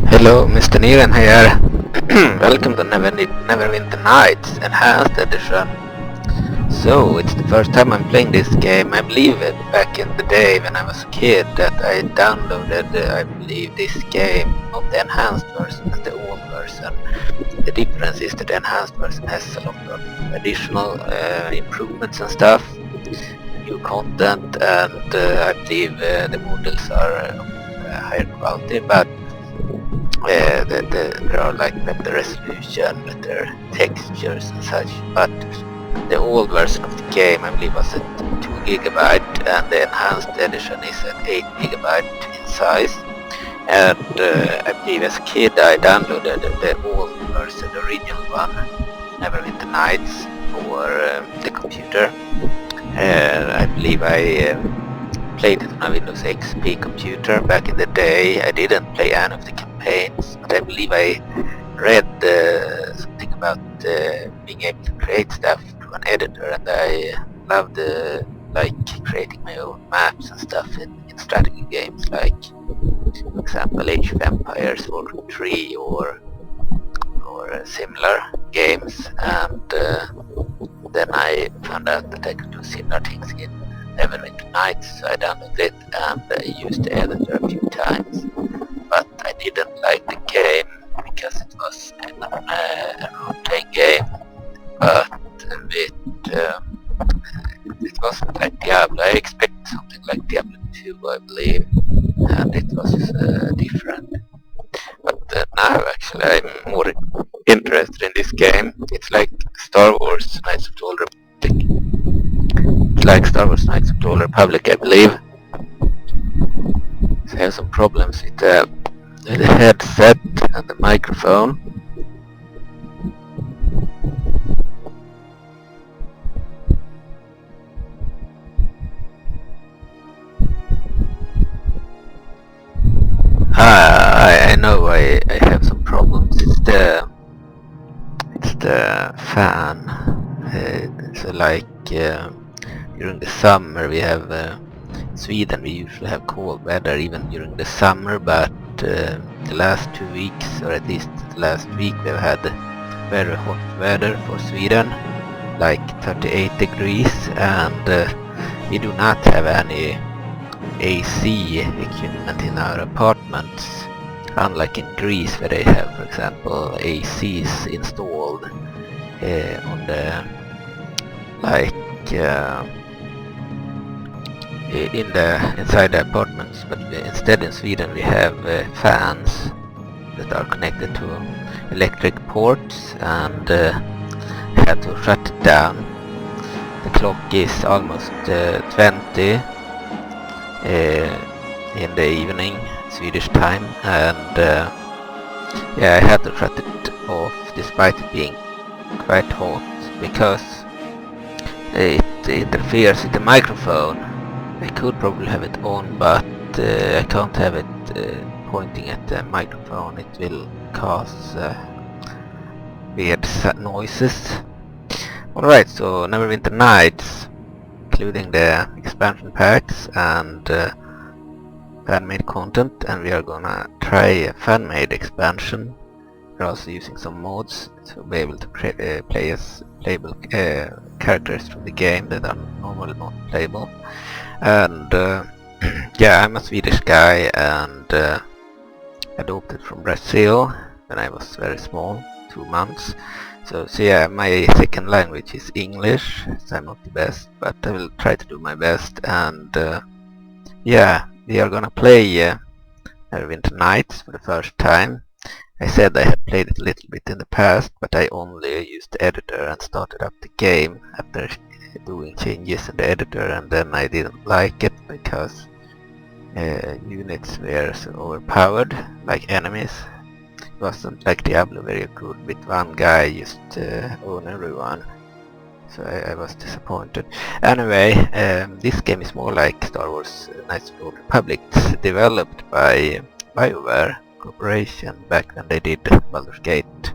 Hello, Mr. Niren here. Welcome to Neverwinter Nights Enhanced Edition. So, it's the first time I'm playing this game. I believe it back in the day when I was a kid that I downloaded, I believe, this game, not the enhanced version, but the old version. The difference is that the enhanced version has a lot of additional improvements and stuff, new content, and I believe the models are higher quality, but there are like better resolution, better textures and such, but the old version of the game I believe was at 2 GB and the enhanced edition is at 8 GB in size. And I believe as a kid I downloaded the old version, the original one, Neverwinter Nights, for the computer. I believe I played it on a Windows XP computer back in the day. I didn't play any of the campaigns, but I believe I read something about being able to create stuff through an editor, and I loved like creating my own maps and stuff in strategy games, like for example Age of Empires or 3 or similar games. And then I found out that I could do similar things in Neverwinter Nights, so I downloaded it and I used the editor a few times, but I didn't like the game because it was a role-playing game, but it wasn't like Diablo. I expected something like Diablo 2, I believe, and it was different. But now actually I'm more interested in this game. It's like Star Wars Knights of the Old Republic. Like Star Wars Knights of the Old Republic, I believe. So I have some problems with the headset and the microphone. I know I have some problems. It's the fan. So like during the summer we have in Sweden we usually have cold weather even during the summer, but the last 2 weeks, or at least the last week, we've had very hot weather for Sweden, like 38 degrees, and we do not have any AC equipment in our apartments, unlike in Greece where they have, for example, ACs installed on the inside the apartments, but instead in Sweden we have fans that are connected to electric ports, and had to shut it down. The clock is almost 20 in the evening Swedish time, and yeah, I had to shut it off despite it being quite hot because it interferes with the microphone. I could probably have it on, but I can't have it pointing at the microphone. It will cause weird noises. Alright, so Neverwinter Nights, including the expansion packs and fan-made content, and we are gonna try a fan-made expansion. We're also using some mods to be able to play as playable characters from the game that are normally not playable. And yeah, I'm a Swedish guy and adopted from Brazil when I was very small, 2 months. So yeah, my second language is English, so I'm not the best, but I will try to do my best. And yeah, we are gonna play Neverwinter Nights for the first time. I said I had played it a little bit in the past, but I only used the editor and started up the game after doing changes in the editor, and then I didn't like it because units were so overpowered, like enemies. It wasn't like Diablo where you could with one guy just own everyone. So I was disappointed. Anyway, this game is more like Star Wars Knights of the Old Republic. It's developed by Bioware Corporation back when they did Baldur's Gate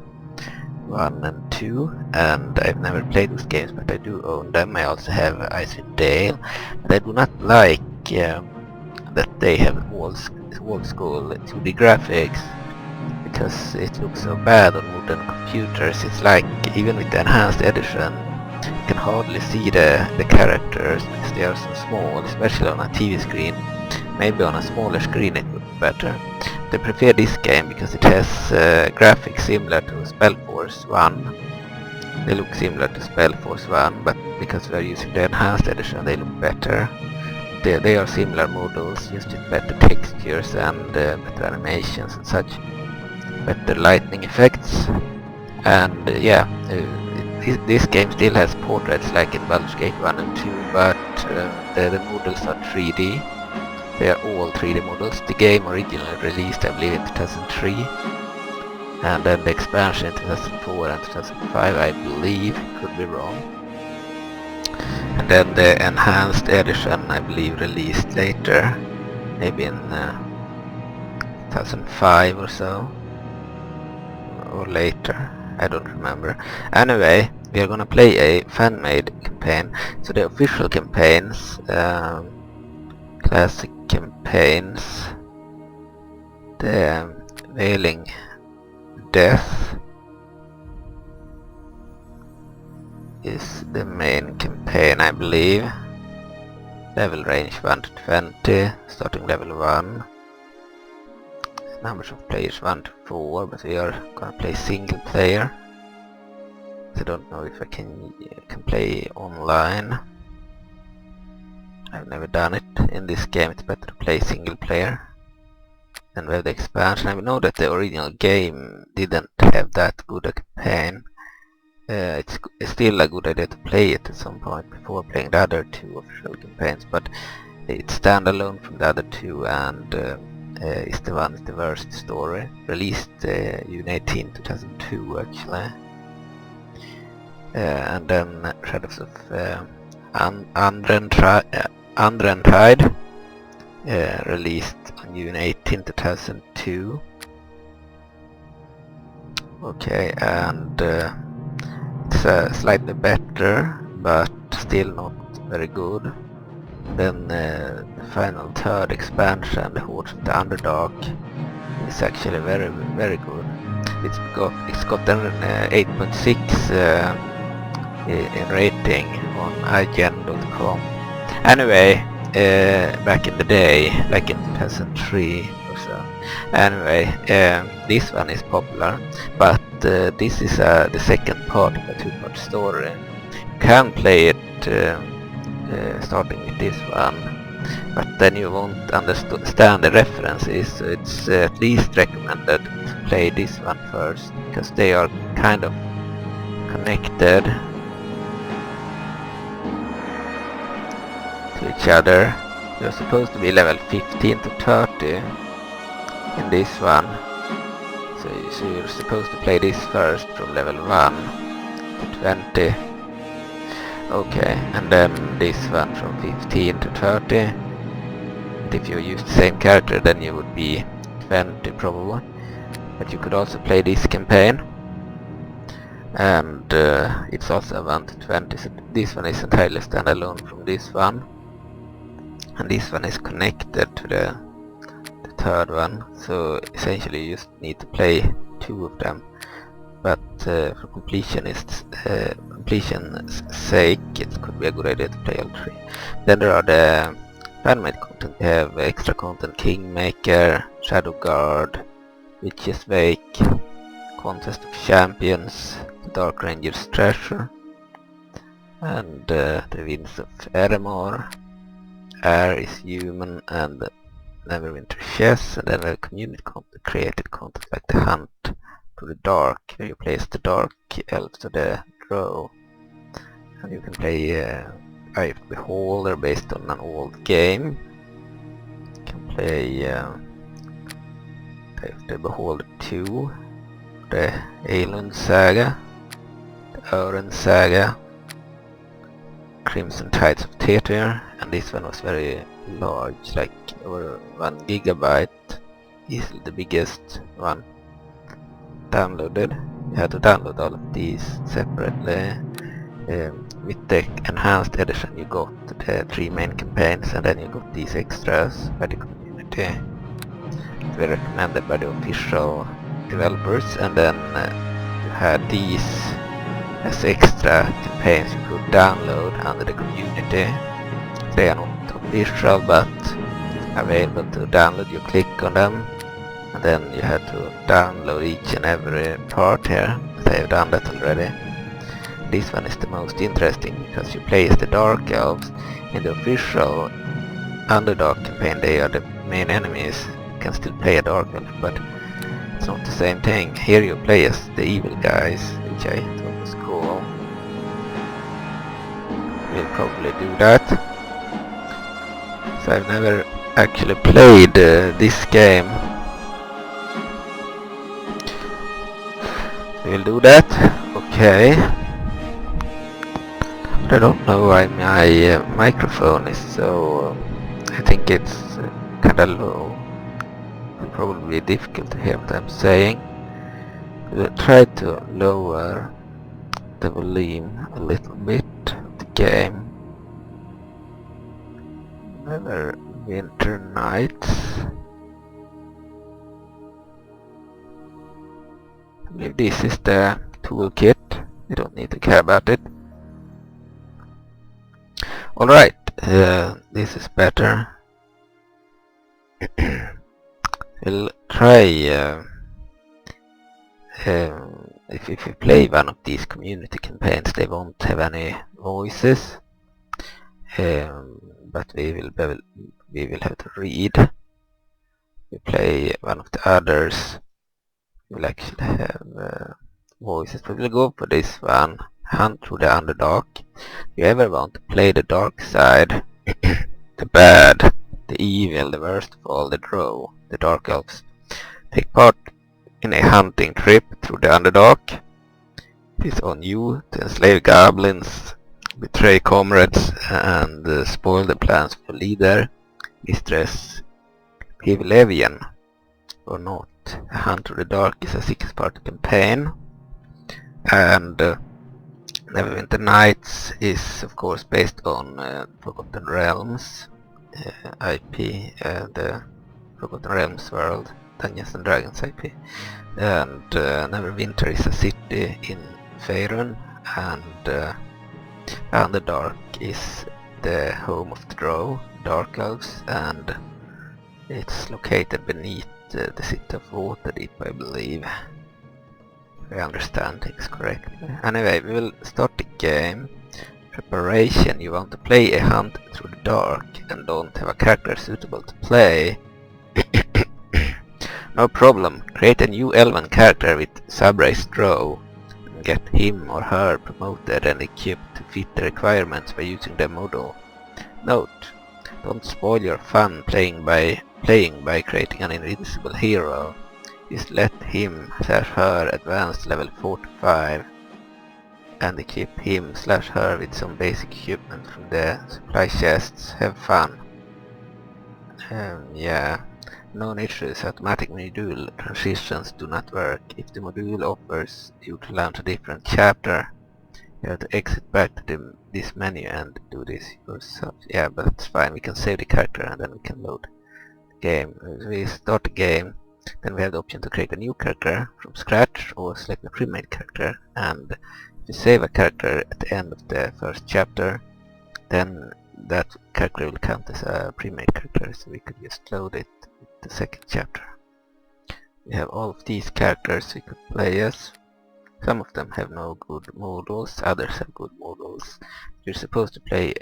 1 and 2, and I've never played those games, but I do own them. I also have Icewind Dale, but I do not like that they have old school 2D graphics. because it looks so bad on modern computers. It's like, even with the enhanced edition, you can hardly see the characters because they are so small, especially on a TV screen. Maybe on a smaller screen it would be better. I prefer this game because it has graphics similar to Spellforce 1. They look similar to Spellforce 1, but because we are using the enhanced edition they look better. They are similar models, just with better textures and better animations and such. Better lighting effects. And this game still has portraits like in Baldur's Gate 1 and 2, but the models are 3D. They are all 3D models. The game originally released, I believe, in 2003. And then the expansion in 2004 and 2005, I believe, could be wrong. And then the enhanced edition, I believe, released later, maybe in 2005 or so, or later, I don't remember. Anyway, we are gonna play a fan-made campaign. So the official campaigns, classic campaigns, the Wailing Death is the main campaign, I believe. Level range 1 to 20, starting level 1. Numbers of players 1 to 4, but we are gonna play single player. I don't know if I can play online. I've never done it. In this game it's better to play single player. And we have the expansion. I know that the original game didn't have that good a campaign. It's still a good idea to play it at some point before playing the other two official campaigns, but it's standalone from the other two, and is the one with the worst story. Released June 18, 2002 actually. And then Shadows of Underdark, released on June 18, 2002. Okay, and it's slightly better, but still not very good. Then the final third expansion, the Hordes of the Underdark, is actually very, very good. It's got an 8.6 in rating on IGN.com. Anyway, back in the day, like in 2003 or so. Anyway, this one is popular, but this is the second part of a two-part story. You can play it starting with this one, but then you won't understand the references, so it's at least recommended to play this one first, because they are kind of connected to each other. You're supposed to be level 15 to 30 in this one, so you're supposed to play this first from level 1 to 20. Okay, and then this one from 15 to 30. And if you use the same character, then you would be 20 probably. But you could also play this campaign, and it's also 1 to 20, so this one is entirely standalone from this one. And this one is connected to the third one, so essentially you just need to play two of them. But for completion's sake, it could be a good idea to play all three. Then there are the fan-made content. We have extra content: Kingmaker, Shadow Guard, Witch's Wake, Contest of Champions, the Dark Ranger's Treasure, and the Winds of Eremor, Air is Human, and Neverwinter Chess. And then we have community content, created content like the Hunt to the Dark, where you play as the Dark Elves to the Drow. And you can play Eye of the Beholder based on an old game. You can play Eye of the Beholder 2, the Eilund Saga, the Faerun Saga, Crimson Tides of Theater, and this one was very large, like over 1 gigabyte, easily the biggest one downloaded. You had to download all of these separately. With the enhanced edition you got the 3 main campaigns, and then you got these extras by the community. It's very recommended by the official developers, and then you had these as extra campaigns you could download under the community. They are not official but available to download. You click on them and then you have to download each and every part here. They have done that already. This one is the most interesting because you play as the Dark Elves. In the official Underdark campaign they are the main enemies. You can still play a Dark Elf, but it's not the same thing. Here you play as the evil guys, which I thought was cool. We'll probably do that. So I've never actually played this game. So we'll do that. Okay. But I don't know why my microphone is so... I think it's kinda low. It'll probably be difficult to hear what I'm saying. We'll try to lower the volume a little bit of the game. Neverwinter Nights. I believe this is the toolkit. We don't need to care about it. Alright, this is better. We'll try if you play one of these community campaigns, they won't have any voices, but we will have to read. We play one of the others, we'll actually have voices, but we'll go for this one. Hunt through the Underdark. If you ever want to play the dark side, the bad, the evil, the worst of all, the Drow, the Dark Elves, take part in a hunting trip through the Underdark. It is on you to enslave goblins, betray comrades, and spoil the plans for leader, Mistress Pivlevian, or not. A Hunt Through the Dark is a 6-part campaign, and Neverwinter Nights is of course based on Forgotten Realms IP, the Forgotten Realms world, Dungeons and Dragons IP, and Neverwinter is a city in Faerun, and Underdark is the home of the Drow, Dark Elves, and it's located beneath the city of Waterdeep, I believe. If I understand things correctly. Anyway, we will start the game. Preparation: you want to play a hunt through the dark and don't have a character suitable to play. No problem, create a new elven character with subrace Drow and get him or her promoted and equipped to fit the requirements by using the model. Note: don't spoil your fun playing by creating an invincible hero. Just let him/her advance level 4 to 5 and equip him/her with some basic equipment from the supply chests. Have fun. Yeah, known issues. Automatic module transitions do not work. If the module offers you to launch a different chapter, you have to exit back to this menu and do this yourself. Yeah, but that's fine. We can save the character and then we can load the game. We start the game. Then we have the option to create a new character from scratch or select a pre-made character, and if you save a character at the end of the first chapter, then that character will count as a pre-made character, so we could just load it with the second chapter. We have all of these characters we could play as. Some of them have no good models, others have good models. You're supposed to play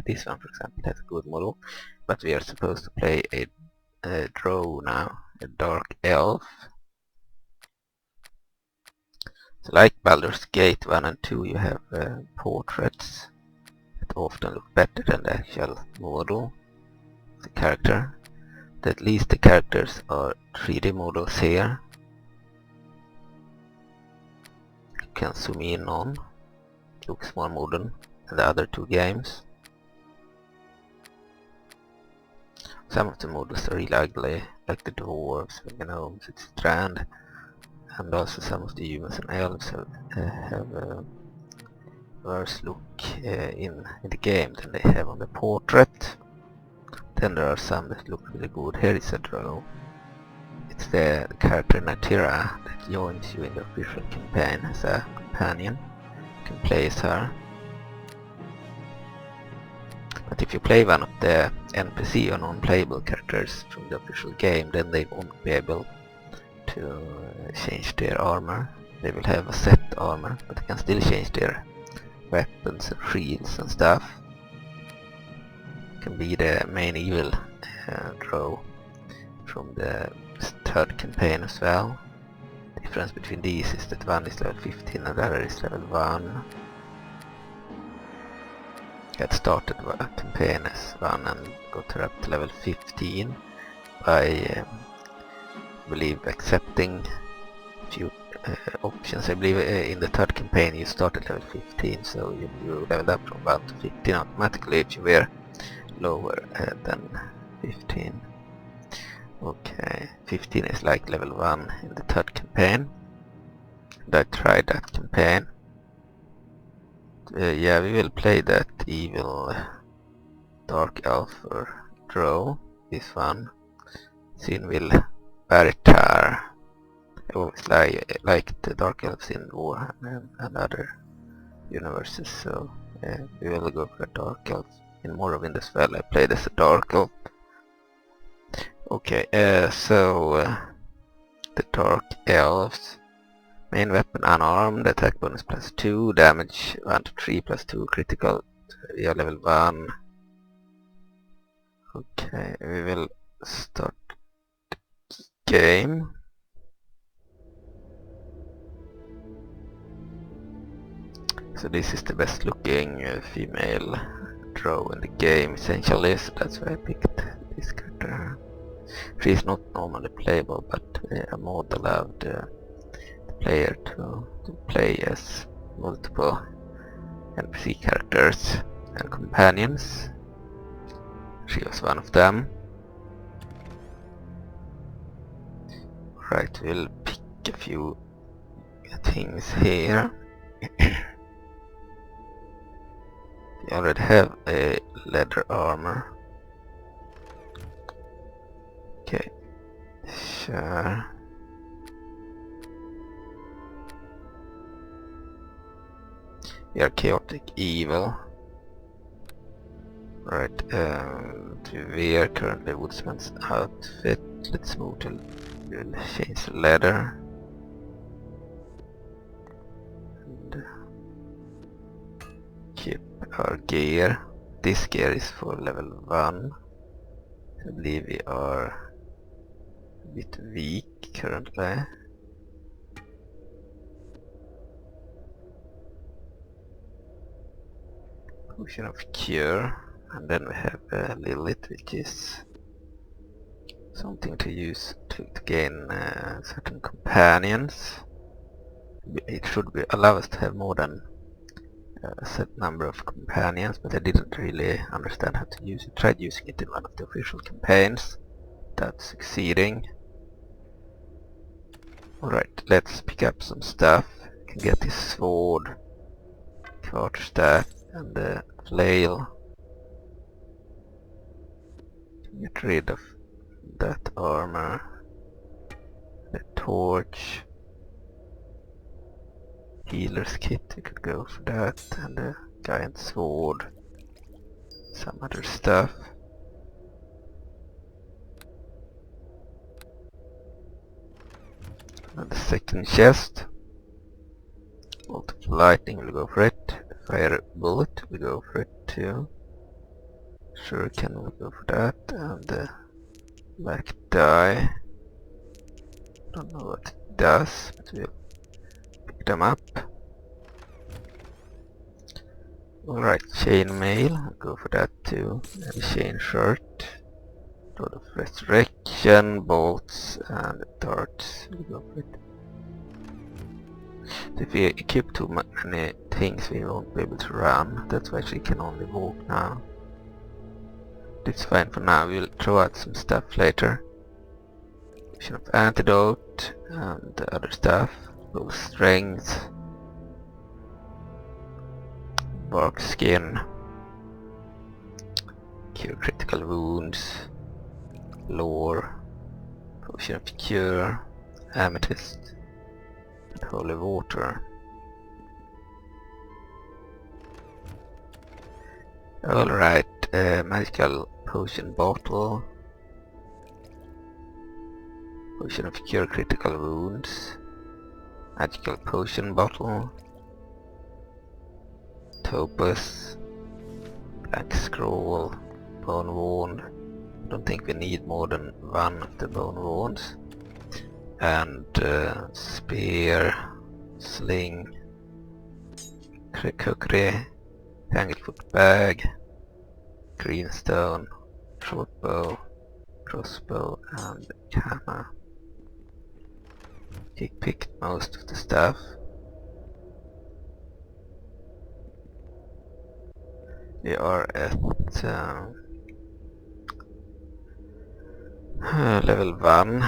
this one for example has a good model, but we are supposed to play a Drow now, a Dark Elf. So like Baldur's Gate 1 and 2 you have portraits that often look better than the actual model of the character. At least the characters are 3D models here. You can zoom in on. Looks more modern than the other two games. Some of the models are really ugly, like the dwarves, the gnomes, etc. And also some of the humans and elves have a worse look in the game than they have on the portrait. Then there are some that look really good. Here is a Drow. It's the character Natira that joins you in the official campaign as a companion. You can play as her. But if you play one of the NPC or non-playable characters from the official game, then they won't be able to change their armor. They will have a set armor, but they can still change their weapons and shields and stuff. Can be the main evil Drow from the third campaign as well. The difference between these is that one is level 15 and the other is level 1. Get started campaign as 1 and got her up to level 15 by I believe accepting a few options. I believe in the third campaign you started level 15, so you leveled up from 1 to 15 automatically if you were lower than 15. Okay, 15 is like level 1 in the third campaign. And I tried that campaign. Yeah, we will play that evil Dark Elf or Drow, this one. Soon will Baritar. I always like the Dark Elves in Warhammer and other universes, so we will go for a Dark Elf. In Morrowind as well, I played as a Dark Elf. Okay, so the Dark Elves. Main weapon unarmed, attack bonus +2, damage 1 to 3 +2, critical, we are level 1. Okay, we will start game. So this is the best looking female Drow in the game essentially, so that's why I picked this character. She is not normally playable, but a mod allowed the player to play as multiple NPC characters and companions. She was one of them. Right, we'll pick a few things here. We already have a leather armor. Okay, sure. We are chaotic evil. Right, we are currently woodsman's outfit. Let's move to we'll change the leather. And keep our gear. This gear is for level 1. I believe we are a bit weak currently. Potion of Cure, and then we have Lilith, which is something to use to gain certain companions. It should allow us to have more than a set number of companions, but I didn't really understand how to use it. I tried using it in one of the official campaigns, without succeeding. Alright, let's pick up some stuff. We can get this sword, quarterstaff, and the flail. Get rid of that armor. The torch. Healer's kit, you could go for that. And the giant sword. Some other stuff. And the second chest. Multiple lightning, we'll go for it. Fire bullet, we go for it too. Shuriken, we'll go for that. And the black dye. Don't know what it does, but we'll pick them up. Alright, chainmail, I'll go for that too. And chain shirt. Rod of resurrection, bolts, and darts, we'll go for it. So if we equip too many things, we won't be able to run. That's why she can only walk now. It's fine for now. We'll throw out some stuff later. Potion of antidote and other stuff. Full strength. Bark skin. Cure critical wounds. Lore. Potion of Cure, Amethyst, and Holy Water. Alright, Magical Potion Bottle, Potion of Cure Critical Wounds, Magical Potion Bottle, Topaz, Black Scroll, Bone Wound. Don't think we need more than one of the Bone Wounds. And Spear, Sling, Kukri, Tanglefoot Bag, Greenstone, Shortbow, Crossbow, and Hammer. He picked most of the stuff. We are at level 1.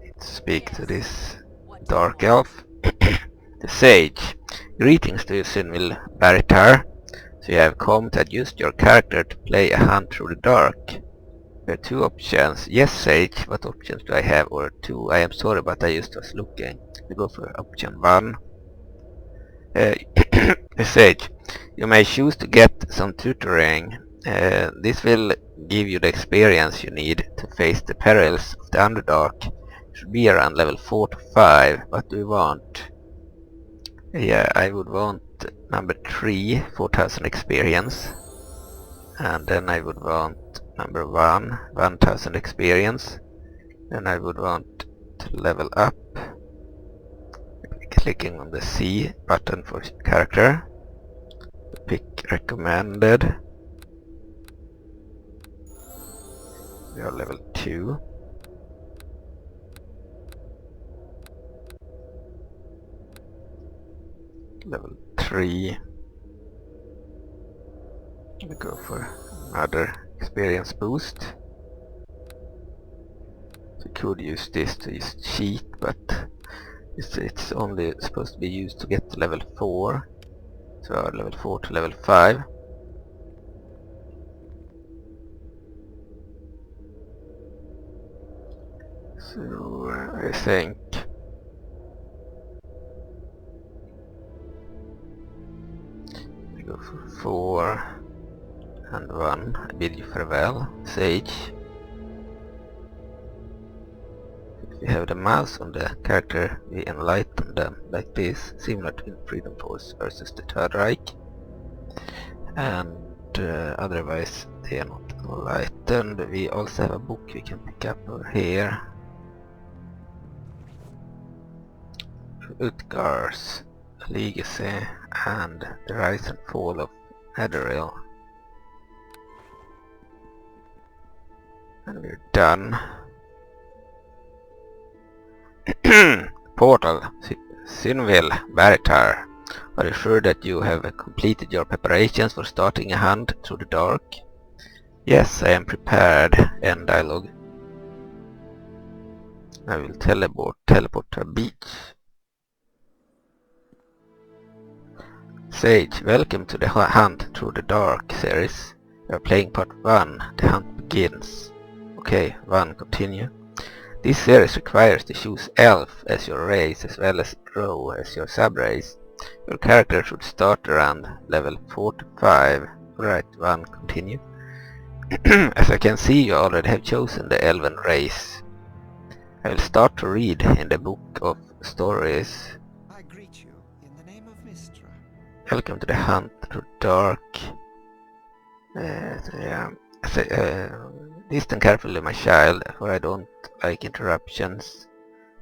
Let's speak to this Dark Elf. The Sage. Greetings to you, Sinvil Baritar. So you have come to adjust your character to play a hunt through the dark. There are two options. Yes, Sage, what options do I have? Or two, I am sorry, but I just was looking. We go for option 1. Sage, you may choose to get some tutoring. This will give you the experience you need to face the perils of the Underdark. It should be around level 4 to 5. What do you want? Yeah, I would want number 3, 4000 experience. And then I would want number 1, 1000 experience. Then I would want to level up. Clicking on the C button for character. Pick recommended. We are level 2. Level 3. We go for another experience boost. We could use this to just cheat, but it's only supposed to be used to get to level 4. So level 4 to level 5. So I think we go for 4 and 1. I bid you farewell, Sage. If we have the mouse on the character, we enlighten them like this, similar to Freedom Force versus the Third Reich. And otherwise they are not enlightened. We also have a book we can pick up over here. Utgar's Legacy and the Rise and Fall of Netheril. And we're done. Portal, Sinvil Baritar. Are you sure that you have completed your preparations for starting a hunt through the dark? Yes, I am prepared. End dialogue. I will teleport to a beach. Sage, welcome to the Hunt Through the Dark series. We are playing part 1. The hunt begins. Okay, 1, continue. This series requires to choose Elf as your race as well as Drow as your sub-race. Your character should start around level 4 to 5. Alright, 1, continue. As I can see, you already have chosen the Elven race. I will start to read in the book of stories. I greet you in the name of Mistra. Welcome to the Hunt Through Dark. Listen carefully, my child, for I don't like interruptions.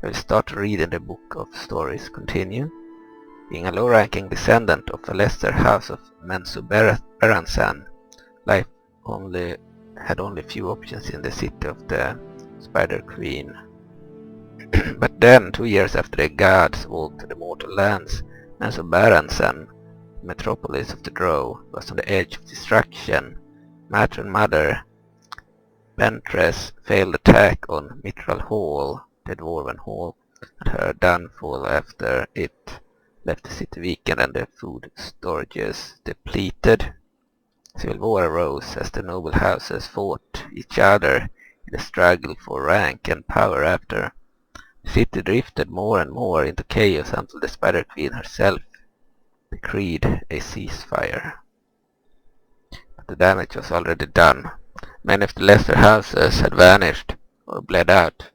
I will start to read in the book of stories. Continue. Being a low-ranking descendant of a lesser house of Mensu-Beransan, life had only few options in the city of the Spider Queen. But then, 2 years after the gods walked to the mortal lands, Mensu-Beransan, the metropolis of the Drow, was on the edge of destruction. Matron Mother Ventress failed attack on Mithril Hall, the Dwarven Hall, and her downfall after it left the city weakened and the food storages depleted. Civil war arose as the noble houses fought each other in a struggle for rank and power after. The city drifted more and more into chaos until the Spider Queen herself decreed a ceasefire. But the damage was already done. Many of the lesser houses had vanished or bled out.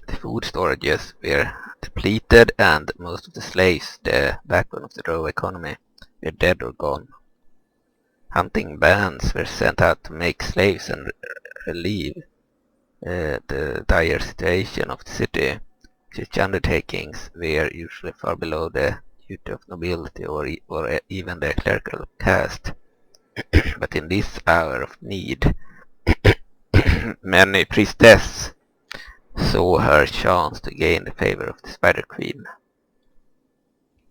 The food storages were depleted and most of the slaves, the backbone of the Drow economy, were dead or gone. Hunting bands were sent out to make slaves and relieve the dire situation of the city. Such undertakings were usually far below the duty of nobility or even the clerical caste. But in this hour of need, many priestesses saw her chance to gain the favor of the Spider Queen.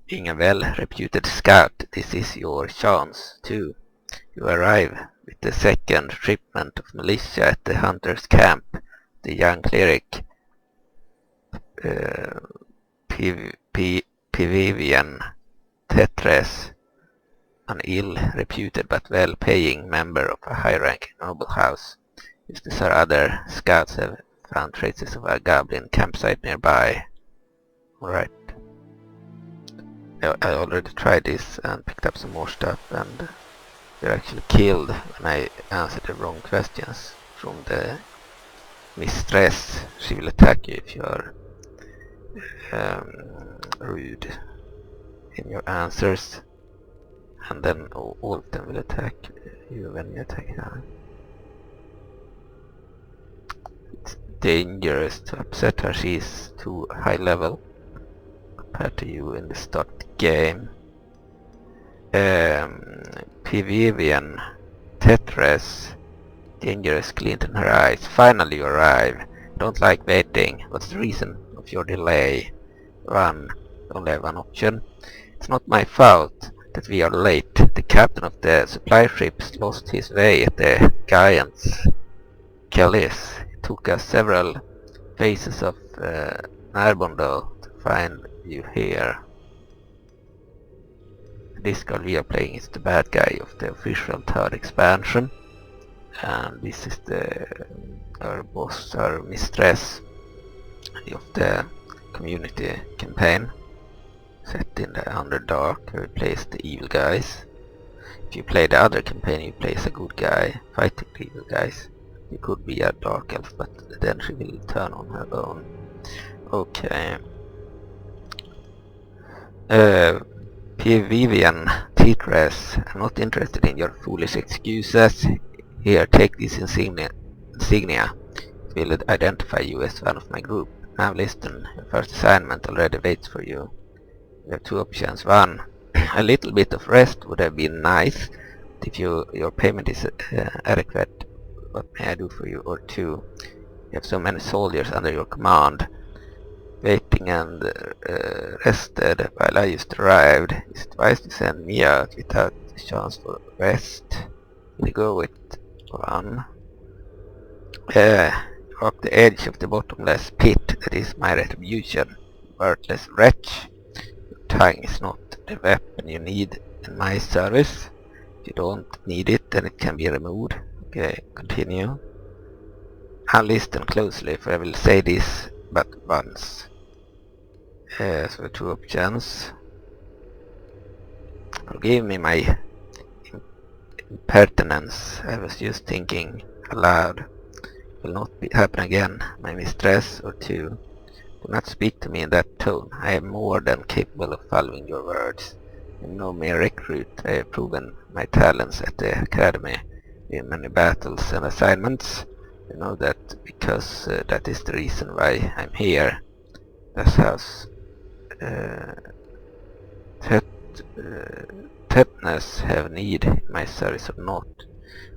Being a well-reputed scout, this is your chance too. You arrive with the second shipment of militia at the hunter's camp. The young cleric Pivivian Tetres, an ill-reputed but well-paying member of a high-ranking noble house. Just as our other scouts have found traces of a goblin campsite nearby. Alright. I already tried this and picked up some more stuff, and you're actually killed when I answered the wrong questions from the mistress. She will attack you if you are rude in your answers, and then all of them will attack you when you attack her. It's dangerous to upset her. She is too high level compared to you in the start game. Pivivian Tetres, dangerous glint in her eyes. Finally you arrive. Don't like waiting. What's the reason of your delay? Run. Only have one option. It's not my fault that we are late. The captain of the supply ships lost his way at the Giant's Calais. It took us several phases of Narbondo to find you here. This girl we are playing is the bad guy of the official third expansion, and this is our boss, our mistress of the community campaign set in the Underdark, where we place the evil guys. If you play the other campaign, you play as a good guy fighting the evil guys. You could be a dark elf, but then she will turn on her own. Okay. Vivian Tetres, I'm not interested in your foolish excuses. Here, take this insignia. It will identify you as one of my group. Now listen, your first assignment already waits for you. You have two options. One, a little bit of rest would have been nice if your payment is adequate. What may I do for you? Or two, you have so many soldiers under your command, waiting and rested while I just arrived. Is it wise to send me out without a chance for rest? We'll go with one. Walk the edge of the bottomless pit. That is my retribution. Worthless wretch. Your tongue is not the weapon you need in my service. If you don't need it, then it can be removed. Okay, continue. I'll listen closely, for I will say this but once. So two options. Forgive me my impertinence. I was just thinking aloud. Will not happen again, my mistress. Or two, do not speak to me in that tone. I am more than capable of following your words. I am no mere recruit. I have proven my talents at the academy in many battles and assignments. You know that because that is the reason why I'm here. Does house Tetness have need in my service or not?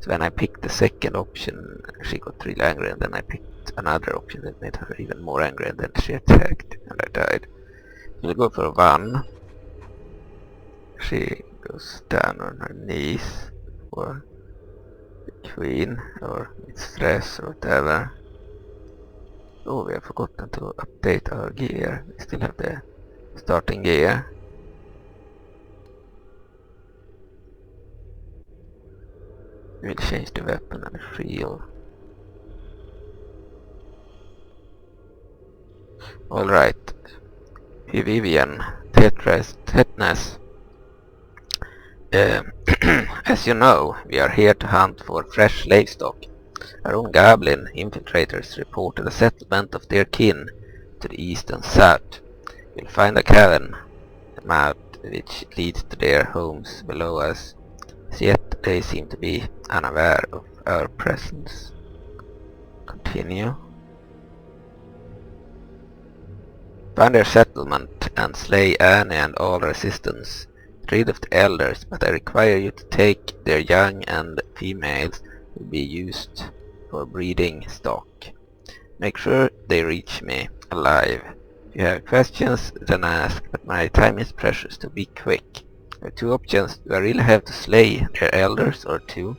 So when I picked the second option, she got really angry, and then I picked another option that made her even more angry, and then she attacked, and I died. We'll go for one. She goes down on her knees for the queen, or mistress, or whatever. Oh, we have forgotten to update our gear. We still have the starting gear. We'll change the weapon and the shield. Alright. Vivian, Tetras. As you know, we are here to hunt for fresh slave stock. Our own goblin infiltrators reported a settlement of their kin to the east and south. You'll find a cavern mouth which leads to their homes below us, yet they seem to be unaware of our presence. Continue. Find their settlement and slay any and all resistance. Rid of the elders, but I require you to take their young and females will be used for breeding stock. Make sure they reach me alive. If you have questions, then ask, but my time is precious, to be quick. I have two options. Do I really have to slay their elders or two?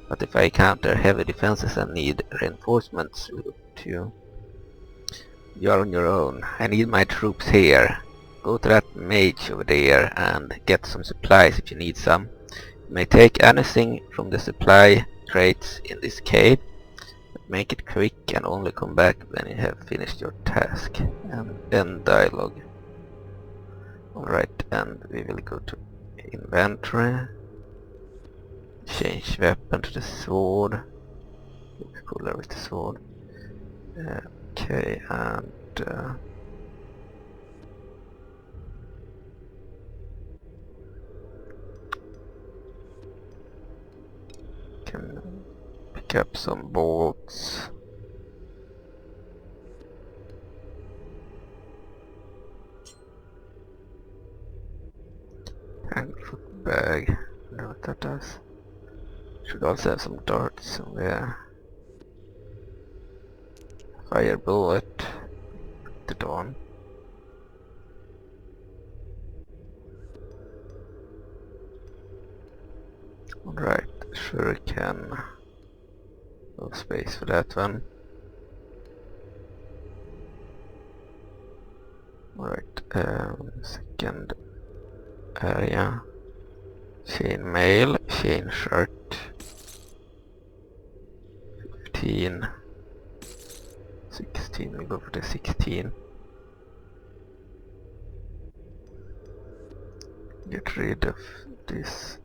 But if I encounter heavy defenses and need reinforcements too, you are on your own. I need my troops here. Go to that mage over there and get some supplies if you need some. You may take anything from the supply crates in this cave, but make it quick and only come back when you have finished your task. And end dialogue. Alright, and we will go to inventory. Change weapon to the sword. Looks cooler with the sword. Okay, and can pick up some bolts. Handfoot bag. I don't know what that does. Should also have some darts somewhere. Fire bullet. Put it on. Alright, shuriken. No space for that one. Alright, second area. Chainmail, chain shirt. 15. 16, we'll go for the 16. Get rid of this.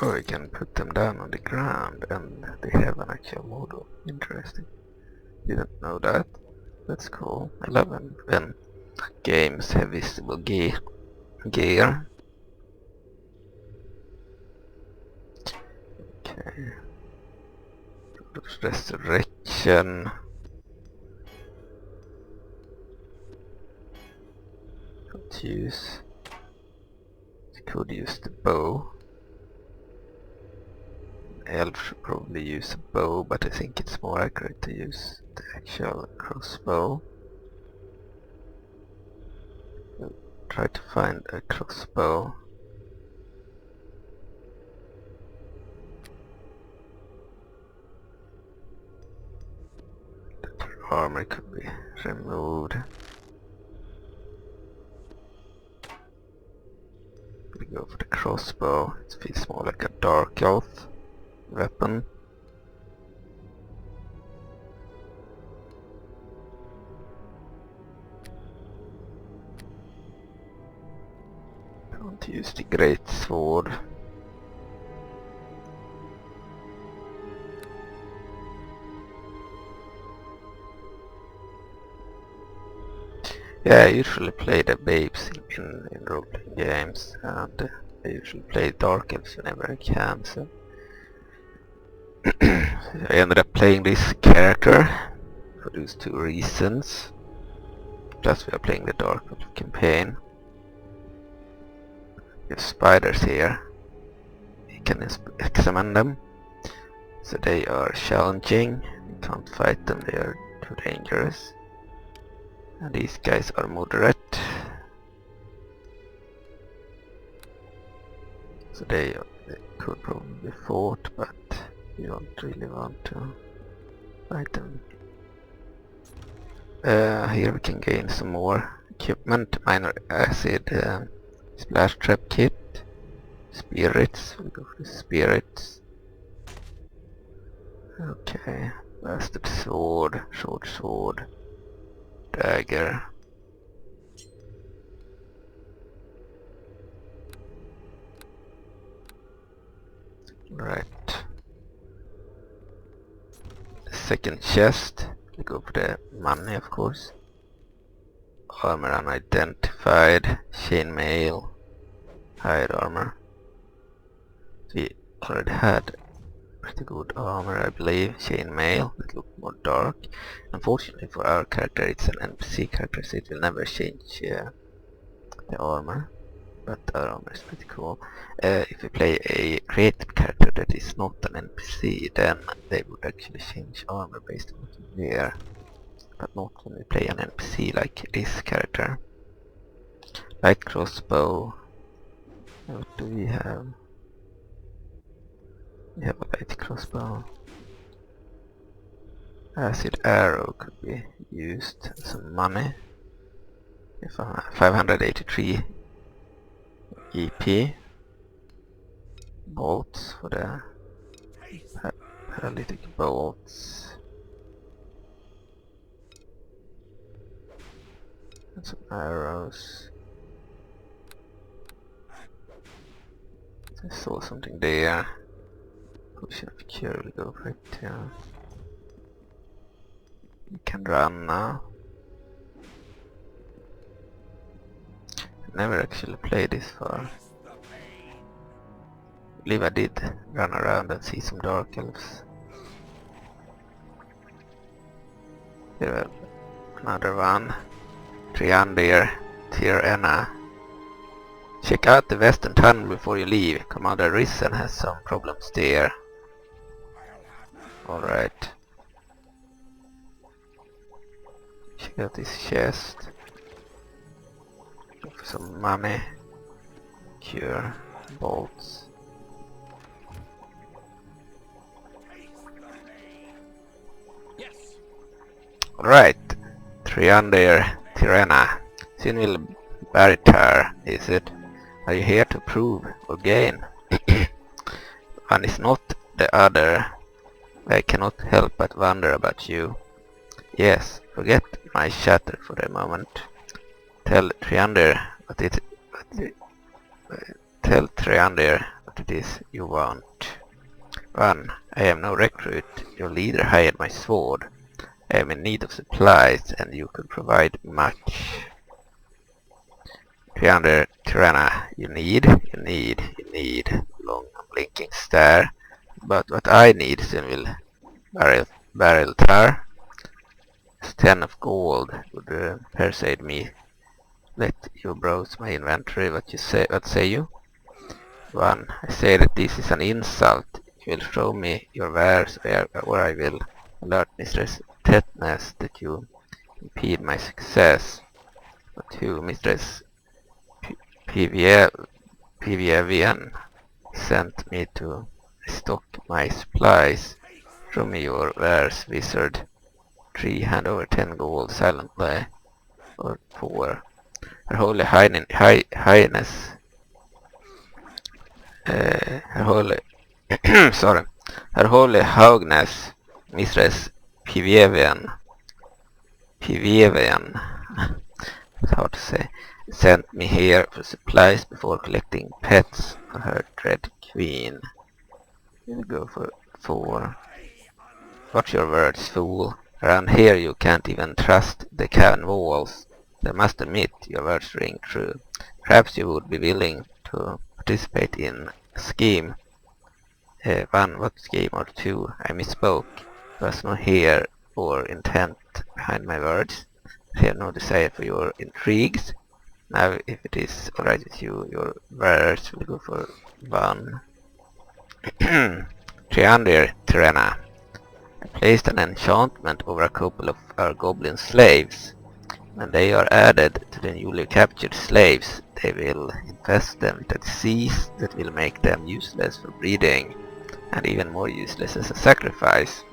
Oh, we can put them down on the ground and they have an actual model. Interesting. Didn't know that. That's cool. 11 when games have visible gear. Okay. Resurrection. Can't use. Could use the bow. Elf should probably use a bow, but I think it's more accurate to use the actual crossbow. We'll try to find a crossbow. That armor could be removed. We go for the crossbow. It feels more like a dark elf weapon. Don't use the great sword. Yeah, I usually play the babes in role-playing games, and I usually play dark elves whenever I can, so I ended up playing this character for those two reasons. Plus we are playing the dark elf campaign. We have spiders here. We can examine them. So they are challenging. We can't fight them, they are too dangerous. And these guys are moderate. So they could probably be fought, but you don't really want to fight them. Here we can gain some more equipment. Minor acid splash trap kit. Spirits, we'll go for the spirits. Okay, bastard sword, short sword, dagger. Right. The second chest, we go for the money of course. Armor unidentified, chainmail, hide armor. We already had pretty good armor, I believe. Chainmail, that looked more dark. Unfortunately for our character, it's an NPC character, so it will never change the armor. But our armor is pretty cool. If we play a created character that is not an NPC, then they would actually change armor based on what you wear. But not when we play an NPC like this character. Light crossbow. What do we have? We have a light crossbow. Acid arrow could be used. Some money. 583 EP. Bolts for the paralytic bolts. And some arrows. I saw something there. Potion of cure, we'll go for it too. We can run now. I never actually played this far. I believe I did run around and see some dark elves. Here we have another one. Triandir Tirena. Check out the western tunnel before you leave. Commander Risen has some problems there. Alright. Check out this chest. Look for some money. Cure. Bolts. Alright. Triandir Tirena. Sinvil Baritar, is it? Are you here to prove or gain? One is not the other. I cannot help but wonder about you. Yes, forget my chatter for a moment. Tell Triandir what it is you want. 1. I am no recruit. Your leader hired my sword. I am in need of supplies, and you could provide much. Triandir Tirena, you need. Long blinking stare. But what I need, Sinvil Barrel Tar. 10 of gold would persuade me. Let you browse my inventory. What say you? 1. I say that this is an insult. You will show me your wares, or I will alert Mistress Tetanus that you impede my success. 2. Mistress PVAVN sent me to stock my supplies. Show me your wares, wizard. 3. Hand over 10 gold silently. Or 4. Her Holy Highness. Her Holy sorry. Her Holy Highness, Mistress PVAVN. It's hard to say. Sent me here for supplies before collecting pets for her dread queen. We'll go for 4. Watch your words, fool. Around here you can't even trust the cavern walls. I must admit your words ring true. Perhaps you would be willing to participate in a scheme. 1. What scheme? Or 2. I misspoke. There was no here or intent behind my words. I have no desire for your intrigues. Now, if it is alright with you, your words will go for 1. Triandir Tirena. I placed an enchantment over a couple of our goblin slaves. When they are added to the newly captured slaves, they will infest them with a disease that will make them useless for breeding, and even more useless as a sacrifice.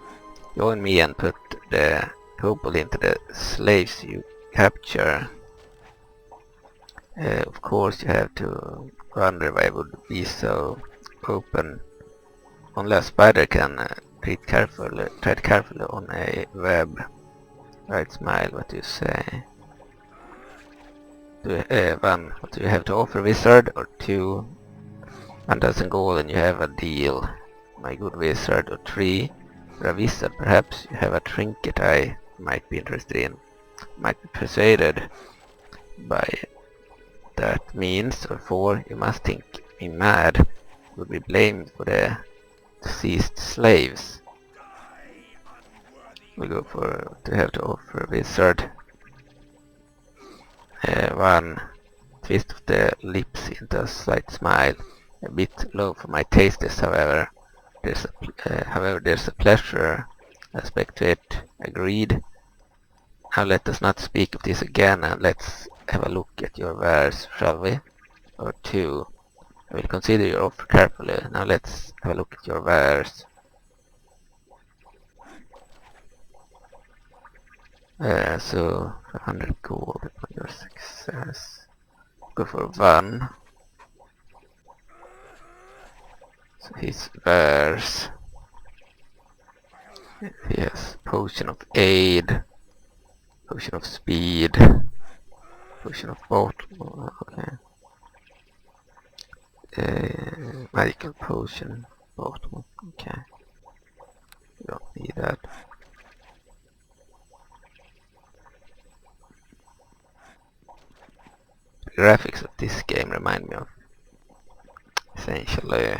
Join me and put the couple into the slaves you capture. Of course you have to wonder why it would be so open. Only a spider can tread carefully on a web. Right, smile, what do you say? One, what do you have to offer, wizard? Or two, 1,000 gold and you have a deal, my good wizard. Or three, for a wizard perhaps you have a trinket I might be interested in. Might be persuaded by that means. Or four, you must think me mad. Would be blamed for the deceased slaves. We go for to have to offer wizard. One, twist of the lips into a slight smile. A bit low for my tastes, however. There's a pleasure aspect to it. Agreed. Now let us not speak of this again, and let's have a look at your wares, shall we? Or two. I will consider your offer carefully. Now let's have a look at your wares. So 100 gold upon your success. Go for one. So his wares. Yes, potion of aid, potion of speed, potion of bottle. Okay. Magical potion, bottle. Okay. You don't need that. The graphics of this game remind me of essentially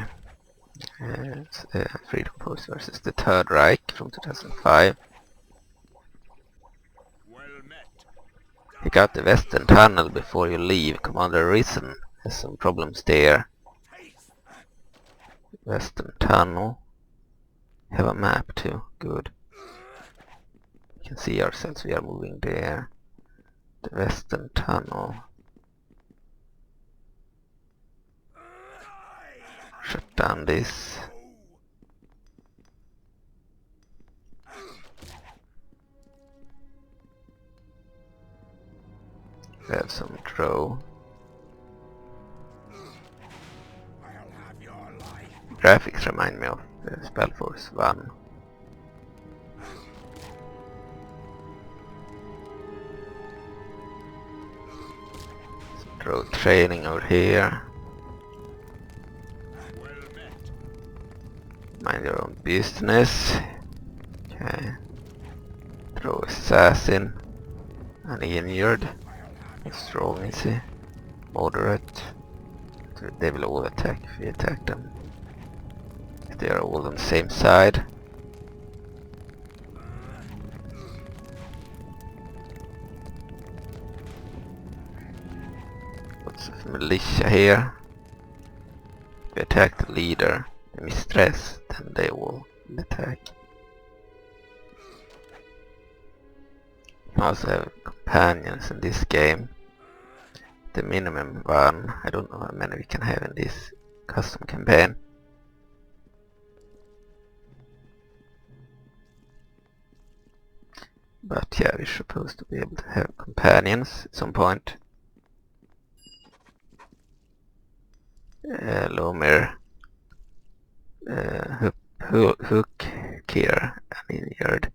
Freedom Post versus the Third Reich from 2005. Pick out the Western Tunnel before you leave. Commander Risen has some problems there. Western Tunnel. Have a map too. Good. We can see ourselves. We are moving there. The Western Tunnel. Shut down this. We have some Drow. Graphics remind me of Spellforce 1. Some Drow training over here. Mind your own business. Okay. Drow assassin. Uninjured. How strong is he? Moderate. So they will all attack if we attack them. If they are all on the same side. Lots of militia here. If we attack the leader, the mistress, then they all will attack. We also have companions in this game. The minimum one. I don't know how many we can have in this custom campaign. But yeah, we're supposed to be able to have companions at some point. Lomir. Hook here, uninjured.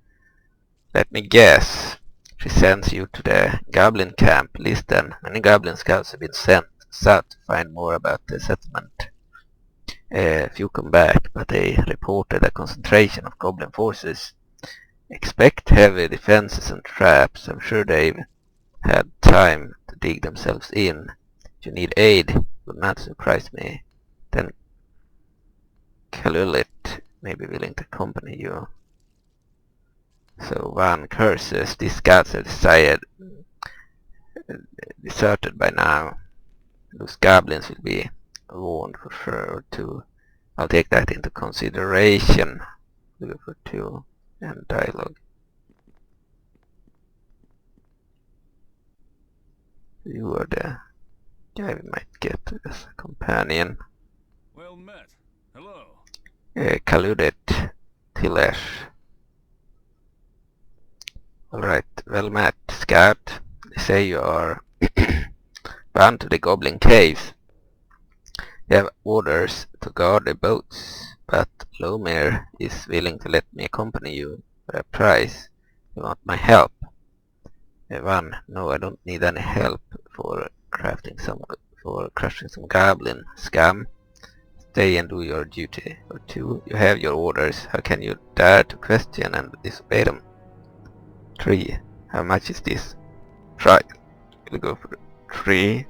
Let me guess. She sends you to the goblin camp. Listen, many goblin scouts have been sent south to find more about the settlement. Few come back, but they reported a concentration of goblin forces. Expect heavy defenses and traps. I'm sure they've had time to dig themselves in. If you need aid, it would not surprise me. Then Kalulit may be willing to accompany you. So one curses, these scouts have deserted by now. Those goblins will be warned for sure too. I'll take that into consideration. We go for 2 and dialogue. You are the guy we might get as a companion. Well met. Hello. Kaludet Tilesh. Alright, well met, Scout. They say you are bound to the Goblin Caves. You have orders to guard the boats, but Lomir is willing to let me accompany you for a price. You want my help? Evan, no, I don't need any help for crushing some goblin scum. Stay and do your duty. Or 2, you have your orders. How can you dare to question and disobey them? 3, how much is this? Try. We'll go for 3.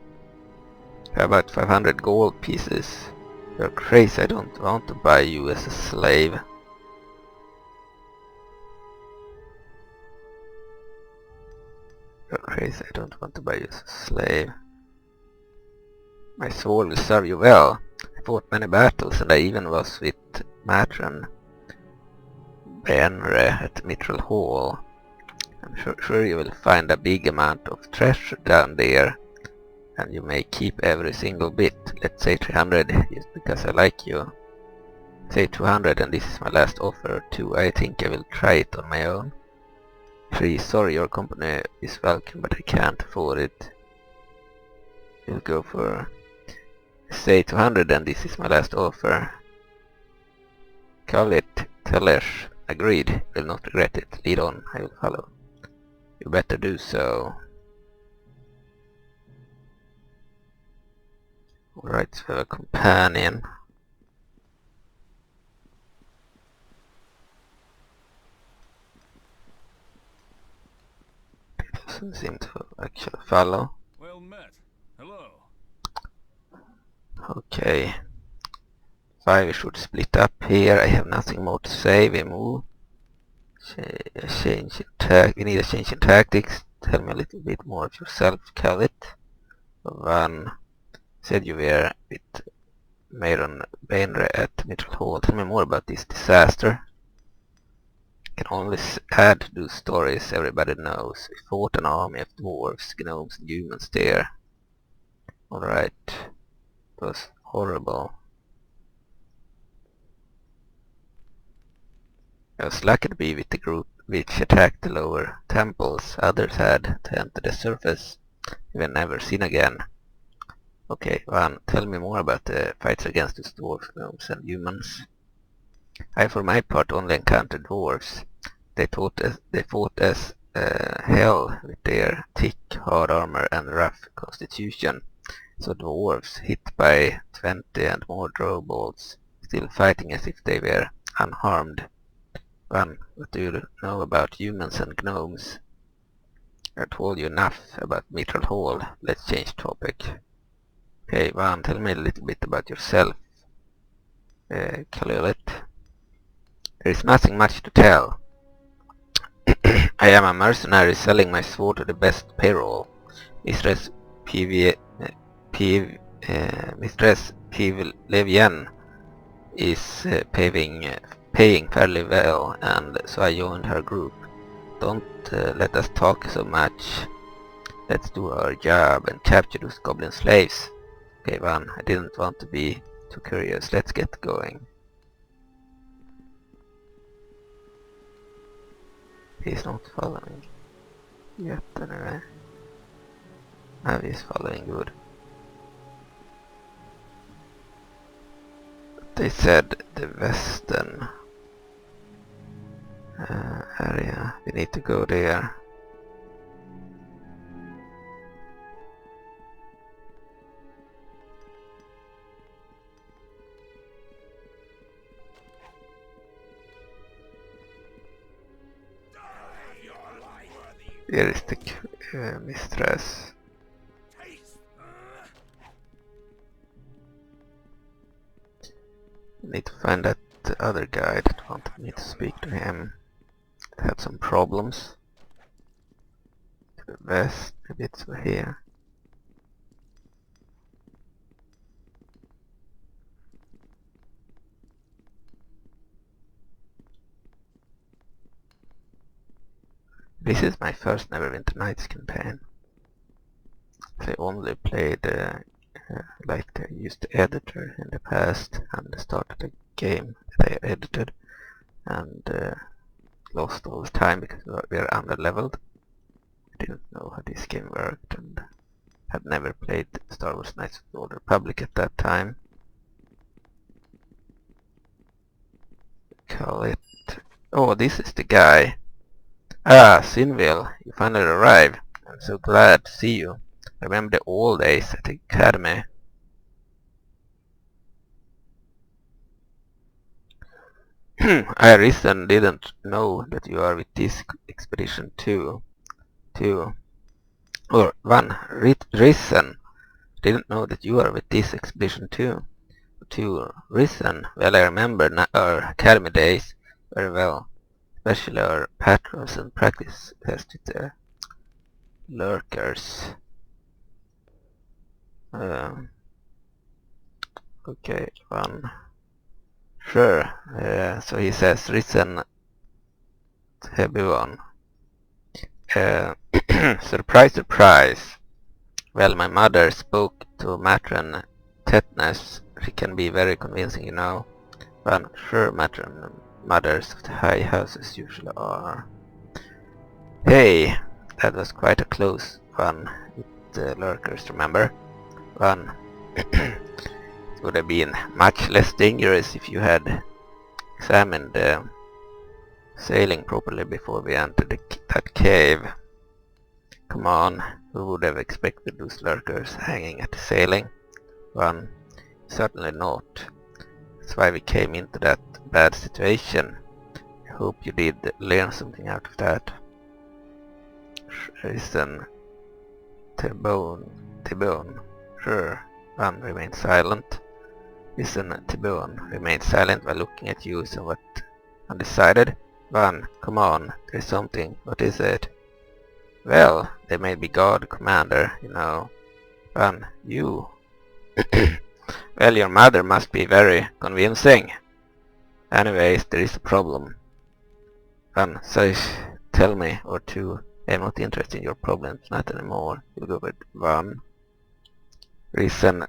How about 500 gold pieces? You're crazy, I don't want to buy you as a slave. You're crazy, I don't want to buy you as a slave. My sword will serve you well. I fought many battles and I even was with Matron Benre at Mithril Hall. I'm sure you will find a big amount of treasure down there, and you may keep every single bit. Let's say 300, just because I like you. Say 200 and this is my last offer. 2, I think I will try it on my own. 3, sorry, your company is welcome, but I can't afford it. We'll go for, say 200 and this is my last offer. Call it Telesh. Agreed. Will not regret it. Lead on. I will follow. You better do so. Alright, so we have a companion. He doesn't seem to actually follow. Well met. Hello. Okay. 5, we should split up here. I have nothing more to say. We move. We need a change in tactics. Tell me a little bit more of yourself, Khaled. 1. Said you were with Mayron Bainre at Mithril Hall. Tell me more about this disaster. I can only add to those stories everybody knows. We fought an army of dwarves, gnomes and humans there. Alright. It was horrible. I was lucky to be with the group which attacked the lower temples. Others had to enter the surface. We were never seen again. Okay, 1. Tell me more about the fights against the dwarves, gnomes and humans. I for my part only encountered dwarves. They fought as hell with their thick, hard armor and rough constitution. So dwarves, hit by 20 and more Drow bolts, still fighting as if they were unharmed. 1. What do you know about humans and gnomes? I told you enough about Mithril Hall. Let's change topic. Okay, 1. Tell me a little bit about yourself. Khaled. There is nothing much to tell. I am a mercenary selling my sword to the best payroll. Mistress Levian is paying fairly well, and so I joined her group. Don't let us talk so much. Let's do our job and capture those goblin slaves. Okay, 1. I didn't want to be too curious. Let's get going. He's not following yet anyway. Now he's following good. They said the western area. We need to go there. Here is the mistress. I need to find that other guy that wanted me to speak to him. Had some problems. To the west, maybe it's over here. This is my first Neverwinter Nights campaign. I only played like I used the editor in the past and started a game that I edited and lost all the time because we were under-leveled. I didn't know how this game worked and had never played Star Wars Knights of the Old Republic at that time. call it? Oh, this is the guy. Ah, Sinville, you finally arrived. I'm so glad to see you. I remember the old days at the academy. I Risen didn't know that you are with this expedition too. Or one, Risen didn't know that you are with this expedition too. To Risen, well, I remember our academy days very well, especially our patrols and practice test with the lurkers. Okay, one. Sure. So he says, Risen, everyone. Surprise, surprise. Well, my mother spoke to Matron Tetness. She can be very convincing, you know. But sure, Matron mothers of the high houses usually are. Hey, that was quite a close one with the lurkers, remember? One. It would have been much less dangerous if you had examined the sailing properly before we entered that cave. Come on, who would have expected those lurkers hanging at the sailing? One, certainly not. That's why we came into that bad situation. I hope you did learn something out of that. Listen, T-Bone. Sure. One remained silent. Listen, T-Bone remained silent while looking at you somewhat undecided. One, come on, there's something. What is it? Well, they may be God Commander, you know. One, you. Well, your mother must be very convincing. Anyways, there is a problem. One, so tell me, or two. I'm not interested in your problems, not anymore. We'll go with one. Reason,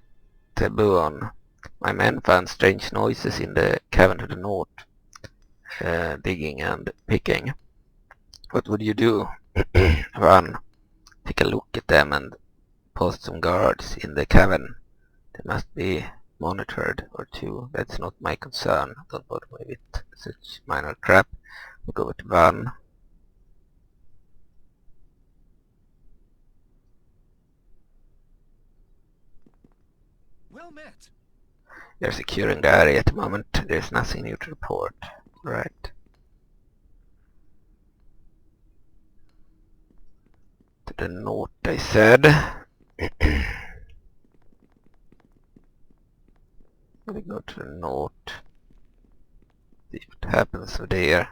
Tabuon. My men found strange noises in the cavern to the north. Digging and picking. What would you do? One. Take a look at them and post some guards in the cavern. They must be monitored, or two. That's not my concern. Don't bother me with such minor crap. We'll go with one. Well met. You're securing the area at the moment. There's nothing new to report. Right. To the north, I said. We go to the north. See what happens there.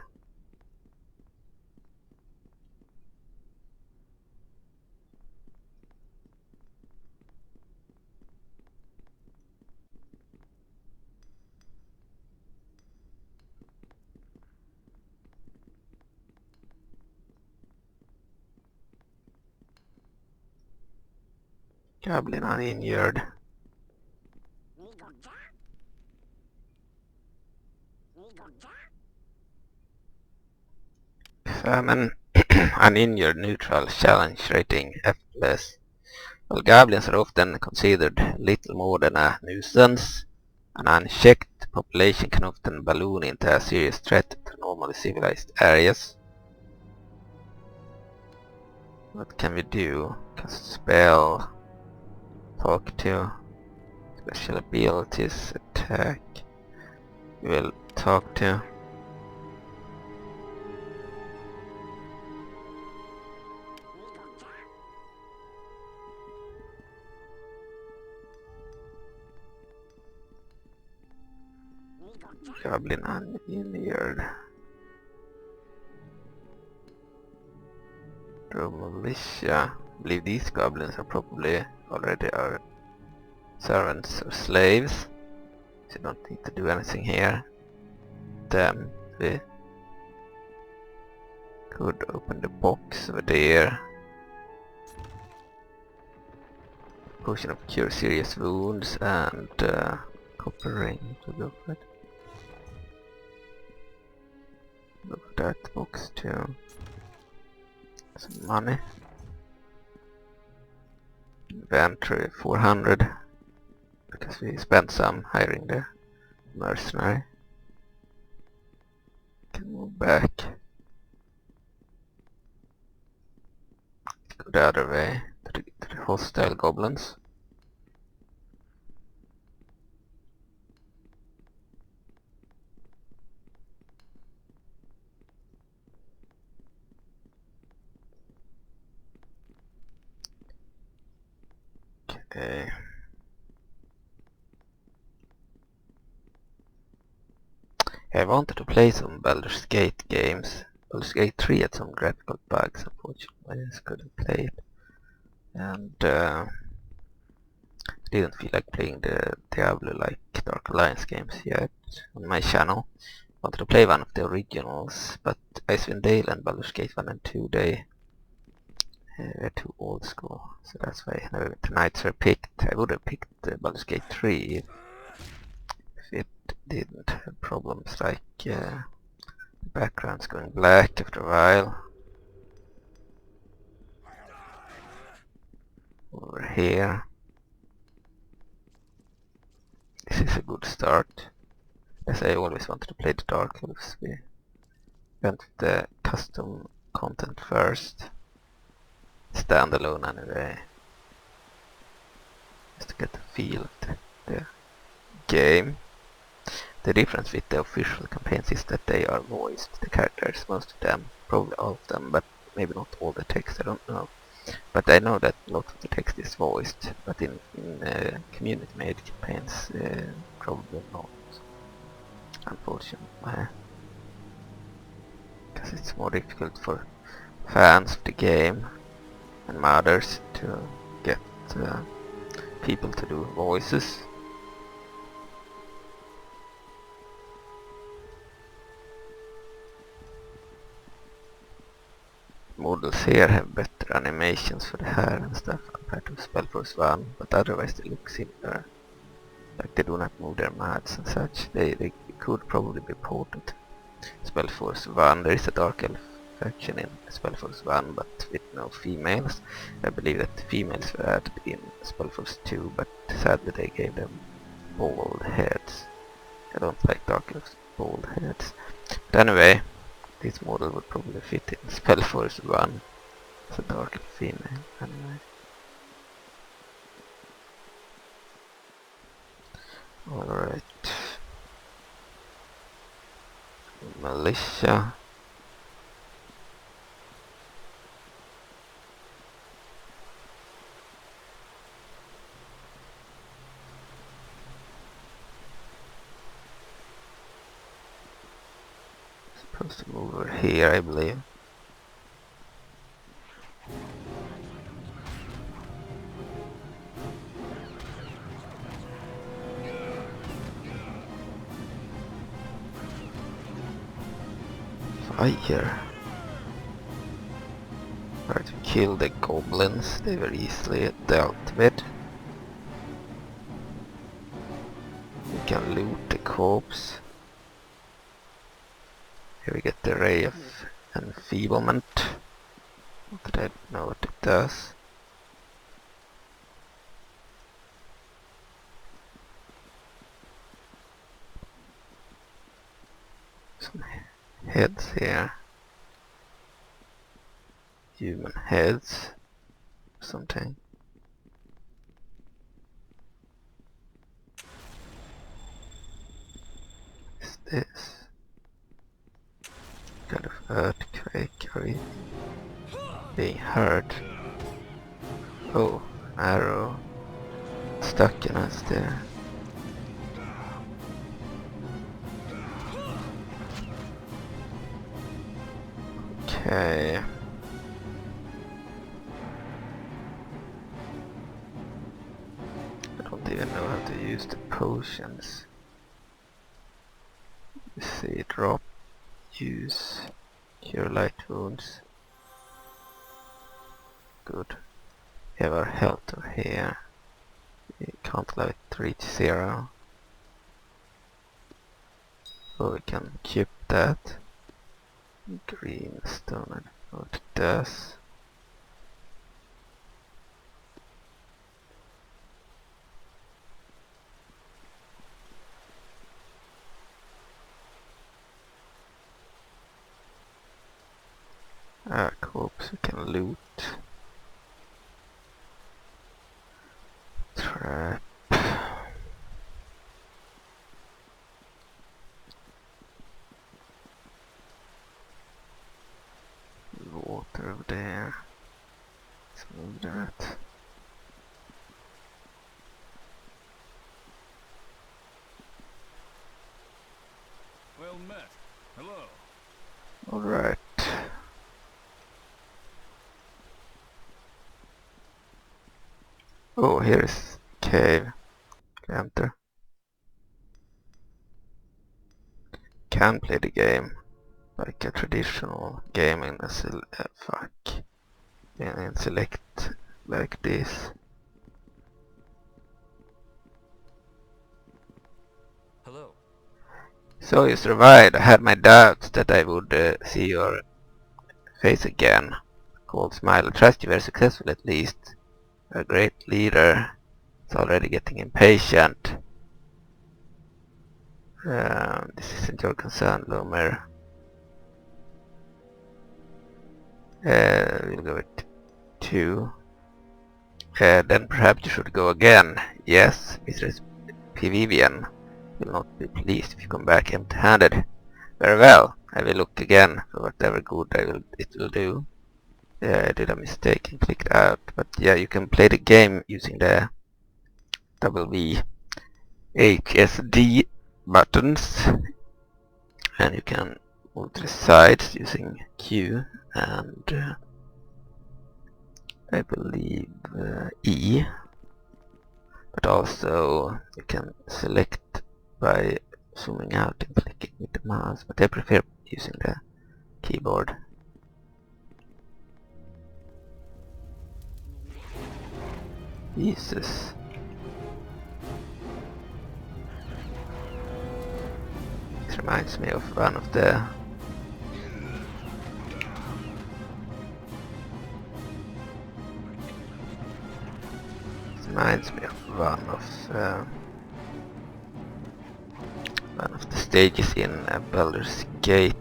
Goblin uninjured. Examine uninjured neutral challenge rating F+. Well, goblins are often considered little more than a nuisance. An unchecked population can often balloon into a serious threat to normally civilized areas. What can we do? Cast spell. Talk to. Special abilities. Attack. We will talk to. Goblin uninjured. Drow militia. I believe these goblins are probably already our servants or slaves. So you don't need to do anything here. Then we could open the box over there. Potion of cure serious wounds and copper ring to go for it. Look at that box too. Some money. Inventory 400 because we spent some hiring the mercenary. back. Go the other way to the hostile goblins. Okay. I wanted to play some Baldur's Gate games. Baldur's Gate 3 had some graphical bugs, unfortunately I just couldn't play it. And didn't feel like playing the Diablo like Dark Alliance games yet on my channel. Wanted to play one of the originals, but Icewind Dale and Baldur's Gate 1 and 2 they were too old school, so that's why Neverwinter Nights were picked. I would have picked Baldur's Gate 3 if it didn't have problems like the background's going black after a while. Over here. This is a good start. As I always wanted to play the Dark Elves, we went with the custom content first. Standalone anyway. Just to get the feel of the game. The difference with the official campaigns is that they are voiced, the characters, most of them, probably all of them, but maybe not all the text, I don't know. But I know that a lot of the text is voiced, but in community-made campaigns, probably not, unfortunately. Because it's more difficult for fans of the game and modders to get people to do voices. Models here have better animations for the hair and stuff compared to Spellforce 1, but otherwise they look similar. Like they do not move their mouths and such. They could probably be ported. Spellforce 1, there is a Dark Elf faction in Spellforce 1, but with no females. I believe that the females were added in Spellforce 2, but sadly they gave them bald heads. I don't like Dark Elf's bald heads. But anyway, this model would probably fit in Spellforce 1 as a Dark Elf female, anyway. Alright. Militia. Supposed to move over here, I believe. Fire. Try to kill the goblins, they were easily dealt with. We can loot the corpse. Here we get the Ray of Enfeeblement. Not that I know what it does. Some heads here. Human heads. Something. What is this? Kind of earthquake, are we being hurt? Oh, arrow stuck in us there. Okay. I don't even know how to use the potions. Let's see, drop. Use cure light wounds. Good. We have our health over here. We can't let it reach 0. So we can keep that. Green stone, I don't know what it does. Corpse we can loot. Trap. Water over there. Let's move that. Well met. Hello. Alright. Oh, here is cave. Enter. Can play the game like a traditional game in a and select like this. Hello. So you survived. I had my doubts that I would see your face again. Cold smile. I trust you were successful at least. A great leader. It's already getting impatient. This isn't your concern, Lomer. We'll go with 2. Then perhaps you should go again. Yes, Mr. Pivivian will not be pleased if you come back empty-handed. Very well, I will look again for whatever good it will do. Yeah, I did a mistake and clicked out, but yeah, you can play the game using the WHSD buttons, and you can move to the sides using Q and I believe E, but also you can select by zooming out and clicking with the mouse, but I prefer using the keyboard. Jesus. It reminds me of one of the one of the stages in Baldur's Gate.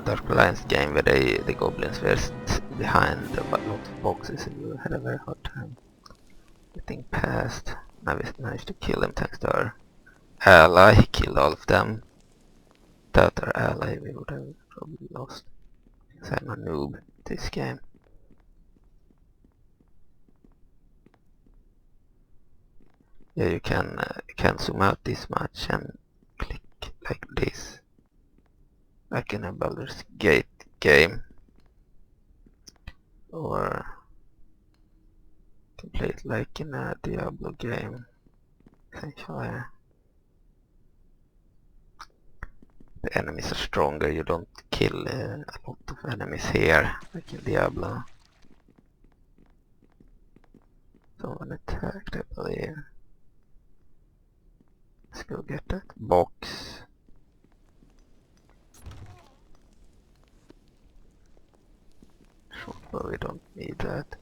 Dark Alliance game where the goblins were behind a lot of boxes and you had a very hard time getting past. Now we managed to kill them thanks to our ally. He killed all of them. Without our ally we would have probably lost. Because I'm a noob at this game. Yeah, you can zoom out this much and click like this. Like in a Baldur's Gate game. Or you can play it like in a Diablo game. Essentially. The enemies are stronger, you don't kill a lot of enemies here, like in Diablo. Someone attacked, I believe. Let's go get that box. Sure, but we don't need that.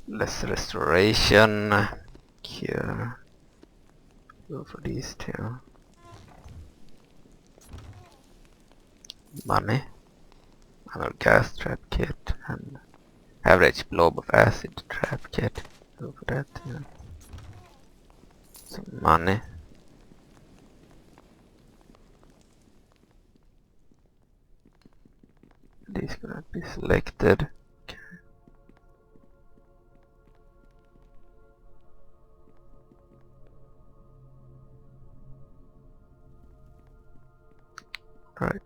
Less restoration. Cure. Go for these two. Money. Another gas trap kit and average blob of acid trap kit. Go for that too. Some money. These cannot be selected. Okay. Right,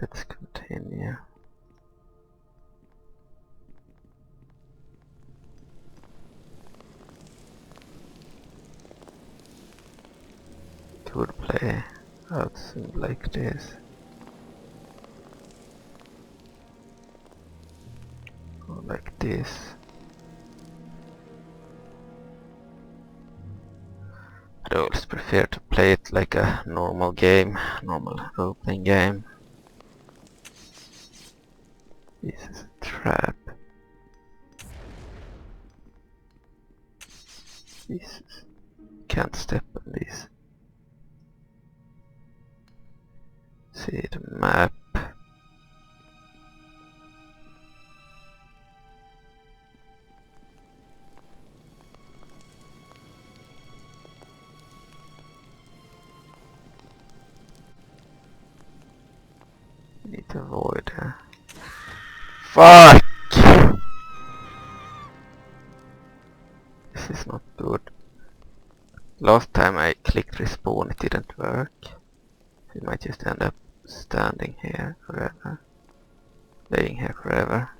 let's continue. Could play out something like this. Or like this. I'd always prefer to play it like a normal game, normal role-playing game. This is a trap. Jesus. Can't step on these. See the map. Need to avoid her. Fuck! This is not good. Last time I clicked respawn it didn't work. We might just end up standing here forever. Laying here forever.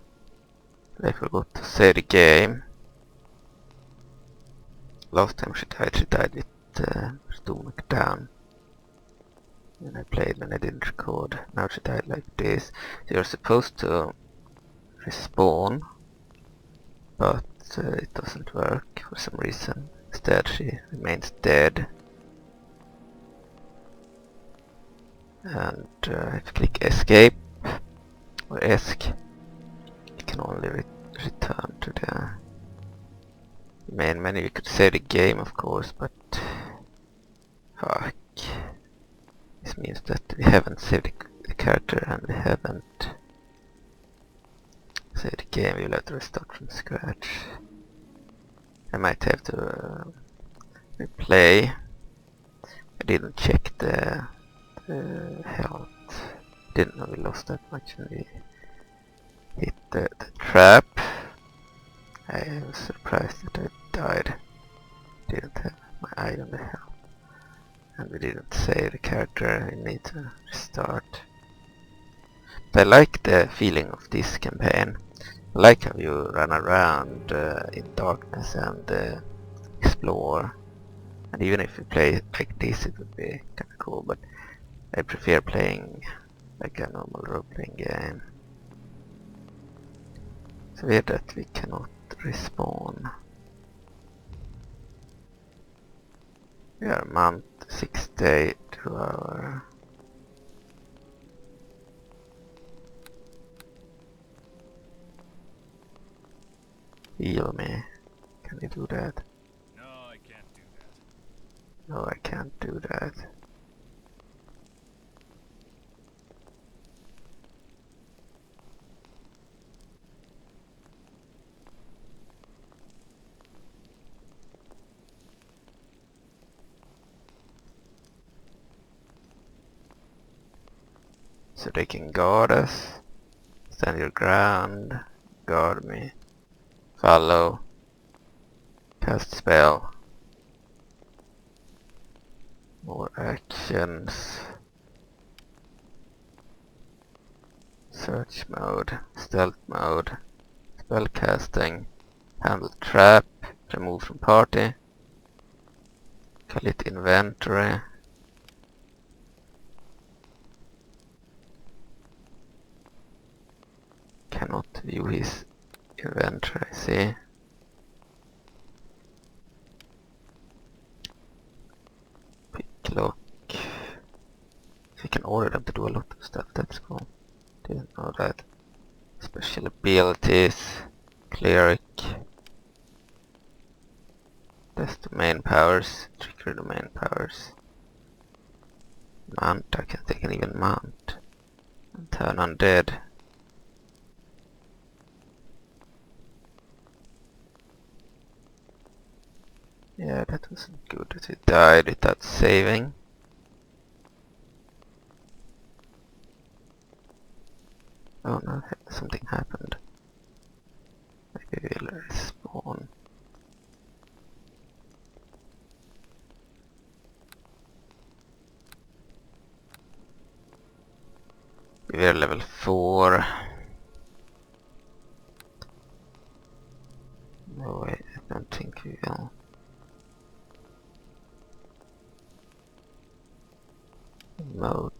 I forgot to save the game. Last time she died with stomach down. When I played when I didn't record. Now she died like this. So you're supposed to respawn, but it doesn't work for some reason. Instead she remains dead. And if you click escape or esc, you can only return to the main menu. You could save the game of course, but fuck. This means that we haven't saved the character and we haven't saved the game. We'll have to restart from scratch. I might have to replay. I didn't check the health. Didn't know we lost that much when we hit the trap. I was surprised that I died. Didn't have my eye on the health. And we didn't save the character, we need to restart. But I like the feeling of this campaign. I like how you run around in darkness and explore. And even if you play like this it would be kinda cool, but I prefer playing like a normal role-playing game. It's weird that we cannot respawn. We are month 6 day 2 hour. Heal me. Can you do that? No, I can't do that. No, I can't do that. So they can guard us. Stand your ground. Guard me. Follow. Cast spell. More actions. Search mode. Stealth mode. Spell casting. Handle trap. Remove from party. Call it inventory. Cannot view his inventory, see? Pick lock. We can order them to do a lot of stuff, that's cool. Didn't know that. Special abilities. Cleric. That's the main powers. Trigger the main powers. Mount, they can even mount. And turn undead. Yeah, that wasn't good that it died without saving. Oh no, something happened. Maybe we'll respawn. We're level 4. No way, I don't think we will. Emote,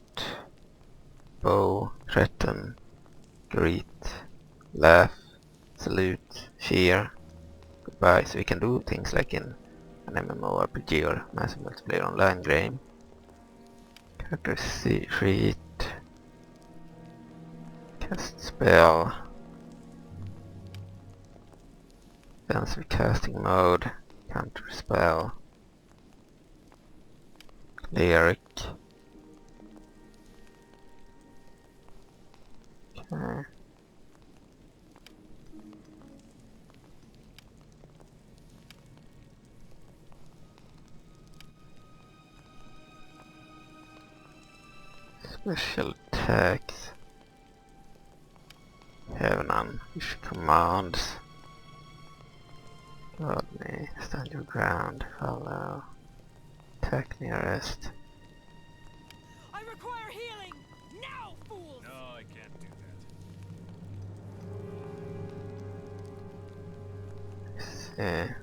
bow, threaten, greet, laugh, salute, cheer, goodbye. So we can do things like in an MMORPG or massive multiplayer online game. Character sheet, cast spell, defensive casting mode, Counter spell. Lyric. Okay. Special attacks. Have none. Issue commands. Rodney, stand your ground. Follow. Attack nearest. I require healing! Now, fools! No, I can't do that. See.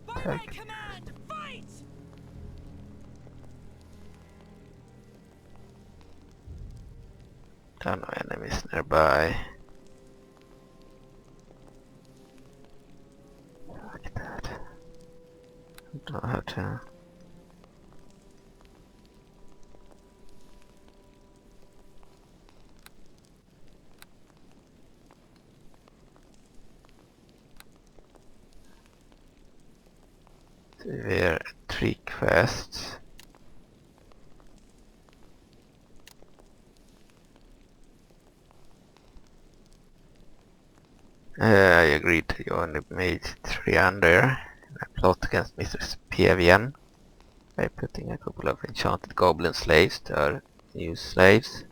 By my command, fight! Don't know enemies nearby. Like that. Don't know how to. Severe 3 quests. I agreed to join the Mage 3 under a plot against Mr. Pavian by putting a couple of enchanted goblin slaves to our new slaves.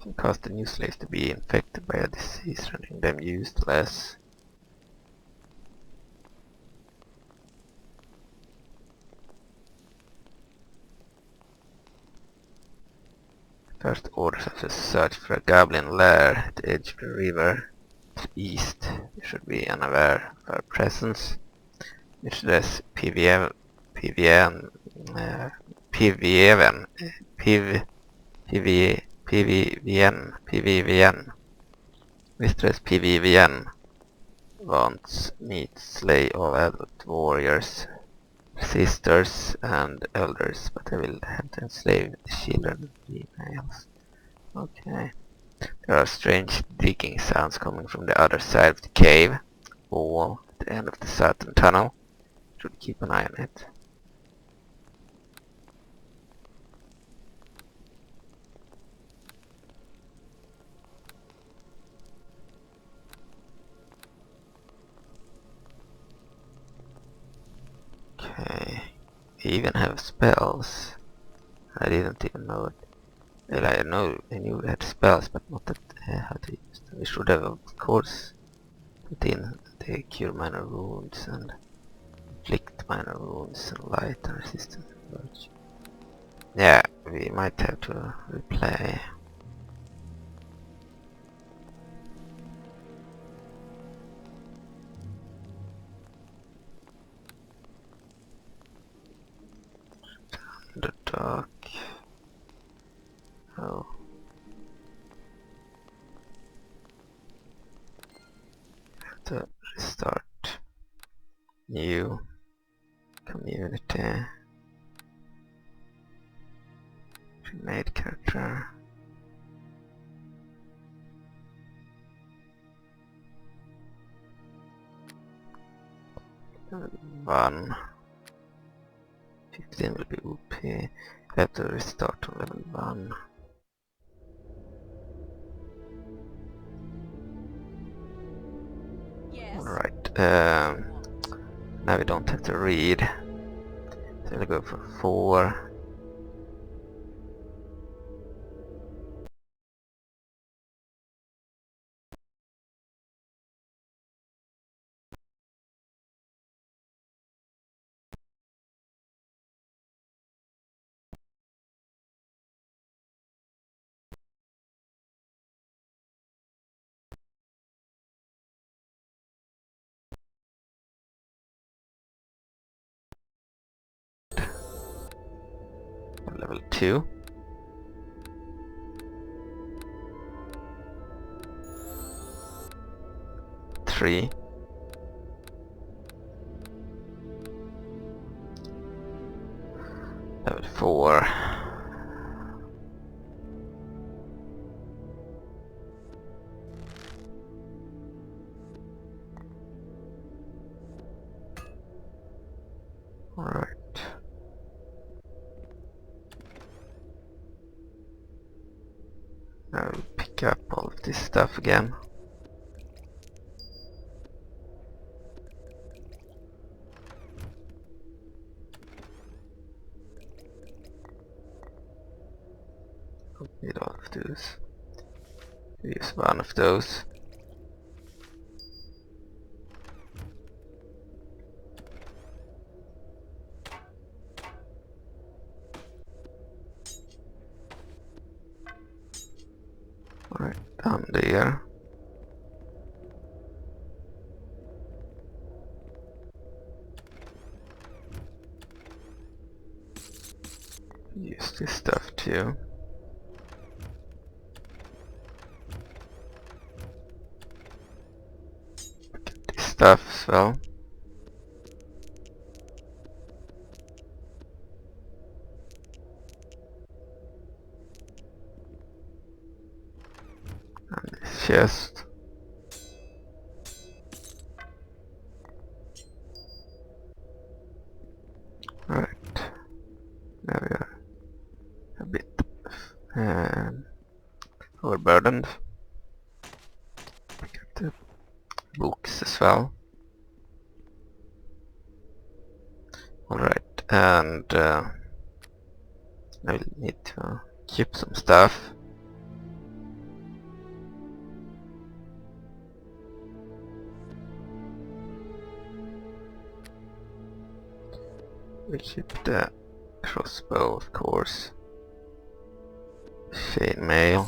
Can cause the new slaves to be infected by a disease, rendering them useless. First orders us to search for a goblin lair at the edge of the river to the east. You should be unaware of our presence, which is PVN, PVN, PVN, PVVN. Mistress PVVN wants me to slay all adult warriors, sisters and elders, but I will have to enslave the children and females. Okay. There are strange digging sounds coming from the other side of the cave, or at the end of the southern tunnel. Should keep an eye on it. Okay. They even have spells. I didn't even know it. Well, I knew we had spells, but not that how to use them. We should have, of course, put in the cure minor wounds and inflict minor wounds and light and resistance approach. Yeah, we might have to replay. Underdark. Oh. Have to restart. New community. Made character. Level 1. 15 will be OP. We have to restart on level 1. Yes. Alright, now we don't have to read. So we'll go for 4. Level 2. Three. 4. Alright. Now we'll pick up all of this stuff again. Don't need all of those. Use one of those. Alright, down there. Use this stuff too. Get this stuff as well. And this chest. Right. Now we are a bit overburdened. Pick up the books as well. Alright, and I will need to keep some stuff. We keep the crossbow, of course. Chainmail.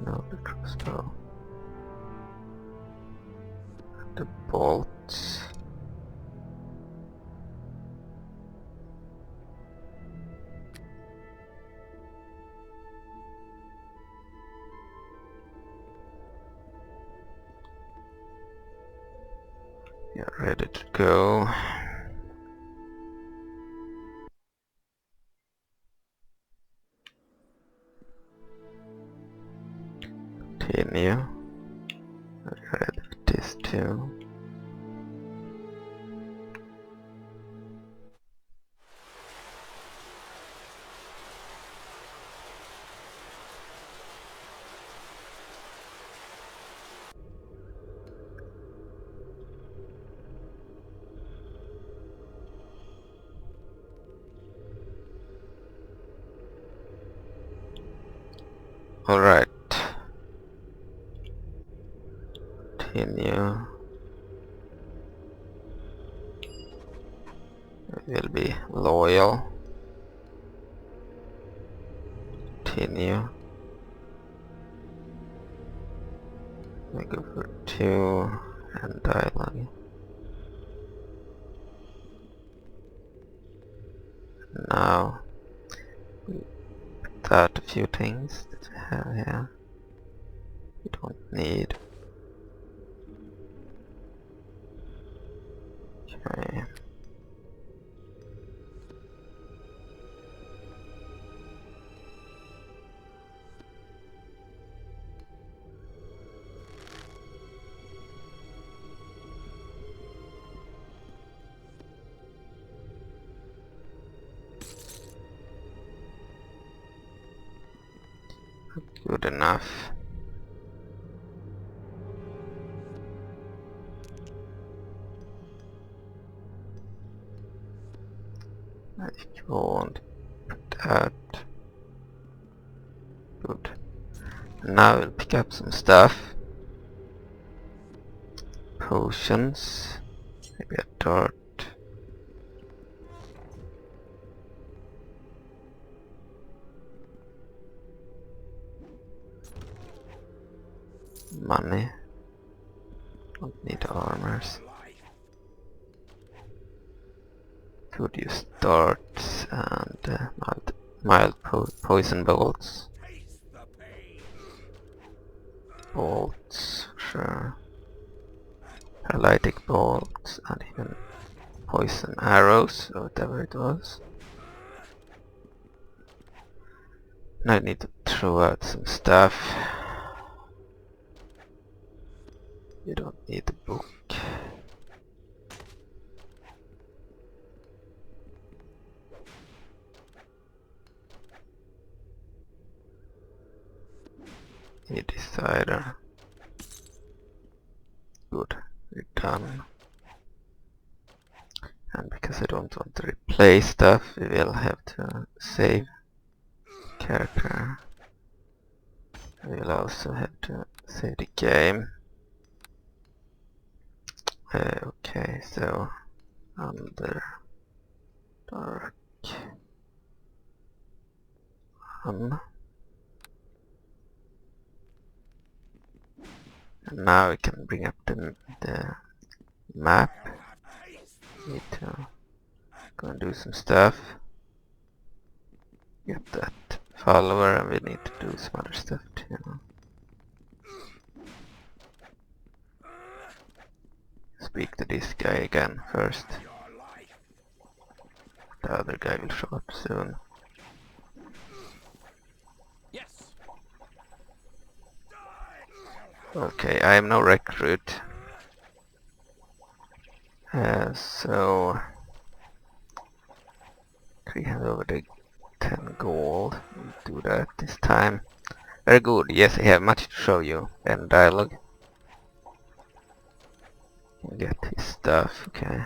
No, the crossbow. And the bolts. Yeah, ready to go. Continue. Ready with this too. Alright. Continue. We will be loyal. Continue. We go for 2 and dialogue. Now we put out a few things that we have here. We don't need. Okay. Good enough. If you want that. Good. Now we'll pick up some stuff. Potions. Maybe a dart. Money. Don't need armors. Could use darts and mild poison bolts. Bolts, sure. Paralytic bolts and even poison arrows or whatever it was. Now I need to throw out some stuff. You don't need the book. Need this either. Good, we're done. And because I don't want to replay stuff, we will have to save character. We will also have to save the game. Okay, so Underdark. And now we can bring up the map. Need to go and do some stuff. Get that follower, and we need to do some other stuff too. Speak to this guy again first. The other guy will show up soon. Yes. Okay, I am no recruit. So we hand over the 10 gold. We'll do that this time. Very good. Yes, I have much to show you. And dialogue. Get his stuff. Okay.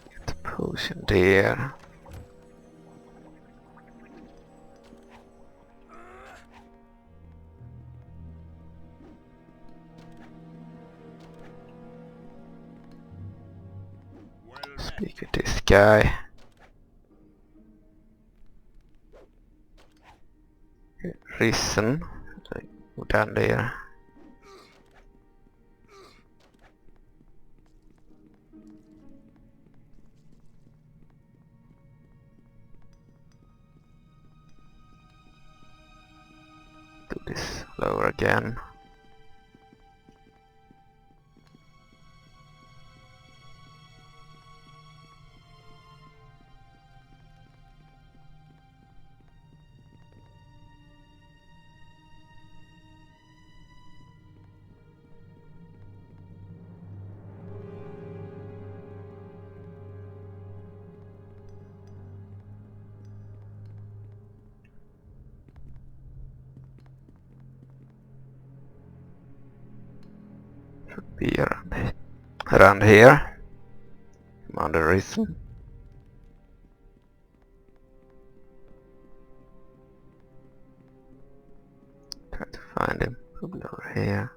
Get the potion there. Speak with this guy. Risen. Like, go down there. Do this lower again. Should be around here. Commander Risen. Try to find him. Probably over here.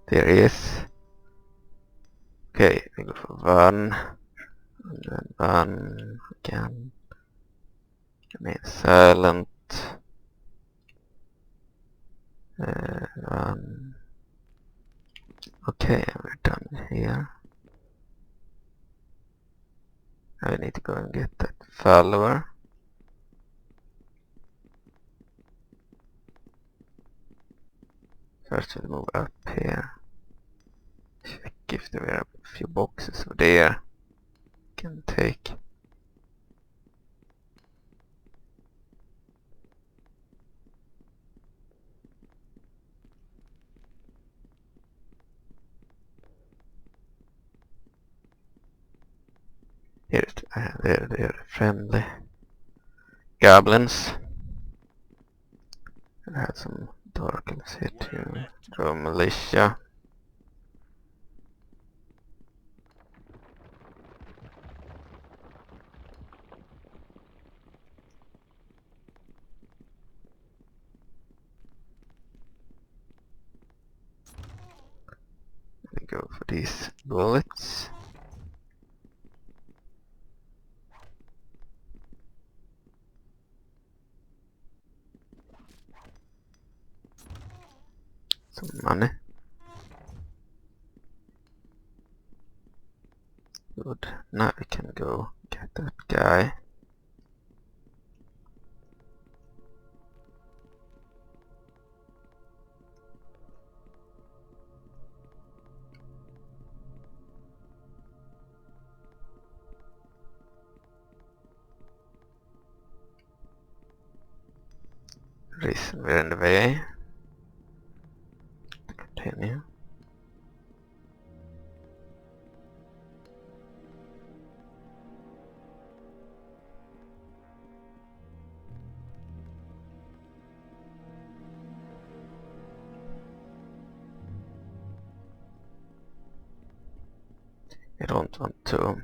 There he is. Okay, we go for 1. And then 1 again. Remain silent. 1. Okay, we're done here. Now we need to go and get that follower. First we'll move up here. Check if there are a few boxes over there. Can take. Here's they're friendly goblins. I have some darkness here too. Drow militia. Let me go for these bullets. Some money. Now we can go get that guy. Reason we're in the way. Continue. I don't want to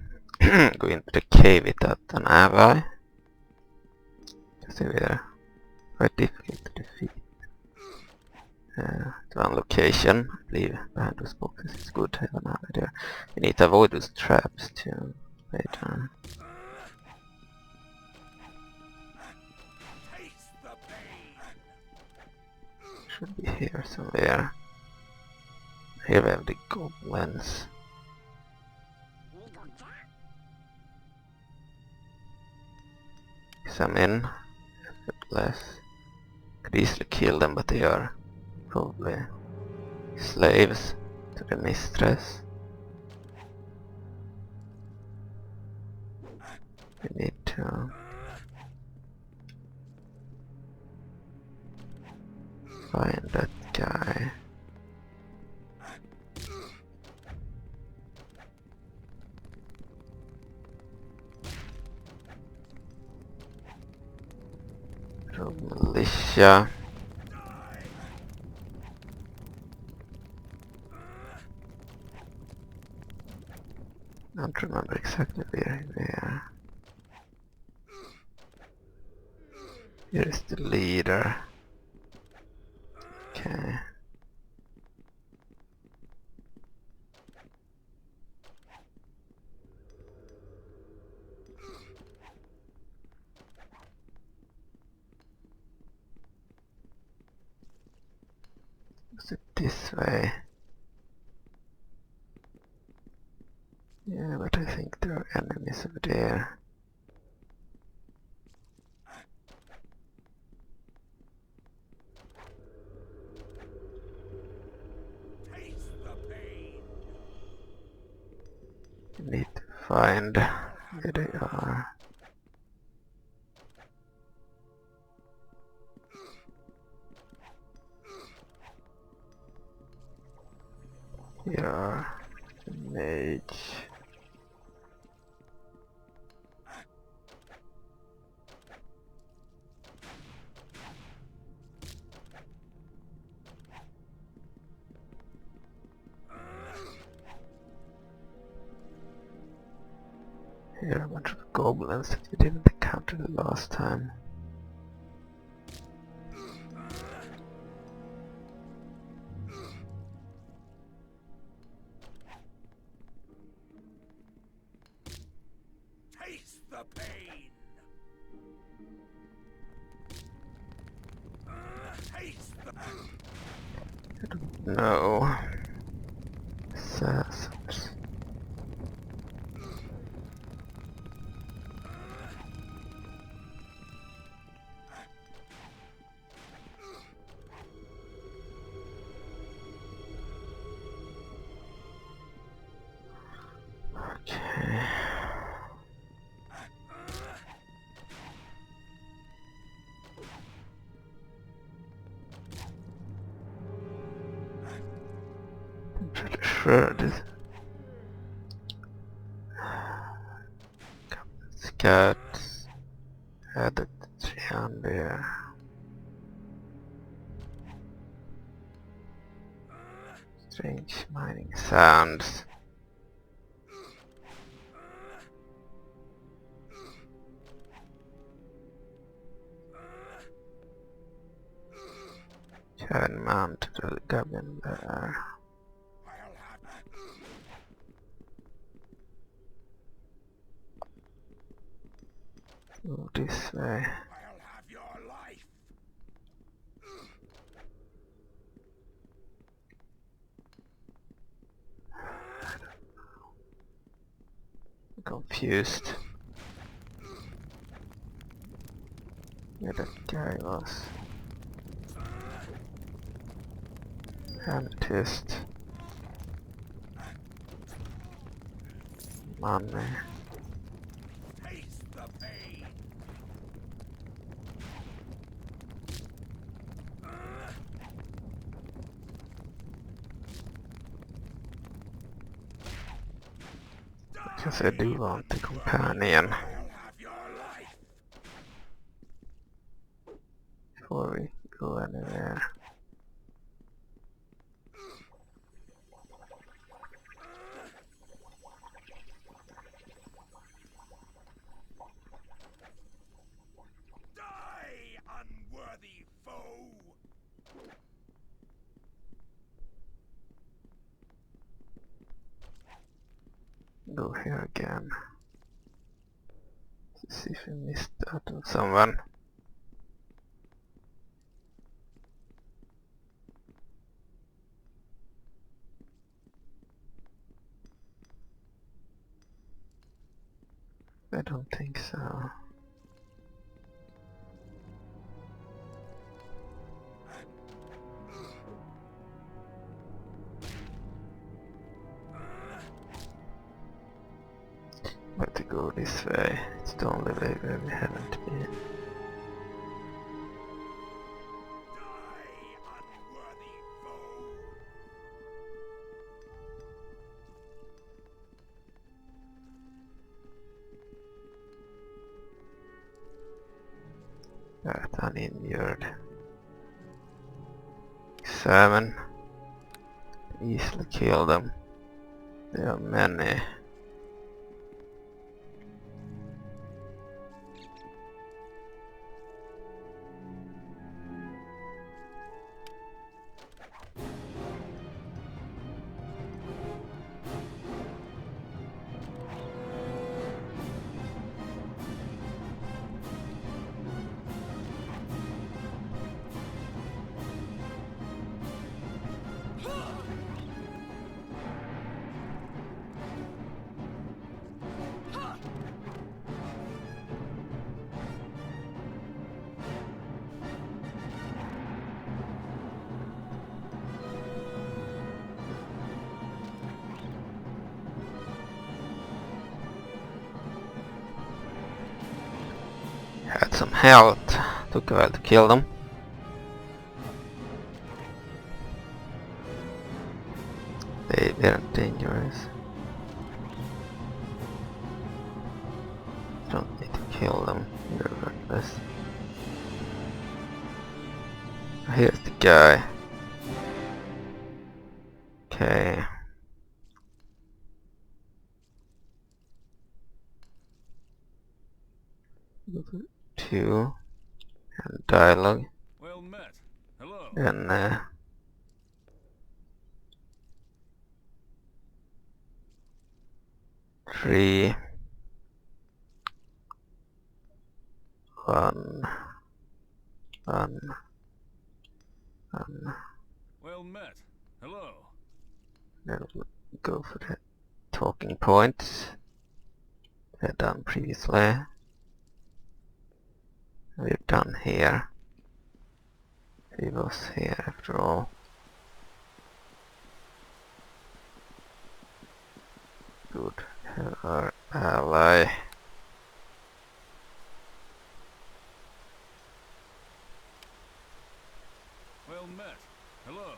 go into the cave without an ally. Because they were quite difficult to defeat. To one location, I believe behind those boxes, it's good to have an ally there. We need to avoid those traps too later. Should be here somewhere. Here we have the goblins. Some in, effortless. Could easily kill them, but they are probably slaves to the mistress. We need to find that guy. Militia. I don't remember exactly where they are. Here is the leader. Okay. Was it this way? Yeah, but I think there are enemies over there. We need to find where they are. Here are the mage. Here are a bunch of goblins that we didn't encounter the last time. Taste the pain. Taste the I don't know. Assassins. Okay. I'm pretty sure this scouts had the tree on there. Strange mining sounds. Haven't mounted a goblin there. Go this way. I'll have your life. confused where that guy was. Amethyst. Money. Taste the pain. Because I do want the companion I'll have your life. before we go anywhere. Die, unworthy foe. Go here again. Let's see if we missed out on someone. I don't think so. But to go this way, it's the only way where we haven't been. Die, unworthy foe. That uninjured. Seven. Easily kill them. There are many. Had some health. Took a while to kill them. They weren't dangerous. Don't need to kill them. They're worthless. Here's the guy. Okay. Two. And dialogue. Well met. Hello. Then three. One. Well met. Hello. Then we'll go for the talking points we had done previously. We're done here. He was here after all. Good. Have our ally. Well met. Hello.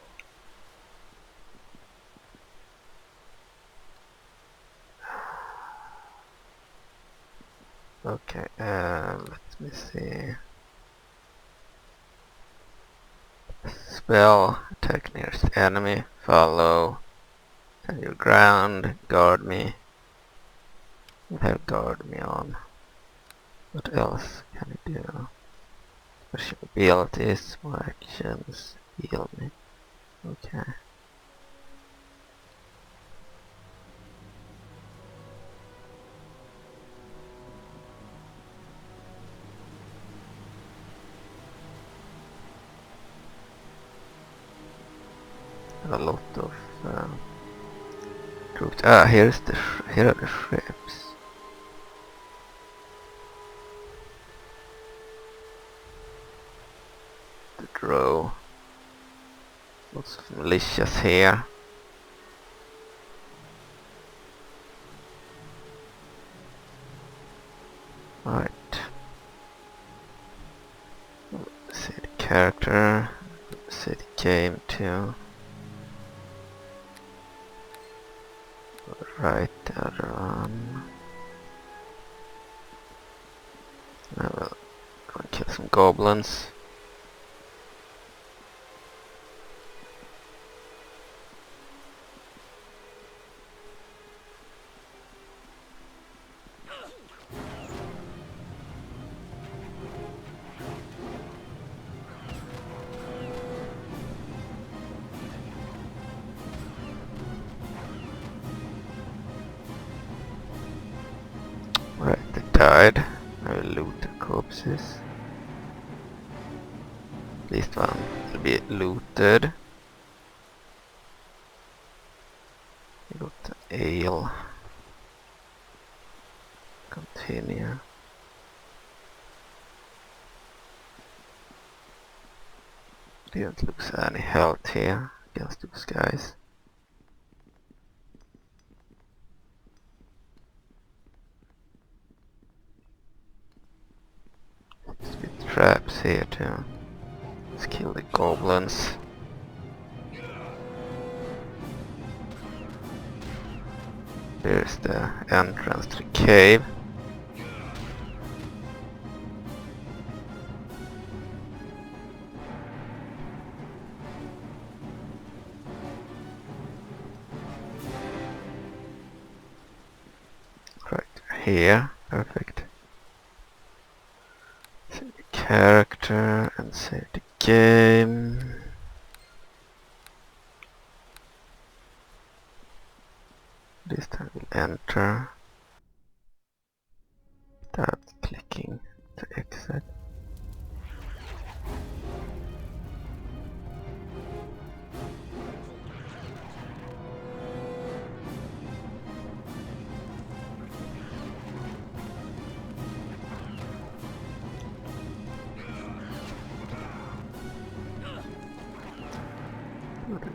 Okay, let me see. Spell, attack nearest enemy, follow, stand your ground, guard me. You have guard me on. What else can I do? Special abilities, more actions, heal me. Okay. A lot of troops. Ah, here are the ships. Drow. Lots of militias here. Right. See the character. See the game too. Right, the other one. I will go and kill some goblins. Right, they died. I will loot the corpses. At least one will be looted. We got the ale. Continue. Didn't lose any health here against those guys. There's a bit traps here too. Let's kill the goblins. There's the entrance to the cave. Right here, perfect. Save the character and save the game. This time we'll enter without clicking to exit.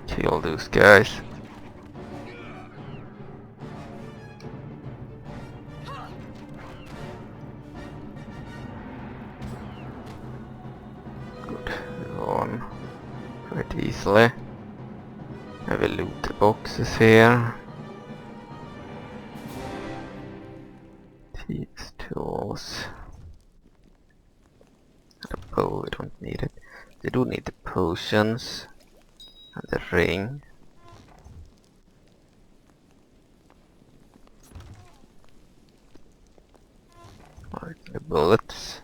Kill those guys. Good, move on quite easily. I will loot the boxes here. Thieves tools. The bow, we don't need it. They do need the potions. And the ring. Right, the bullets.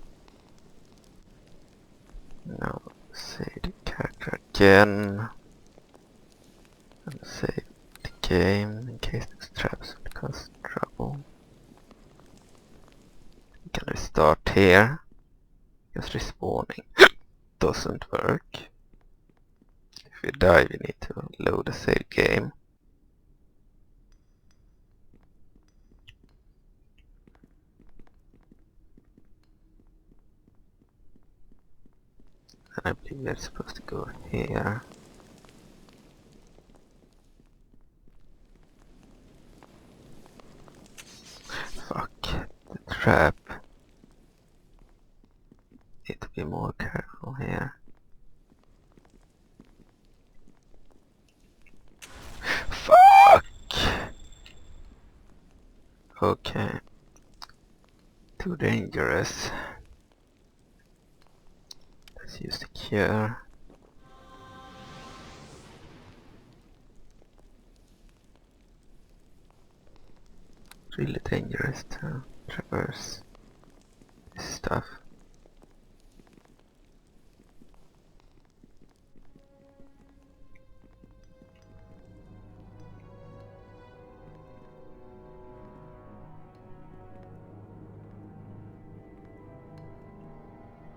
Now save the character again. And save the game in case these traps would cause trouble. We can restart here. Just respawning doesn't work. If we die, we need to load a save game. And I believe we're supposed to go here. Fuck, the trap. Need to be more careful here. Fuck! Okay. Too dangerous. Let's use the cure. It's really dangerous to traverse this stuff.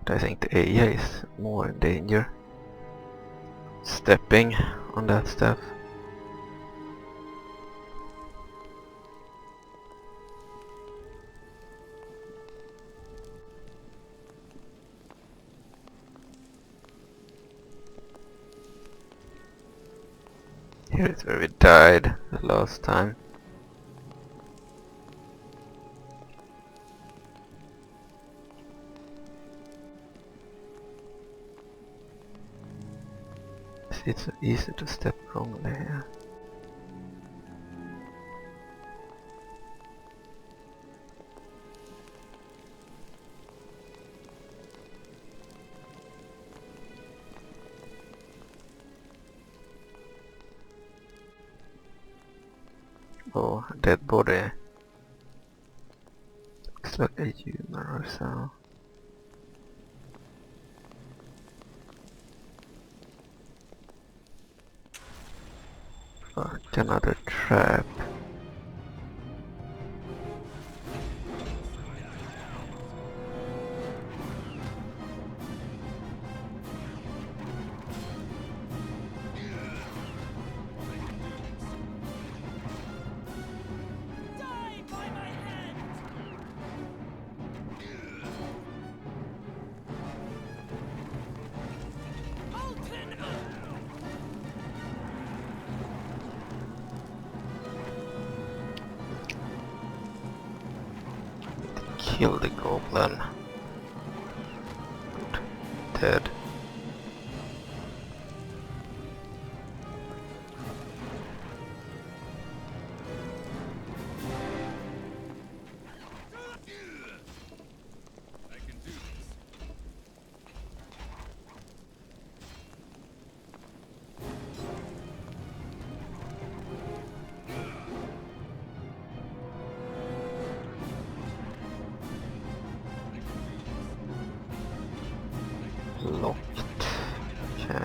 But I think the AI is more in danger. Stepping on that stuff. Here is where we died the last time. It's so easy to step wrongly here. Oh, a dead body. Looks like a human or so. Fuck, another trap. Die by my hand! Alton! Kill the goblin. Good. Dead. I can do this. Locked. Okay.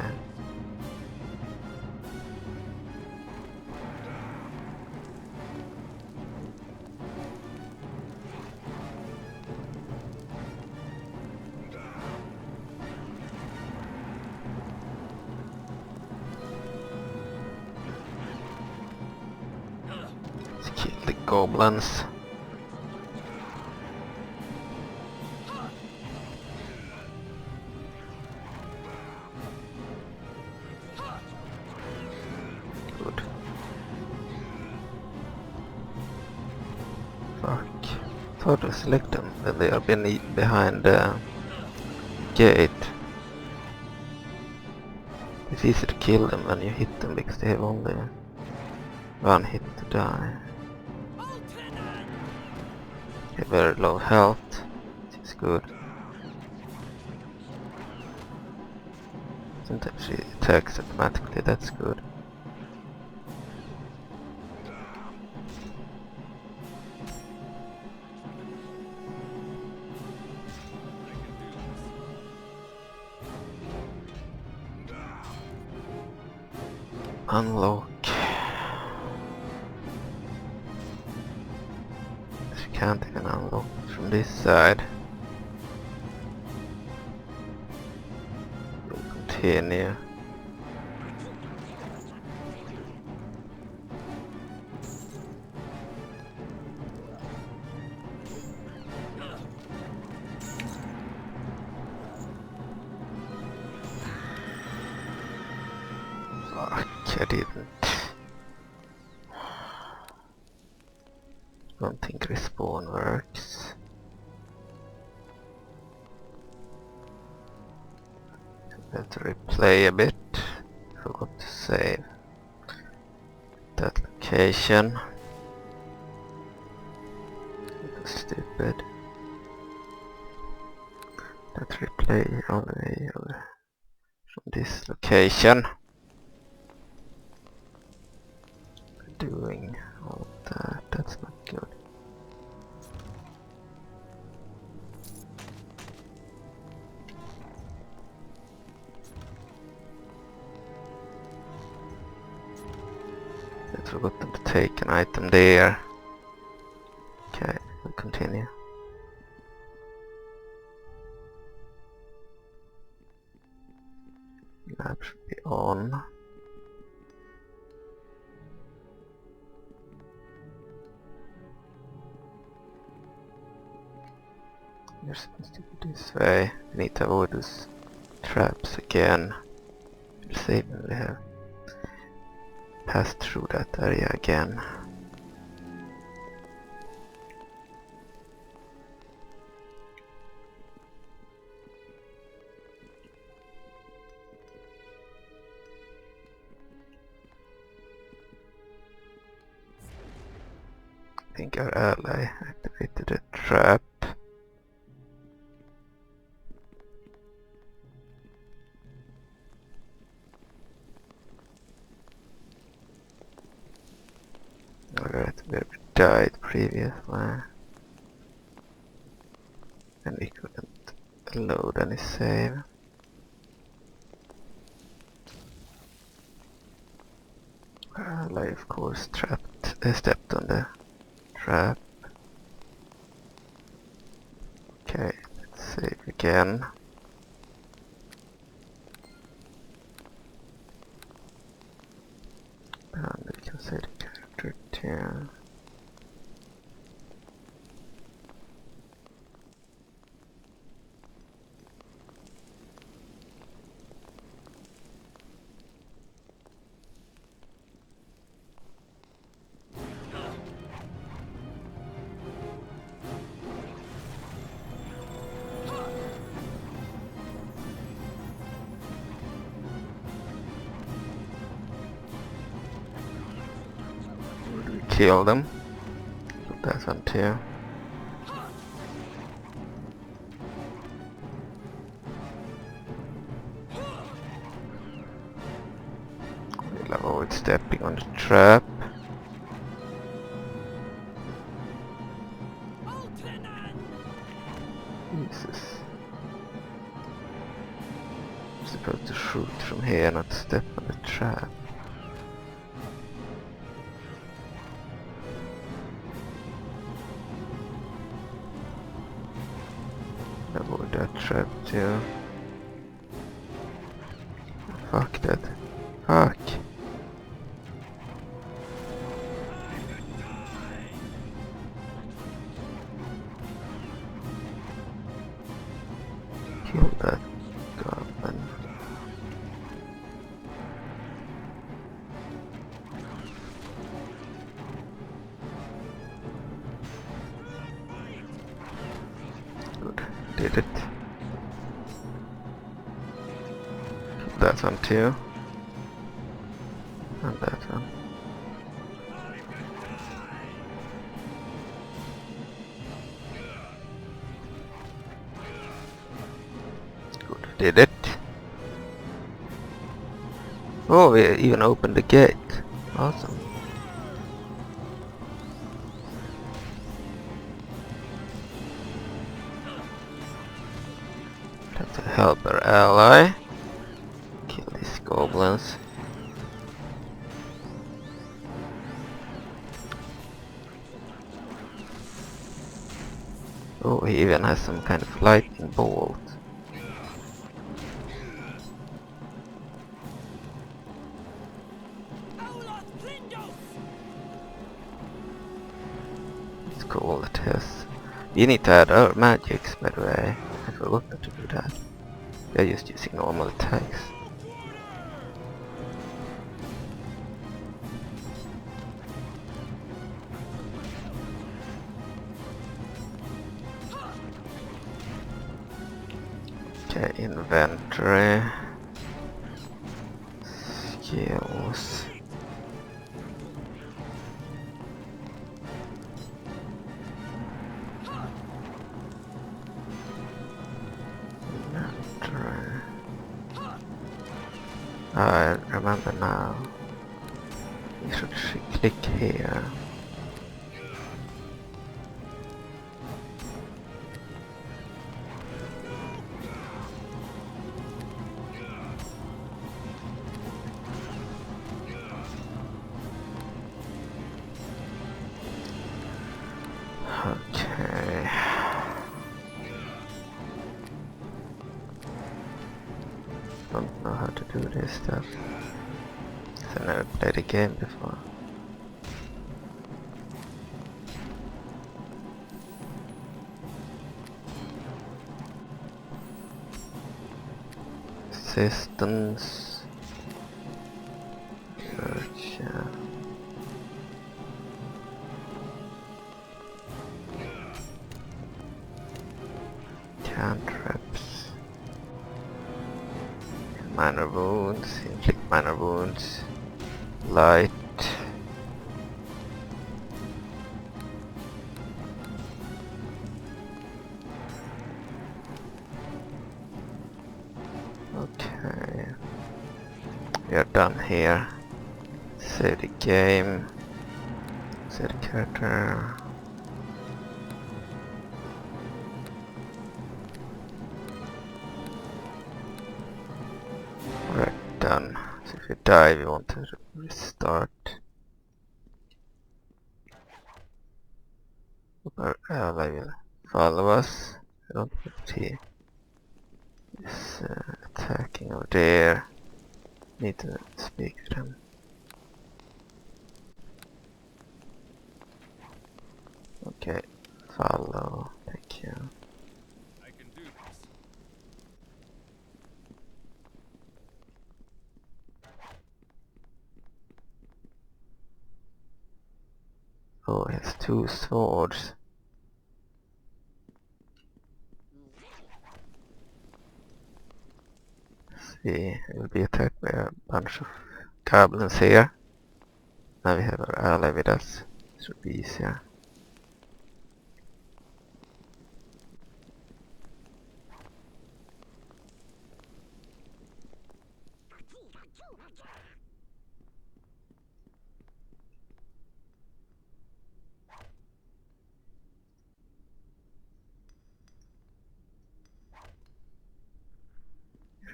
Let's kill the goblins. Good. Fuck. Thought to select them when they are behind the gate. It's easy to kill them when you hit them because they have only one hit to die. They have very low health, which is good. Sometimes she attacks automatically, that's good. Unlock. She can't even unlock from this side. We'll continue. Fuck, I didn't. Don't think respawn works. Have to replay a bit. Forgot to save that location. It was stupid. That replay all the way over from this location. Doing all that, that's not good. I'd forgotten to take an item there. Okay, we'll continue. Map should be on. You're supposed to go this way. We need to avoid those traps again. We'll save when we have pass through that area again. I think our ally activated a trap. Alright, where we died previously. And we couldn't load any save. Our ally of course stepped on the trap. Okay, let's save again. And we can save the character too. Kill them. Put that on too. We'll avoid stepping on the trap. Jesus. I'm supposed to shoot from here, not step on the trap. Avoid that trap too. Fuck that. Fuck. Kill that goblin. Good. Did it. That one too. And that one. Good. Did it. Oh, we even opened the gate. Awesome. Have to help our ally. Kill these goblins. Oh, he even has some kind of lightning bolt. It's cool, it has. We need to add our magics, by the way. I forgot to do that. They're just using normal attacks. Okay, inventory. Skills. Inventory. I remember now. We should click here. Okay. Don't know how to do this stuff. I've never played the game before. Systems. Search. minor wounds, inflict minor wounds, light. Okay, we are done here. Save the game, save the character. Alright, done. So if you die, we want to restart. Our ally will follow us. I don't want he is attacking over there. Need to speak to them. Okay, follow. Thank you. I can do this. Oh, he has 2 swords. See, he will be attacked by a bunch of goblins here. Now we have our ally with us. This would be easier.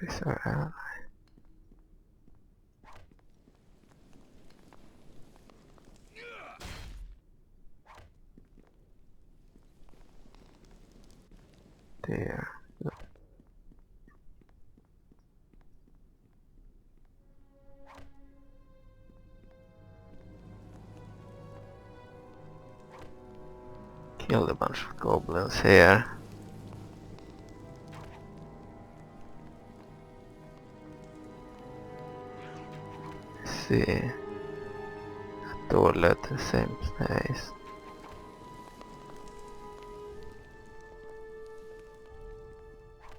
Here is our ally. There. Look. Killed a bunch of goblins here. See. That door led to the same place.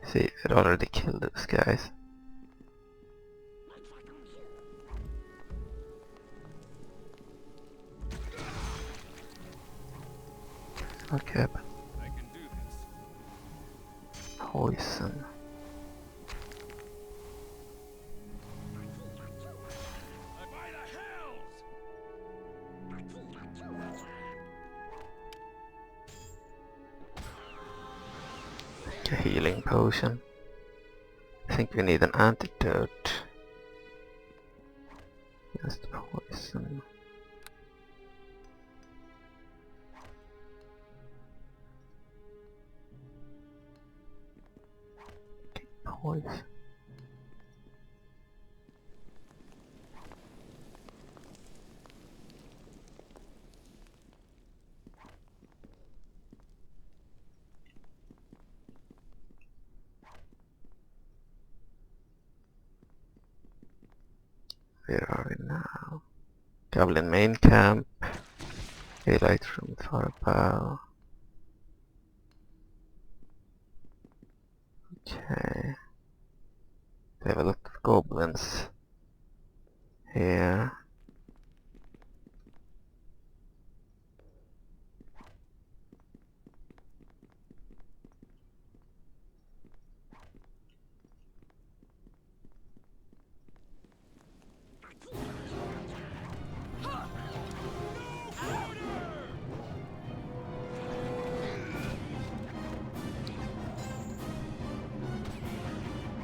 See, it already killed those guys. Okay, but I can do this. poison. By the hells! A healing potion. I think we need an antidote. Just poison. Okay, poison. Where are we now? Goblin main camp. Daylight from Farbow. Okay. We have a lot of goblins here.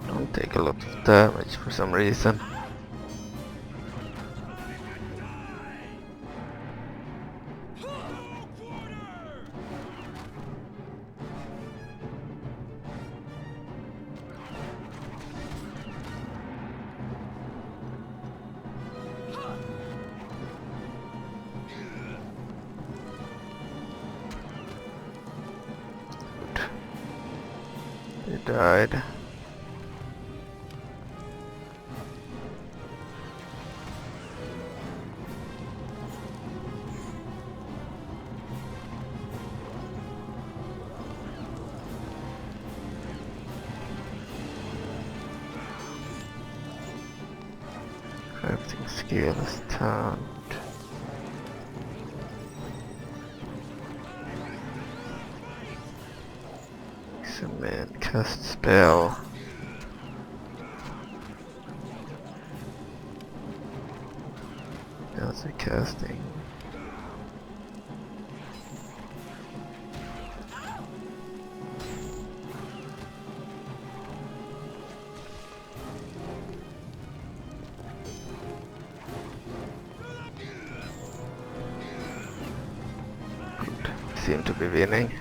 Don't take a lot of damage for some reason. They died. Crafting skills turned. Examine, cast spell. That's a casting. Good. Seem to be winning.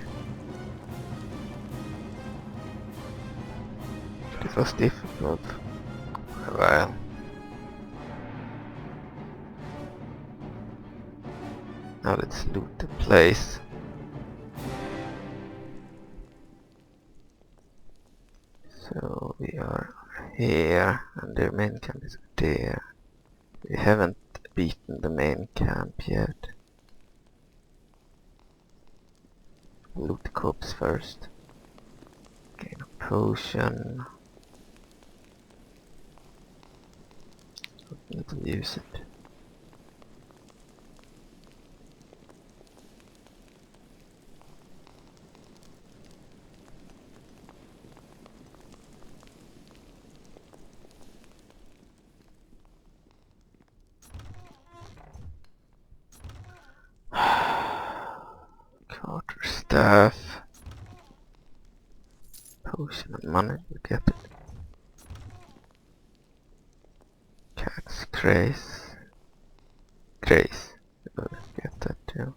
It was difficult for a while. Now let's loot the place. So we are here and the main camp is there. We haven't beaten the main camp yet. Loot the corpse first. Gain a potion. Don't need to use it. KOTOR staff. Potion and money, you get it. Cat's grace. Grace. You get that too.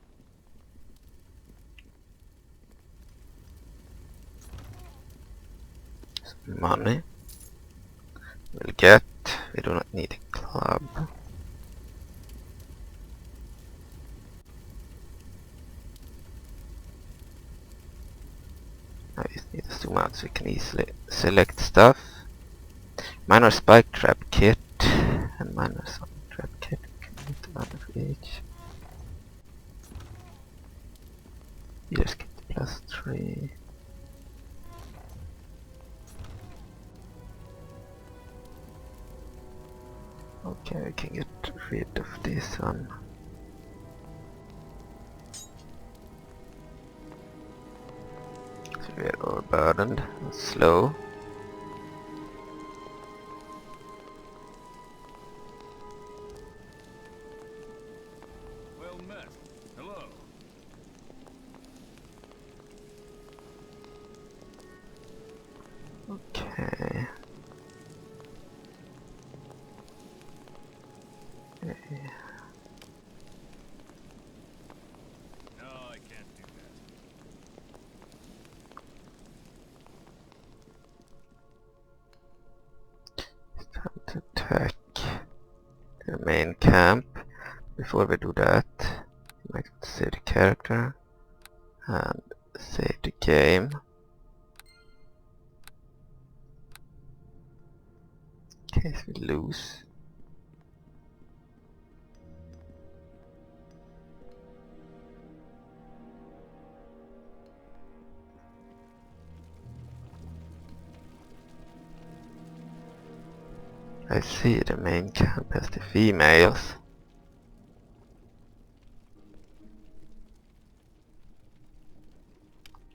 Some money. We'll get. We do not need a club. I just need a zoom out so we can easily select stuff. Minor spike trap kit and minor sun trap kit. Can get one of each. Healers get +3. Okay, we can get rid of this one. So we are overburdened and slow. Well met. Hello. Okay. No, I can't do that. It's time to attack the main camp. Before we do that, you might want to save the character and save the game. In case we lose. I see the main camp has the females.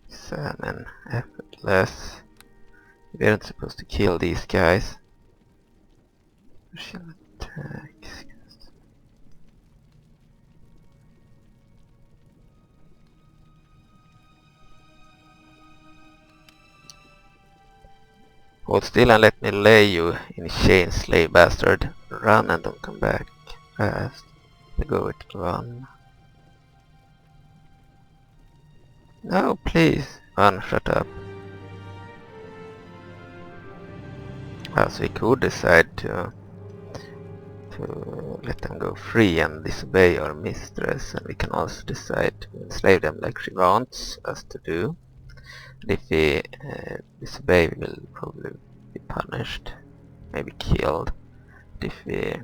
Salmon, effortless. We aren't supposed to kill these guys. Special attacks. Hold still and let me lay you in chains, slave bastard. Run and don't come back fast. Go it, run. No, please. Run, shut up. So we could decide to let them go free and disobey our mistress, and we can also decide to enslave them like she wants us to do. And if we disobey, we will probably be punished, maybe killed. But if we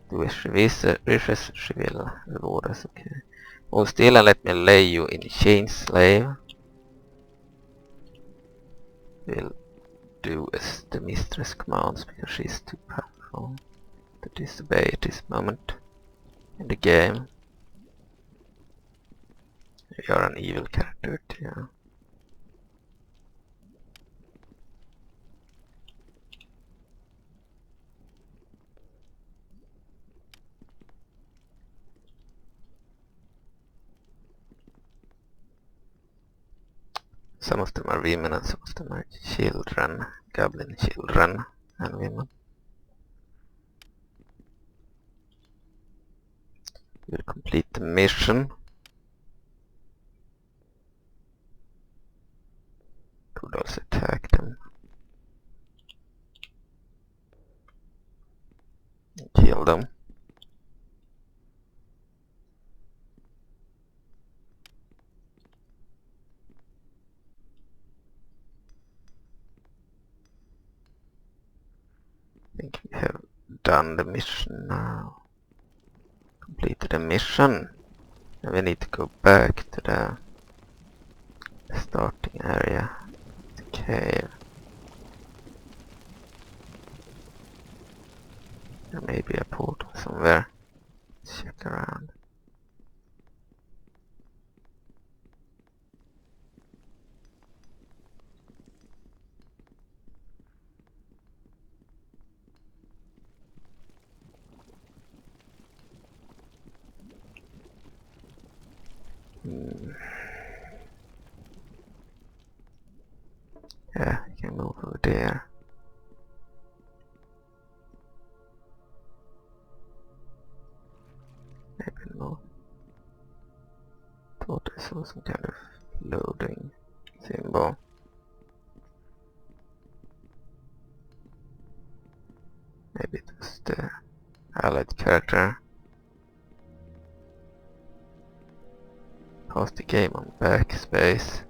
do as she wishes, she will reward us. Okay. Hold still and let me lay you in chains, slave. We'll do as the mistress commands because she's too powerful. to disobey at this moment in the game. You're an evil character too. Some of them are women and some of them are children, goblin children and women. We'll complete the mission. Could also attack them. And kill them. I think we have done the mission now. Completed the mission. And we need to go back to the starting area. The cave. There may be a portal somewhere. Let's check around. Yeah, you can move over there. Maybe no. Thought I saw some kind of loading symbol. Maybe it was the allied character. Pause the game on backspace.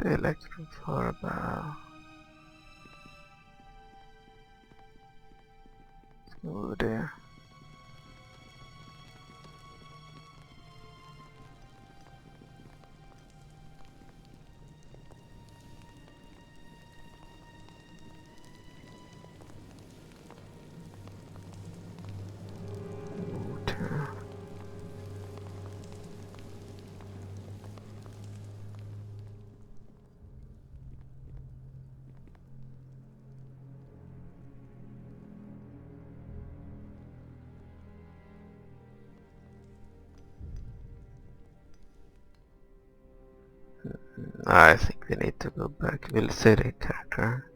The electric fireball. Let's go over there. Water. I think we need to go back. We'll see the character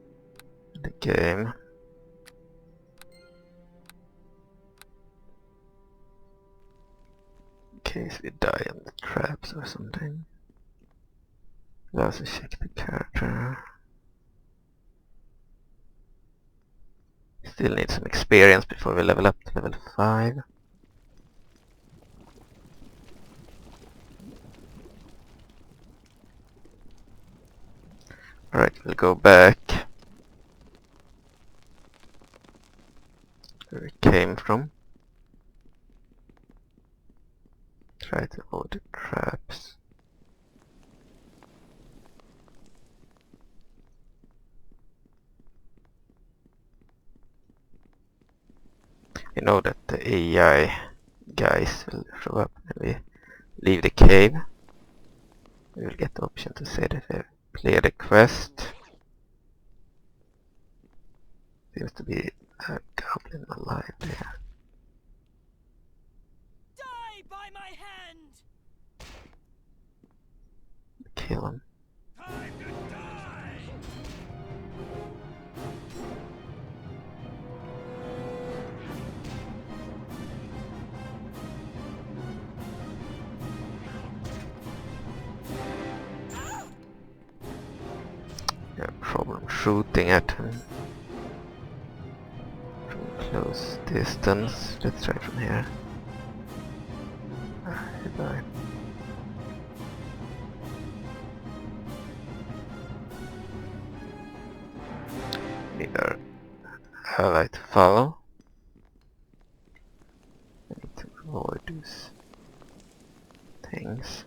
in the game. In case we die on the traps or something. We'll also check the character. Still need some experience before we level up to level 5. Alright, we'll go back where we came from. Try to avoid the traps. We know that the AI guys will show up when we leave the cave. We will get the option to say that we've cleared the quest. Seems to be a goblin alive there. Die by my hand! Kill him. Time to die! No problem shooting at him from close distance. Let's try from here. Ah, he died. Need our ally to follow. I need to avoid these things.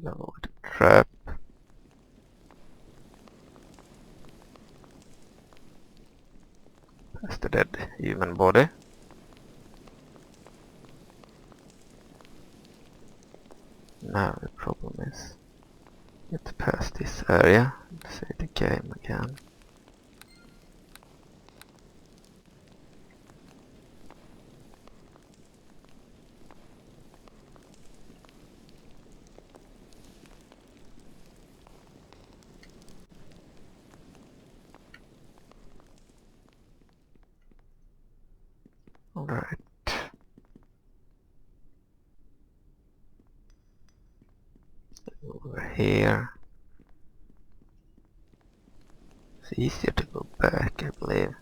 Avoid the trap. Past the dead human body. Now the problem is get past this area and save the game again. Alright. Over here. It's easier to go back, I believe.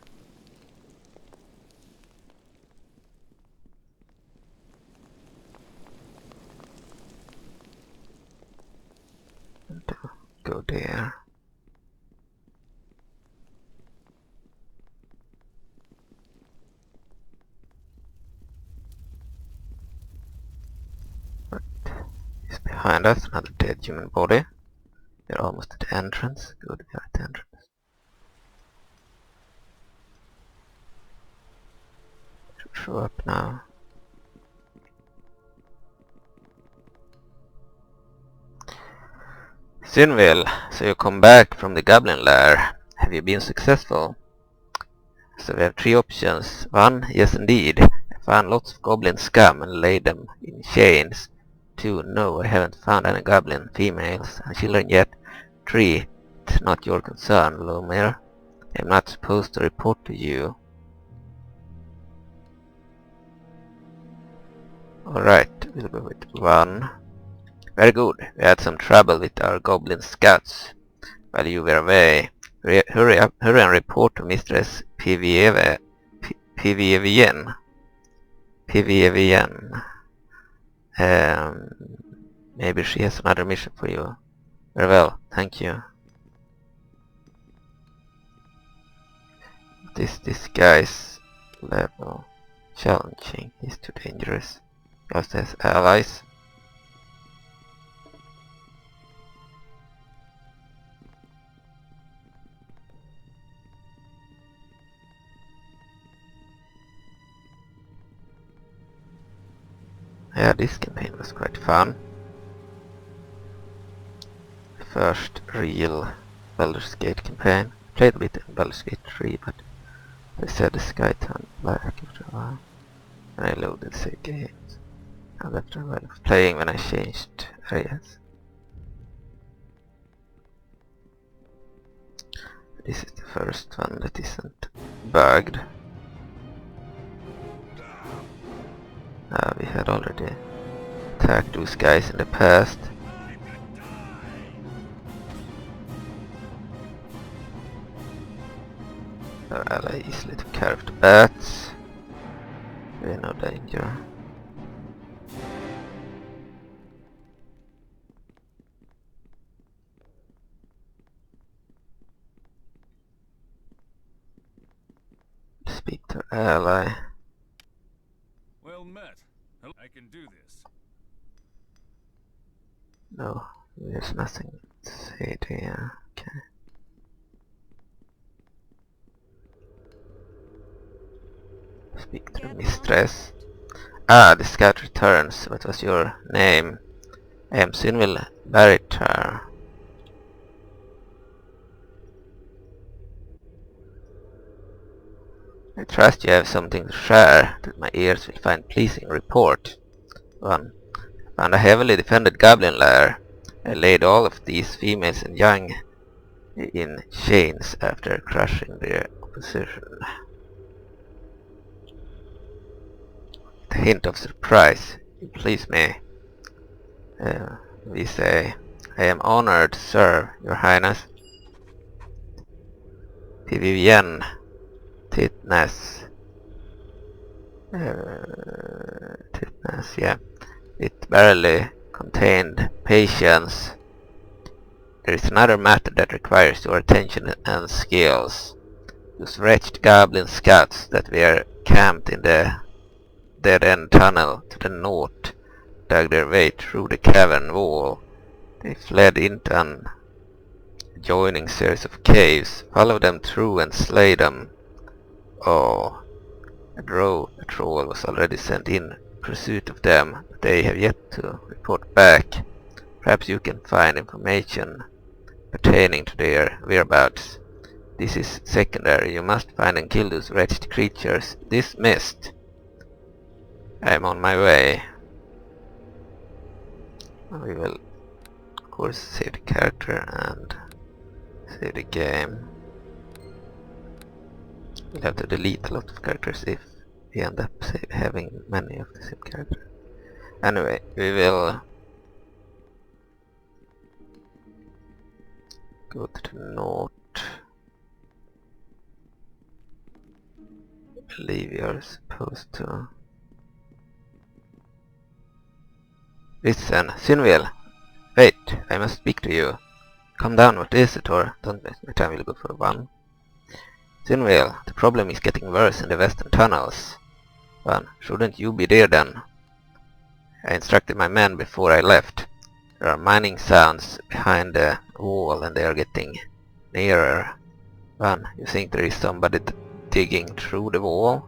And to go there. But he's behind us, another dead human body. We're almost at the entrance. Good, we're at the entrance. Should show up now. Sinville, so you come back from the goblin lair. Have you been successful? So we have three options. 1, yes indeed. I found lots of goblin scum and laid them in chains. 2, no, I haven't found any goblin females and children yet. 3, it's not your concern, Lomir. I'm not supposed to report to you. Alright, we'll go with 1. Very good. We had some trouble with our goblin scouts while you were away. Hurry and report to Mistress PVEVN. Maybe she has another mission for you. Very well, thank you. This guy's level challenging. He's too dangerous. He also has allies. Yeah, this campaign was quite fun. The first real Baldur's Gate campaign. I played a bit in Baldur's Gate 3, but they said the sky turned black after a while. And I loaded the games. And after a while of playing when I changed areas. This is the first one that isn't bugged. We had already attacked those guys in the past. Our ally easily took care of the bats. We're no danger. Speak to our ally. Well met. I can do this. No, there's nothing to say there. Okay. Speak to the mistress. Ah, the scout returns. What was your name? I am Sinville Barritar. I trust you have something to share that my ears will find pleasing. Report. 1. I found a heavily defended goblin lair. I laid all of these females and young in chains after crushing their opposition. A hint of surprise. You please me. We say, I am honored to serve, Your Highness. PVN. Titness. Titness, yeah. It barely contained patience. There is another matter that requires your attention and skills. Those wretched goblin scouts that were camped in the dead-end tunnel to the north dug their way through the cavern wall. They fled into an adjoining series of caves. Follow them through and slay them. Oh, a Drow patrol was already sent in pursuit of them, but they have yet to report back. Perhaps you can find information pertaining to their whereabouts. This is secondary. You must find and kill those wretched creatures. Dismissed. I am on my way. We will, of course, save the character and save the game. We'll have to delete a lot of characters if we end up having many of the same character. Anyway, we will go to the north. I believe we are supposed to... Listen, Sinwil! Wait, I must speak to you. Come down, what is it, or don't waste my time, we'll go for a run. Sinwil, the problem is getting worse in the western tunnels. Well, shouldn't you be there then? I instructed my men before I left. There are mining sounds behind the wall and they are getting nearer. Van, you think there is somebody digging through the wall?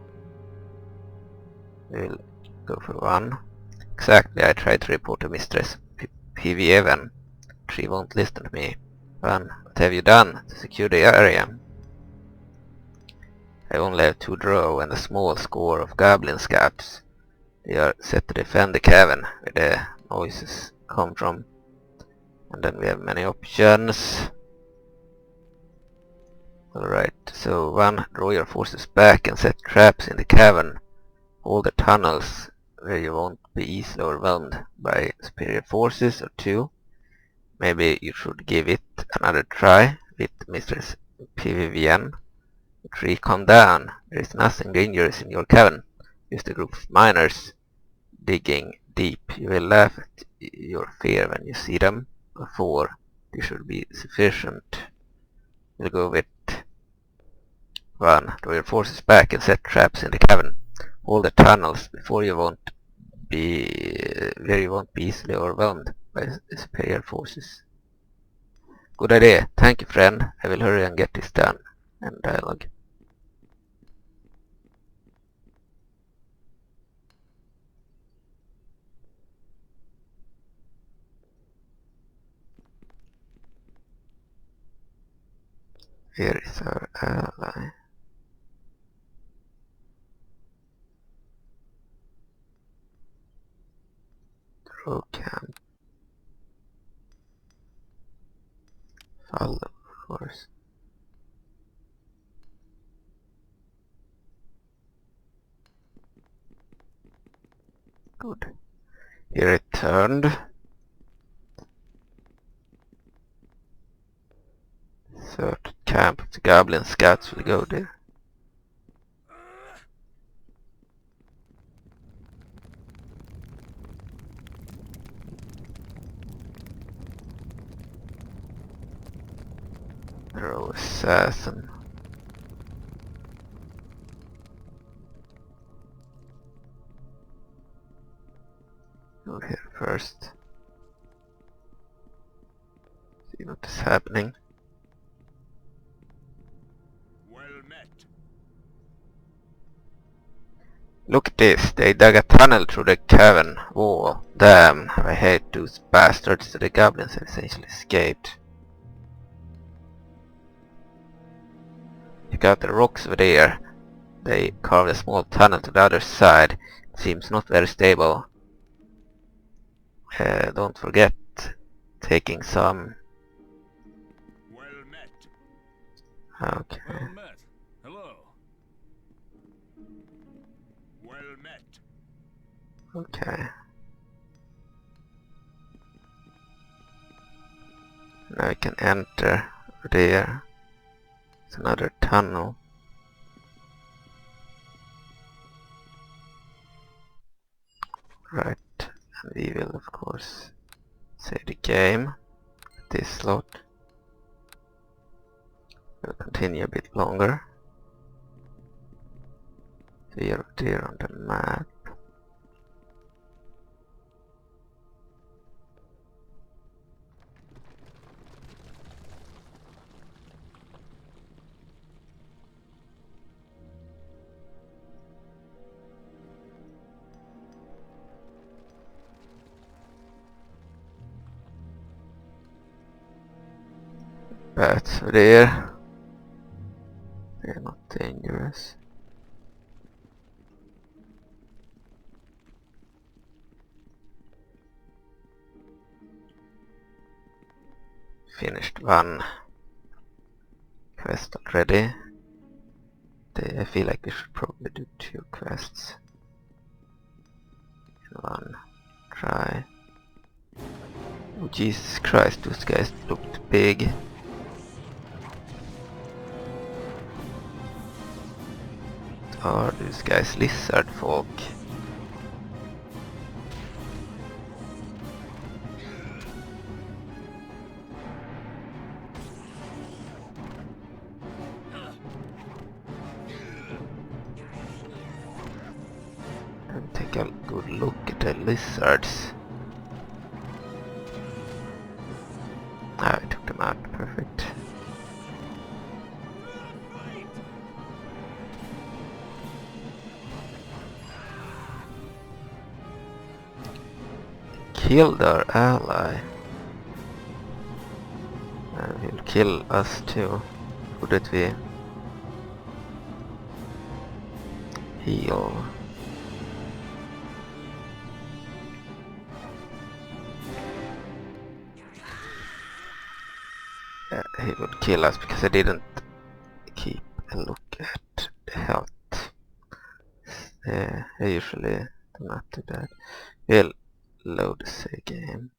We'll go for one. Exactly, I tried to report to Mistress P.V. Evan. She won't listen to me. Van, what have you done to secure the area? I only have 2 Drow and a small score of goblin scouts. They are set to defend the cavern where the noises come from. And then we have many options. Alright, so 1, draw your forces back and set traps in the cavern. Hold the tunnels where you won't be easily overwhelmed by superior forces. Or 2, maybe you should give it another try with Mistress PVVN. 3, calm down. There is nothing dangerous in your cavern. Just a group of miners digging deep. You will laugh at your fear when you see them. 4, this should be sufficient. We'll go with 1, draw your forces back and set traps in the cavern. Hold the tunnels where you won't be easily overwhelmed by superior forces. Good idea. Thank you, friend. I will hurry and get this done. End dialogue. Here is our ally. Drow camp. Follow, of course. Good. He returned. Third camp of the goblin scouts will go there. Drow assassin. Go here first. See what is happening. Well met. Look at this, they dug a tunnel through the cavern wall. Damn, I hate those bastards. The goblins have essentially escaped. Check out the rocks over there. They carved a small tunnel to the other side. It seems not very stable. Don't forget taking some. Well met. Okay. Well met. Hello. Well met. Okay. Now we can enter there. It's another tunnel. Right, and we will of course save the game at this slot. We'll continue a bit longer. So you're there on the map. Bats are there. They're not dangerous. Finished one quest already. I feel like we should probably do 2 quests in one try. Oh Jesus Christ, those guys looked big. Are these guys lizard folk? And take a good look at the lizards. Ah, I took them out, perfect. Killed our ally. And he'll kill us too. Wouldn't we? Heal. Yeah, he would kill us because I didn't keep a look at the health. I usually do not do that. We'll load the save game.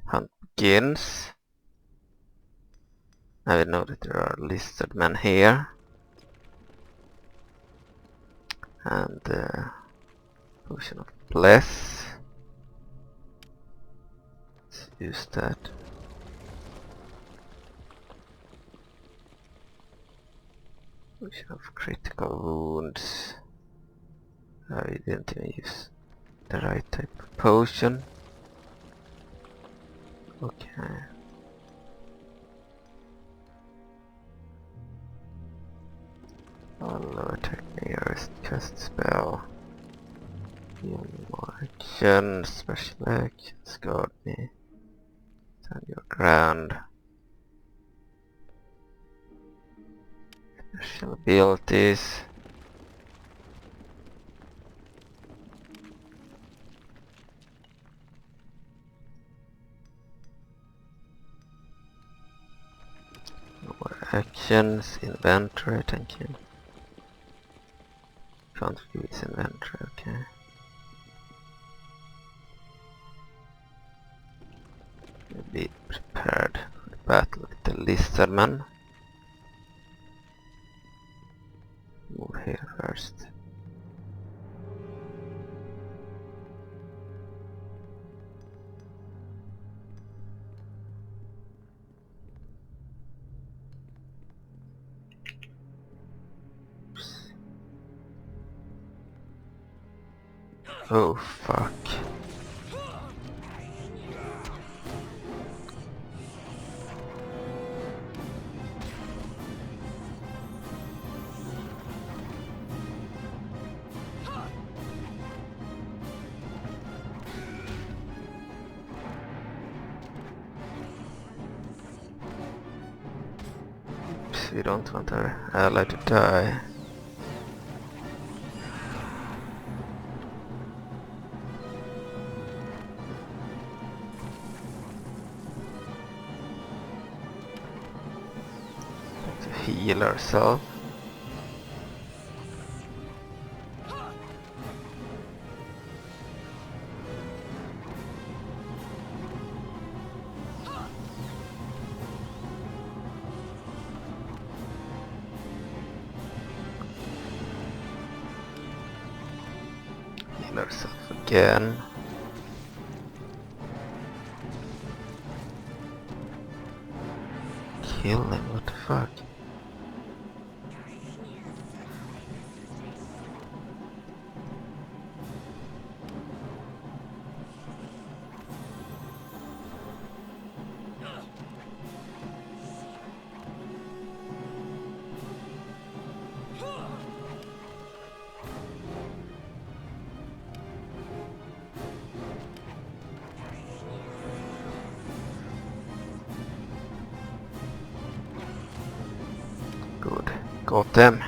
Hunt begins. Now we know that there are lizard men here. And potion of bless. Let's use that. Potion of critical wounds. We didn't even use the right type of potion. Okay. Follow attack nearest, cast spell. Heal more actions, special actions, guard me. Stand your ground. Special abilities. More actions, inventory, thank you. Can't view its inventory, okay. Be prepared for the battle with the lizardman. Move here first. Oh fuck. Oops, we don't want our ally to die. Heal ourselves. heal herself again. Kill him, what the fuck? Good. Got them.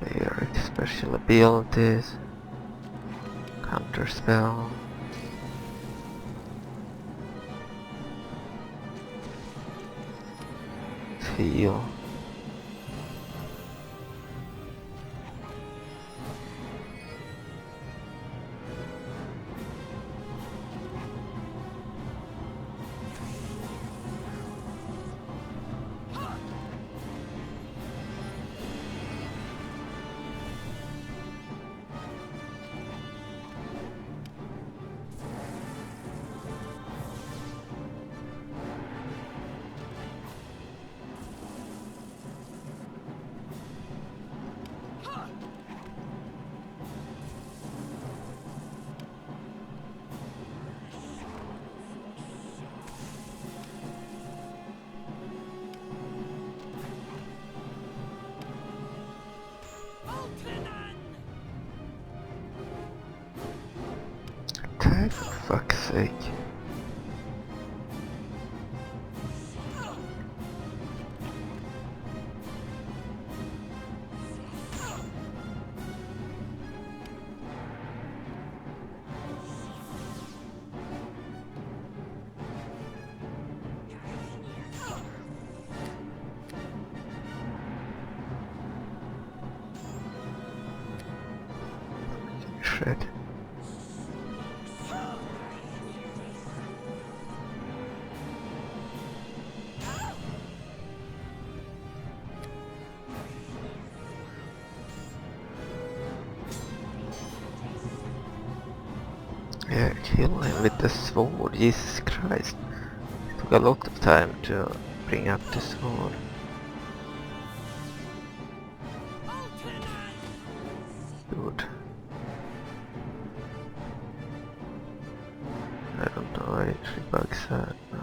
Cleric special abilities. Counter spell. Heal. Okay, for fuck's sake. Shit. Yeah, kill him with the sword, Jesus Christ. It took a lot of time to bring up the sword. Good. I don't know why she bugs that now.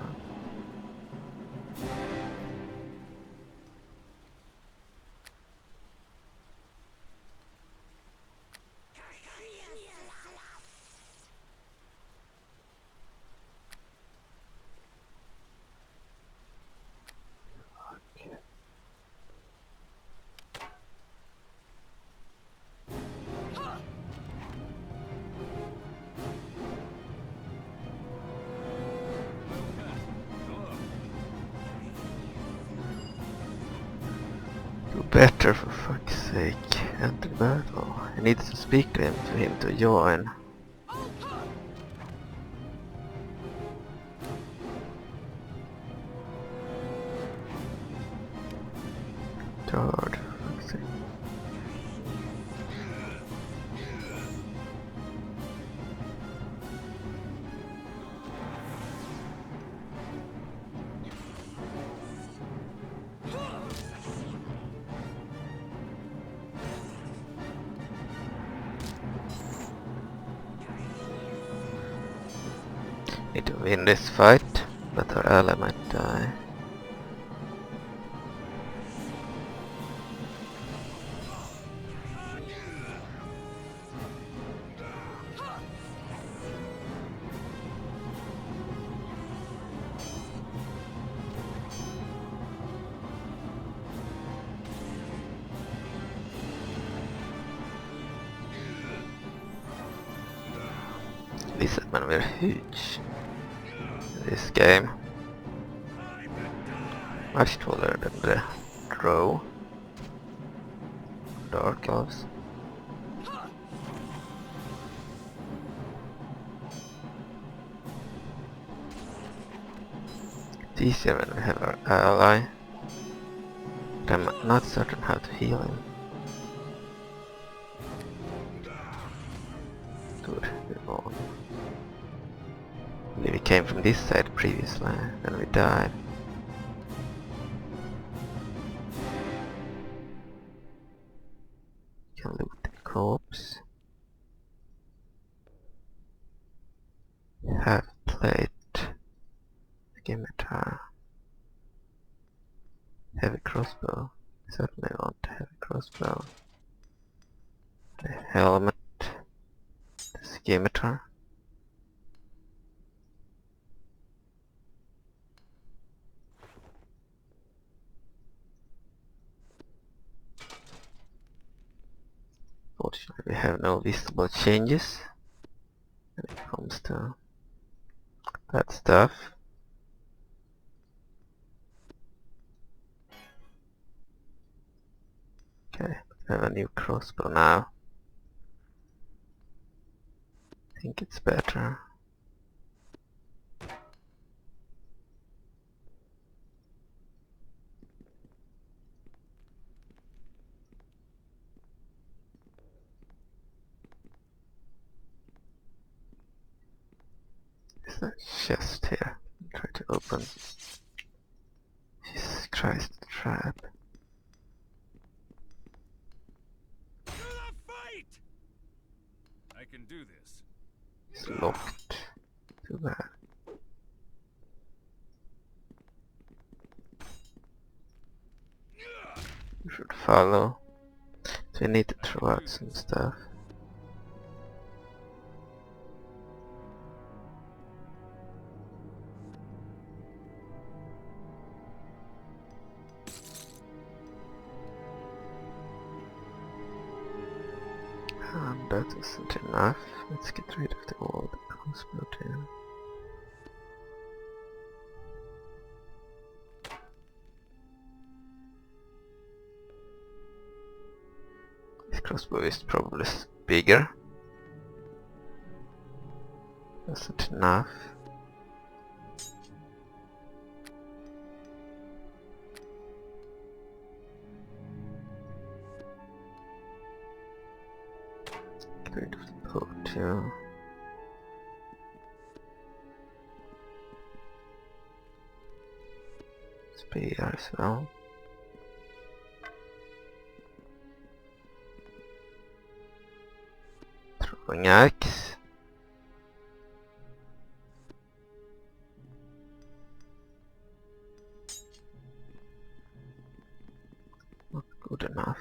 Do better, for fuck's sake. Enter battle. I need to speak to him to join. God, for fuck's sake. Need to win this fight, but our ally might die. Lizardmen were huge in this game. Much taller than the Drow. Dark elves. easier when we have our ally. But I'm not certain how to heal him. Good, we won. We came from this side previously, and we died. Can loot the corpse. Half plate. Scimitar. Heavy crossbow. Certainly want a heavy crossbow. The helmet. The scimitar. Fortunately, we have no visible changes when it comes to that stuff. Okay, we have a new crossbow now. I think it's better. There's a chest here. Try to open. Jesus Christ, the trap. To the fight! I can do this. It's locked. Too bad. We should follow. So we need to throw out some stuff. And that isn't enough. Let's get rid of the old crossbow too. This crossbow is probably bigger. Wasn't enough. Get rid of the bow too. Spear as well. Throwing axe. Not good enough.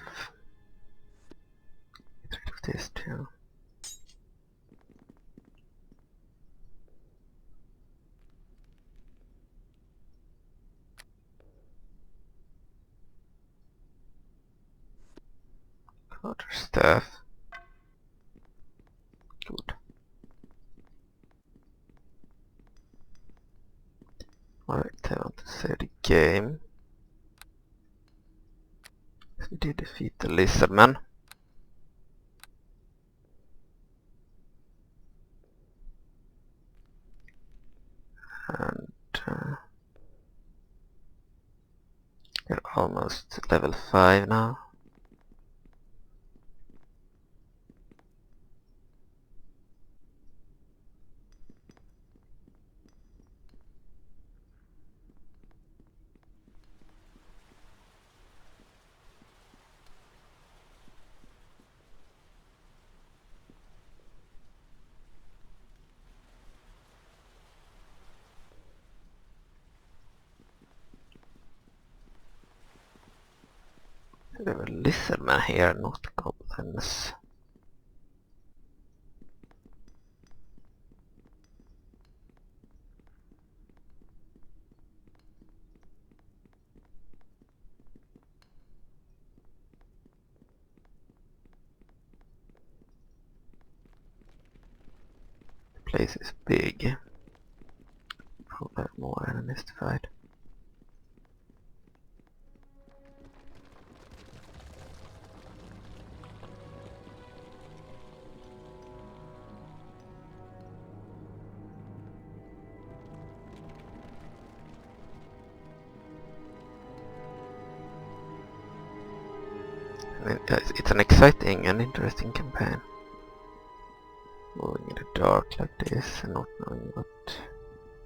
Get rid of this too. KOTOR staff. Good. Alright, I want to save the game. We did defeat the lizardman. And we're almost level 5 now. There were lizardmen here, not goblins. The place is big. Probably have more enemies to fight. It's an exciting and interesting campaign. Moving in the dark like this and not knowing what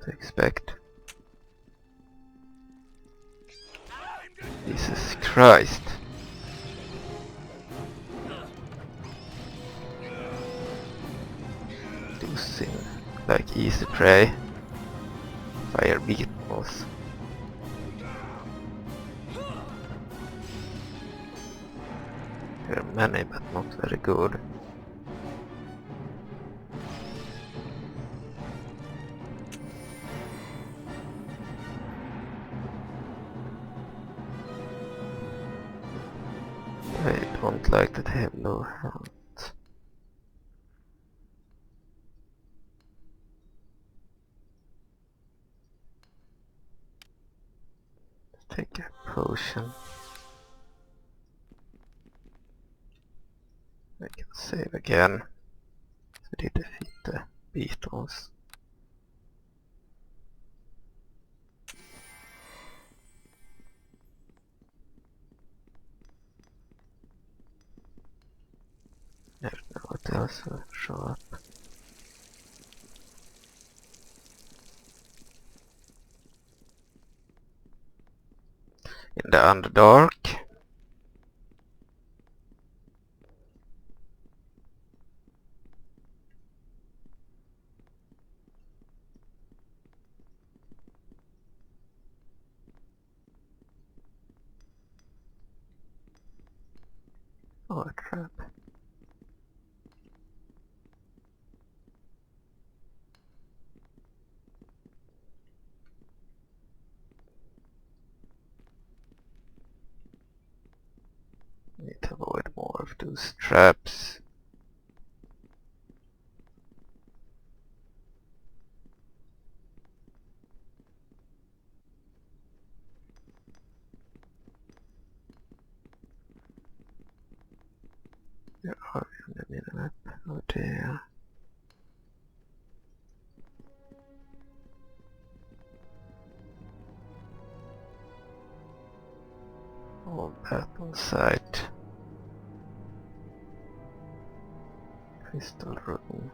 to expect. Jesus Christ. Losing like easy prey. Fire beetles. There are many but not very good. I don't like that they have low health. Let's take a potion. I can save again. So we did defeat the beetles. I don't know what else will show up. In the Underdark. Oh, a trap. Need to avoid more of those traps. Where are we on the minimap? Oh dear. Oh, battle site. Crystal room.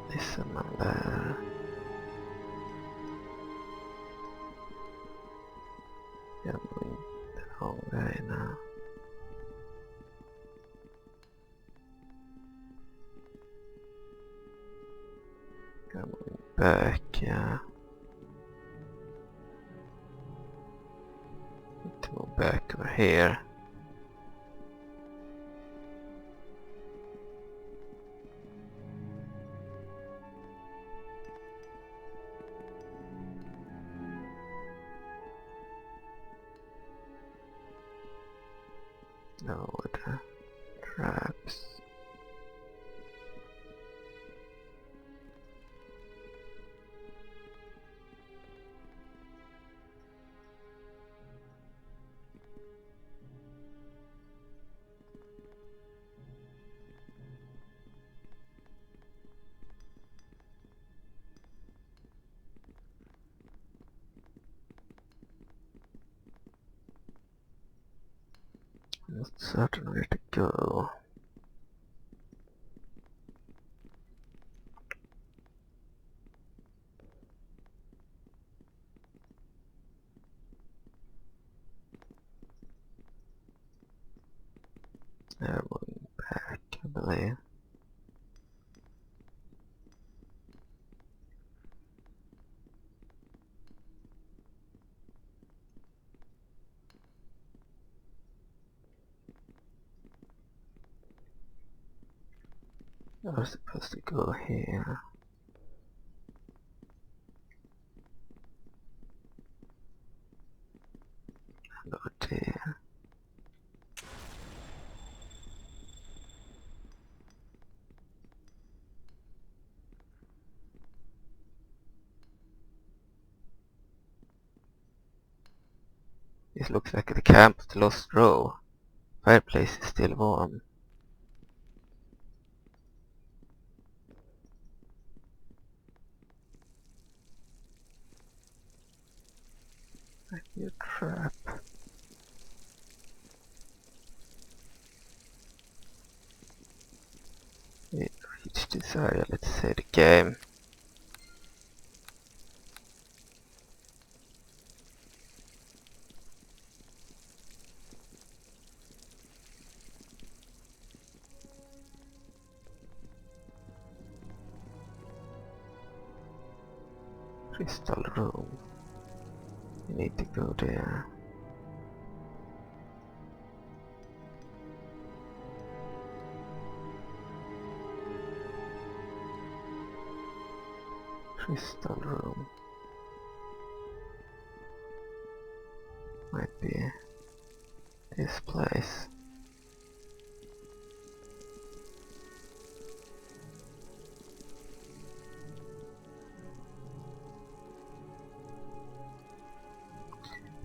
Listen on there. Yeah, I'm going the wrong way now. Going back, yeah. Need to go back over here. No, the traps. I'm not certain where to go. I'm going back, I believe. I was supposed to go here. And over there. This looks like the camp of the lost Drow. Fireplace is still warm. Like your trap. So yeah, let's say the game. Crystal room. You need to go there. Crystal room. Might be this place.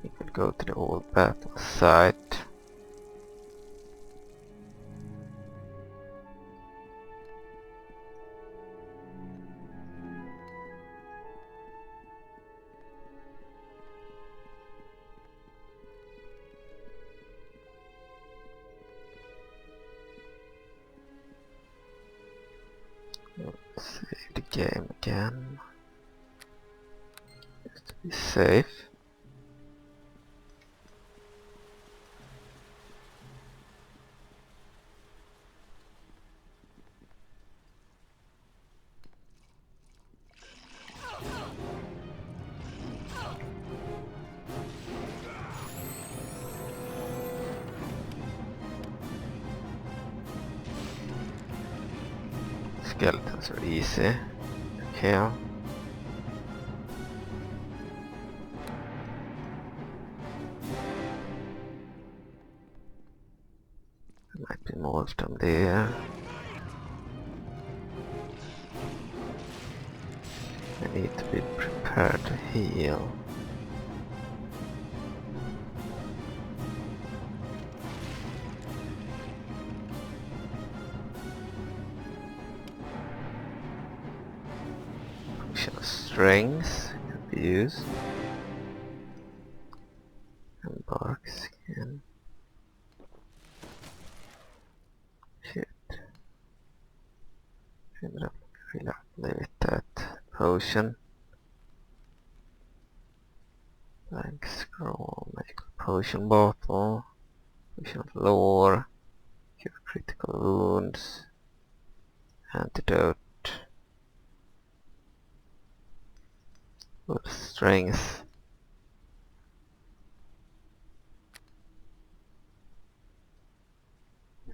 We could go to the old battle site. Let's save the game again. Just to be safe. Skeletons are easy to kill. There might be more of them there. I need to be prepared to heal. Potion of strength can be used. And bark skin. Shit. Ended up really ugly with that potion. Blank scroll, magical potion bottle, potion of lore, cure critical wounds, antidote, good strength.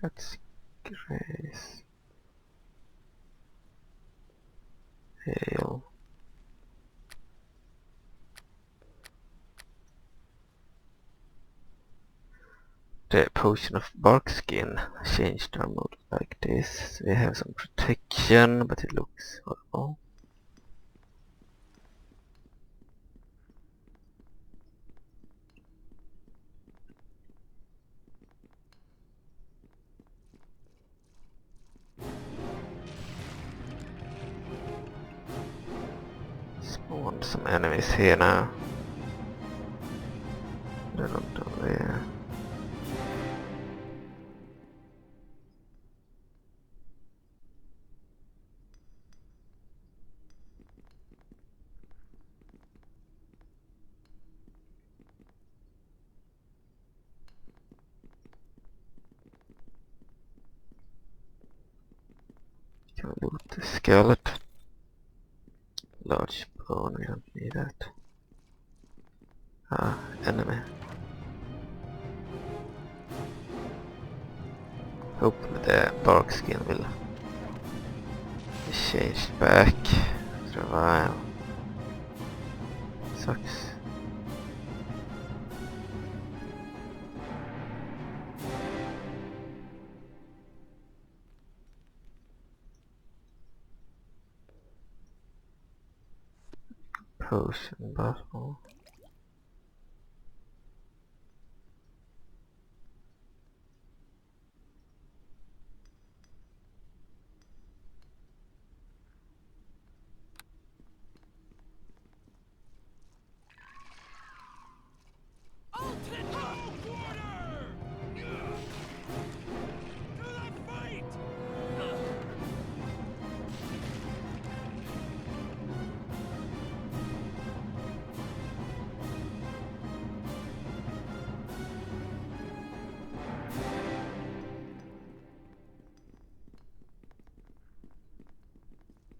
That's grace. Ale. The potion of bark skin changed our mode like this. We have some protection, but it looks horrible. Spawn some enemies here now. They're not down there. Can we loot the skeleton? Large bone, we don't need that. Ah, enemy. Hopefully the bark skin will be changed back after a while. Sucks. Potion bottle.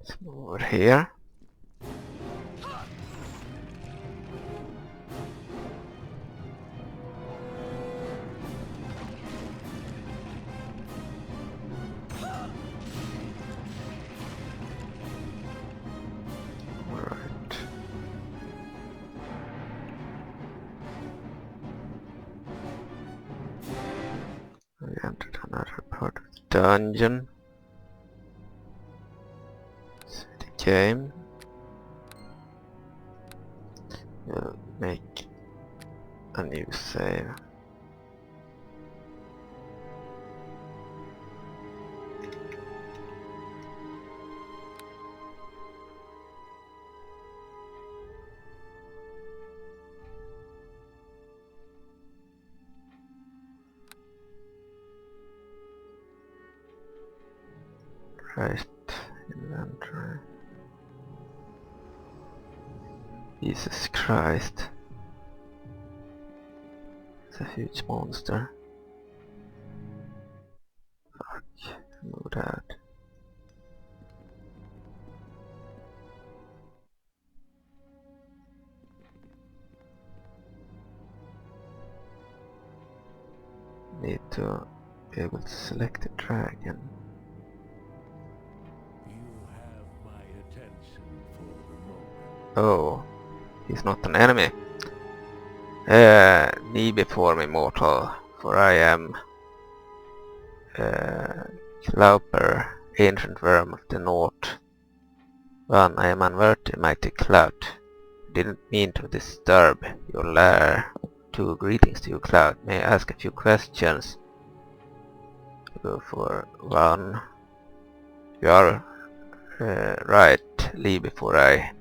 Let's move over here. Alright. We entered another part of the dungeon. Save the game. We'll make a new save. Right, inventory. Jesus Christ. It's a huge monster. Fuck, remove that. Need to be able to select the dragon. You have my attention for the moment. Oh, he's not an enemy. Knee before me, mortal, for I am Klauper, ancient worm of the north. One, I am unworthy, mighty cloud. Didn't mean to disturb your lair. Two, greetings to you, Cloud. May I ask a few questions? Go for one. You are right. Leave before I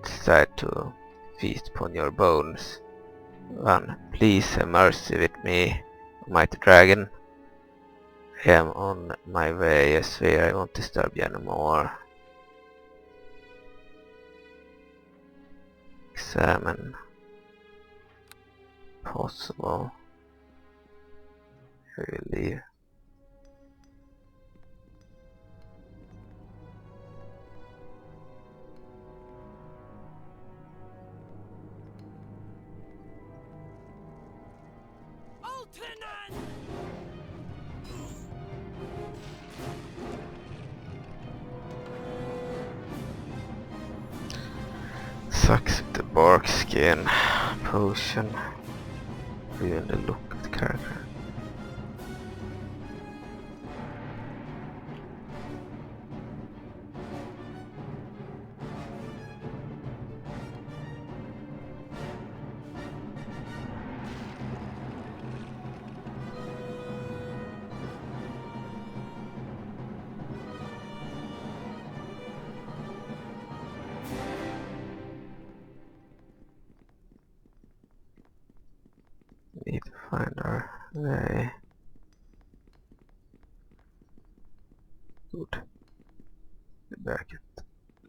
decide to feast upon your bones. One, please have mercy with me, mighty dragon. I am on my way. I swear I won't disturb you anymore. Examine. Possible. I will leave. Alternate! Sucks with the bark skin. Potion. Ruin the look of the character. Need to find our way. Good. Get back at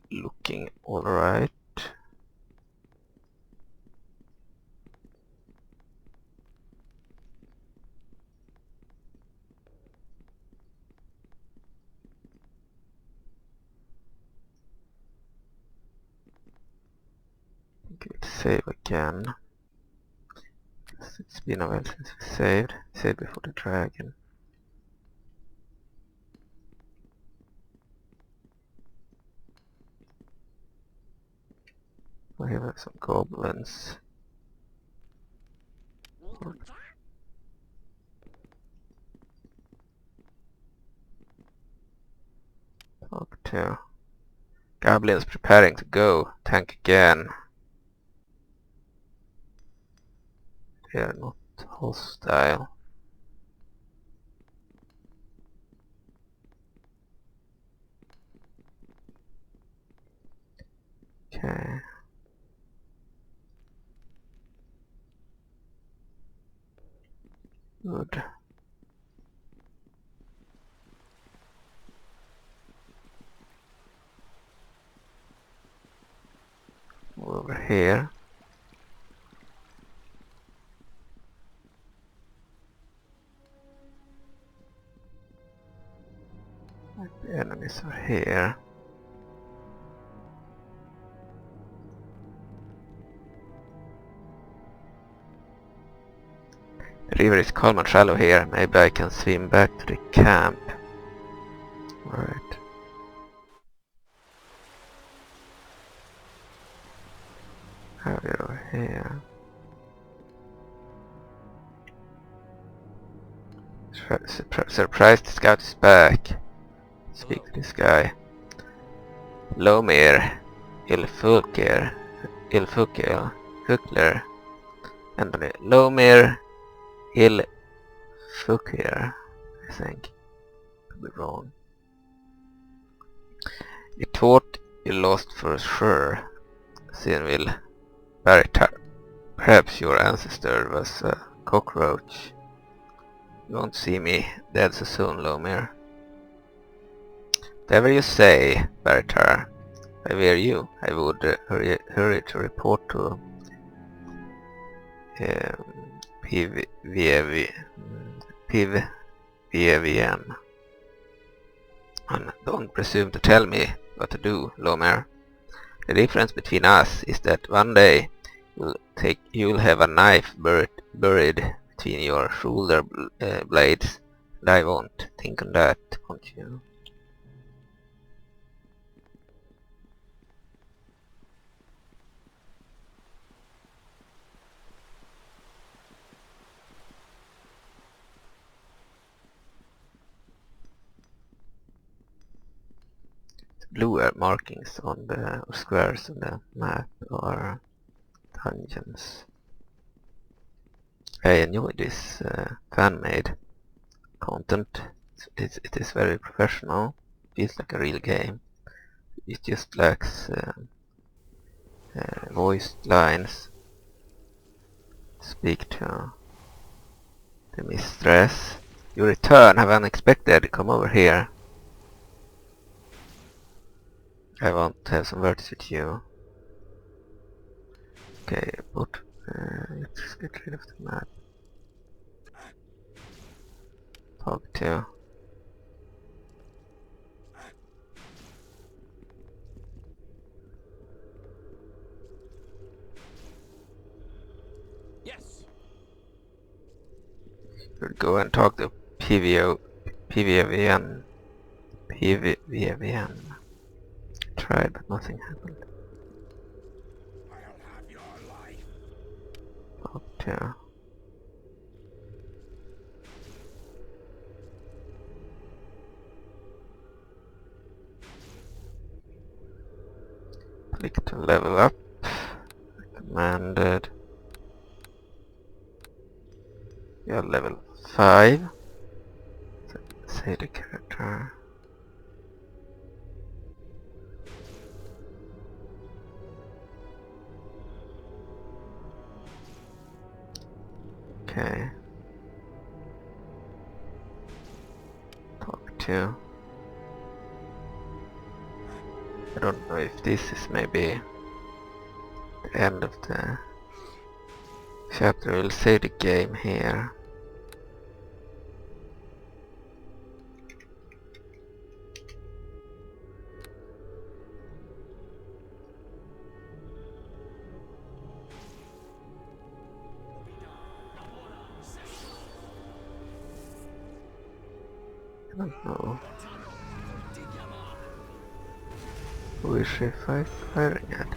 looking alright. Good, save again. It's been a while since we saved. Saved before the dragon. We have some goblins. Talk to. Goblins preparing to go. Tank again. They are not hostile. Okay. Good. Over here. The enemies are here. river is calm and shallow here. Maybe I can swim back to the camp. Right. How are we over here? Surprised the scout is back. Speak to this guy. Lomir, Ilfukir, Hukler, Anthony. Lomir, Ilfukir, I think. Could be wrong. You thought you lost for sure. Sinville, Baritar. Perhaps your ancestor was a cockroach. You won't see me dead so soon, Lomir. Whatever you say, Baritar. If I were you, I would hurry to report to PVVM. And don't presume to tell me what to do, Lomir. The difference between us is that one day you'll have a knife buried between your shoulder blades, and I won't. Think on that, won't you? Blue markings on the squares on the map are dungeons. I enjoy this fan-made content. It is very professional. Feels like a real game. It just lacks voiced lines. Speak to the mistress. You return. Have unexpected. Come over here. I want to have some words with you. Okay, but let's get rid of the map. Talk to. Yes. We'll go and talk to PVVN. Tried, but nothing happened. I'll have your life. Talk to. Click to level up. Recommended. You're level 5. Say the character. Okay. Talk to. I don't know if this is maybe the end of the chapter. We'll save the game here. I don't know. Who is she firing at?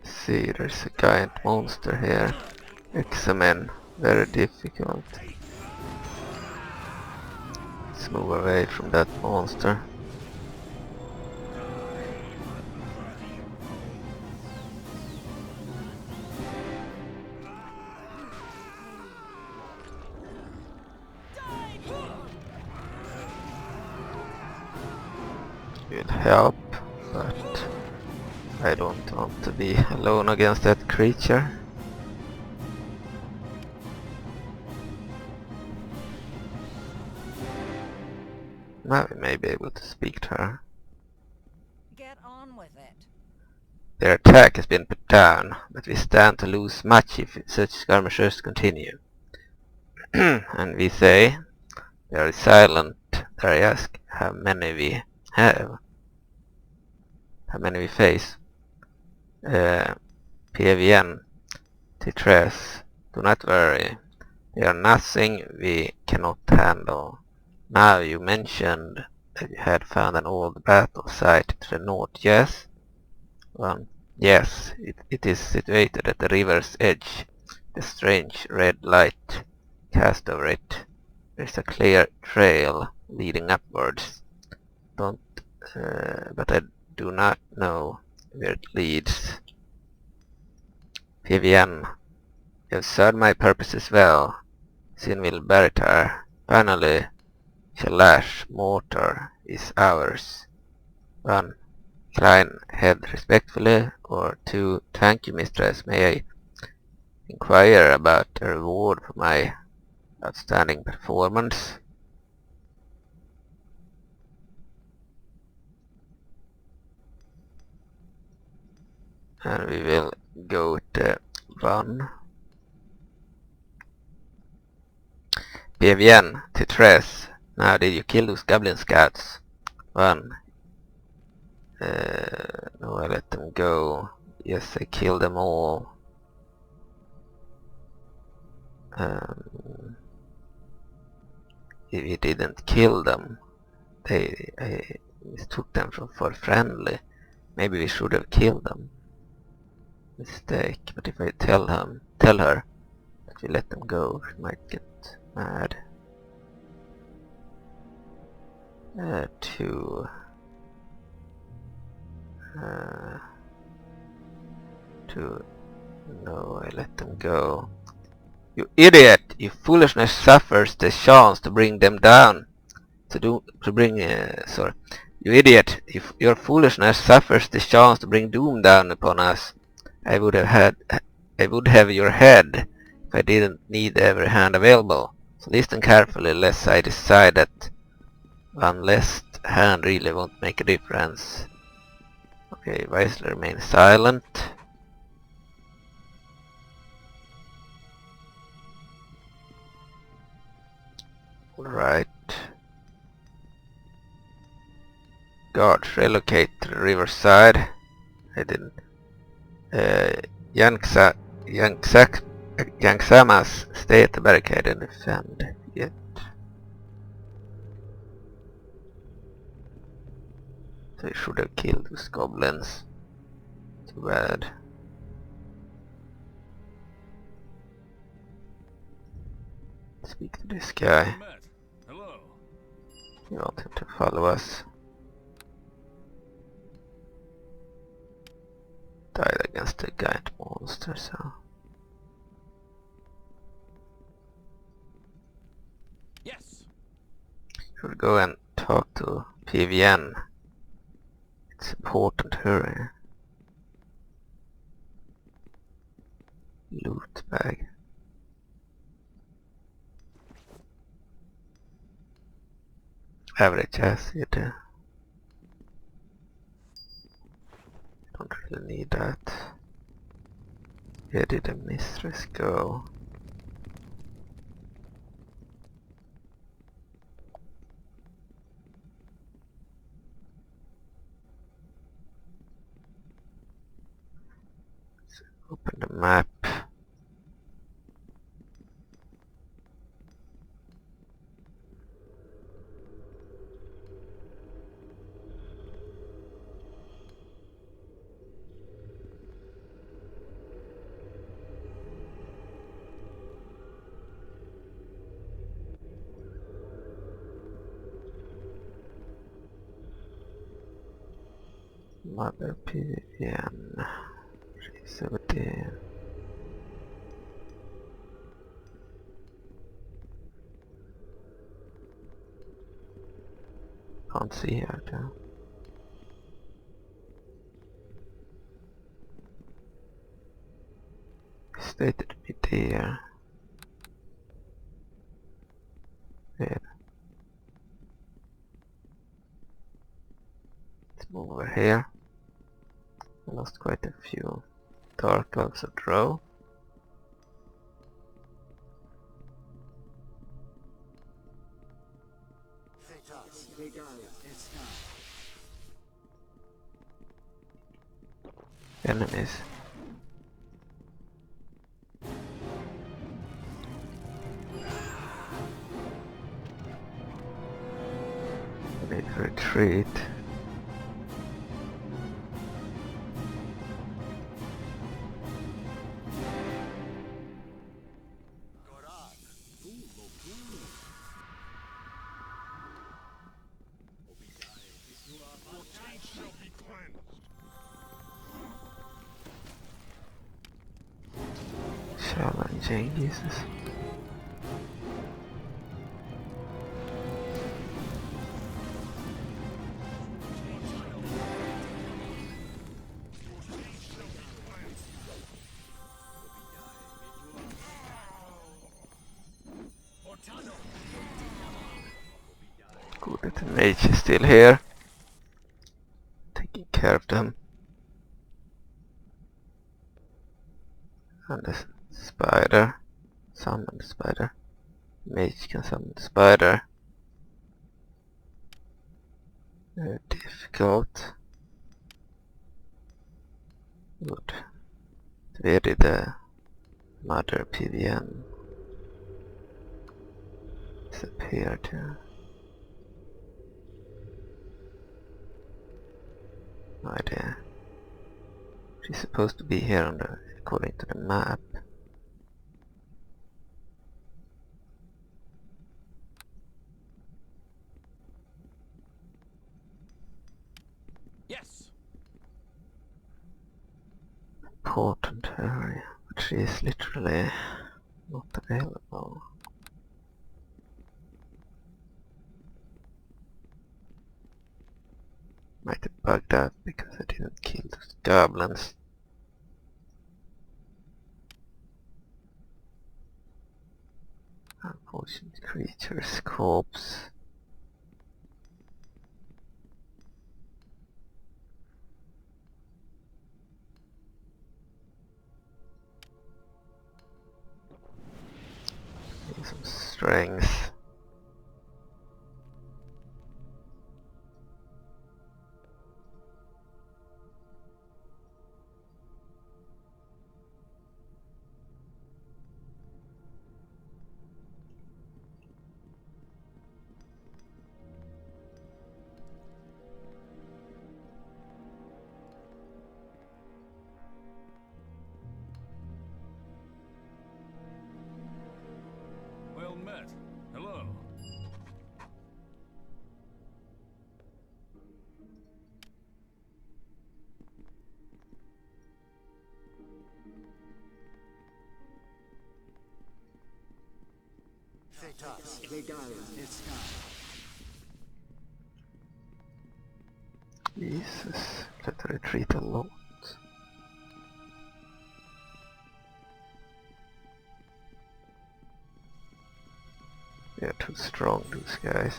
See, there's a giant monster here. Examine. Very difficult. Let's move away from that monster. Will help, but I don't want to be alone against that creature. Now we may be able to speak to her. Get on with it. Their attack has been put down, but we stand to lose much if such skirmishes continue. And we say, they are silent. I ask how many we have. how many we face. PVN, T3, do not worry. They are nothing we cannot handle. Now you mentioned that you had found an old battle site to the north, yes? Yes, it is situated at the river's edge. The strange red light cast over it. There's a clear trail leading upwards. But I do not know where it leads. PVN, you have served my purposes well. Sinvil Baritar, finally, Shalash Mortar is ours. 1. Klein head respectfully, or 2. Thank you, mistress. May I inquire about a reward for my outstanding performance? And we will go with the 1. Bien, T3. Now did you kill those goblin scouts? 1. No, I let them go. Yes, I killed them all. If you didn't kill them, I mistook them for friendly. Maybe we should have killed them. Mistake. But if I tell her that we let them go, she might get mad. 2. No, I let them go. You idiot! If foolishness suffers the chance to bring them down, You idiot! If your foolishness suffers the chance to bring doom down upon us, I would have your head if I didn't need every hand available. So listen carefully, lest I decide that one less hand really won't make a difference. Okay, wisely remain silent. Alright. Guards, relocate to the riverside. I didn't. Yangsamas, stay at the barricade and defend. Yet. So I should have killed those goblins. Too bad. Speak to this guy. Hello. You want him to follow us. Died against the giant monster, so... Yes. Should go and talk to PVN. It's important, hurry. Loot bag. Average acid. Don't really need that. Where did the mistress go? Let's open the map. Mother PVN. She's over there. Can't see her though. Stated to be there. There. Let's move over here. I lost quite a few dark elves of Drow. enemies. I need to retreat. Challenging, Jesus. Good that the mage is still here, taking care of them. And the spider. Summon the spider. Mage can summon the spider. Very difficult. Good. Where did the mother PVM disappear to? No idea. She's supposed to be here on the, according to the map. Yes. Important area, but she is literally not available. Might have bugged out because I didn't kill those goblins. Unfortunate creature's corpse. Need some strength. Well met. Hello. Jesus, let her retreat a lot. They're too strong, those guys.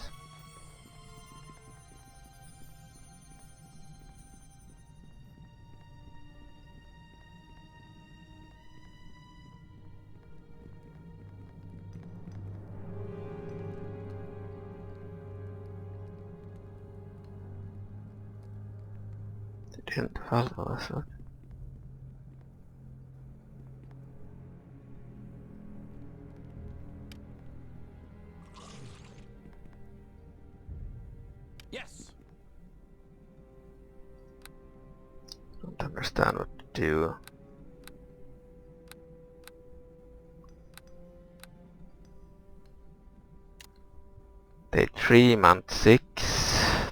They didn't follow us, huh? Yes. Don't understand what to do. Day 3, month 6,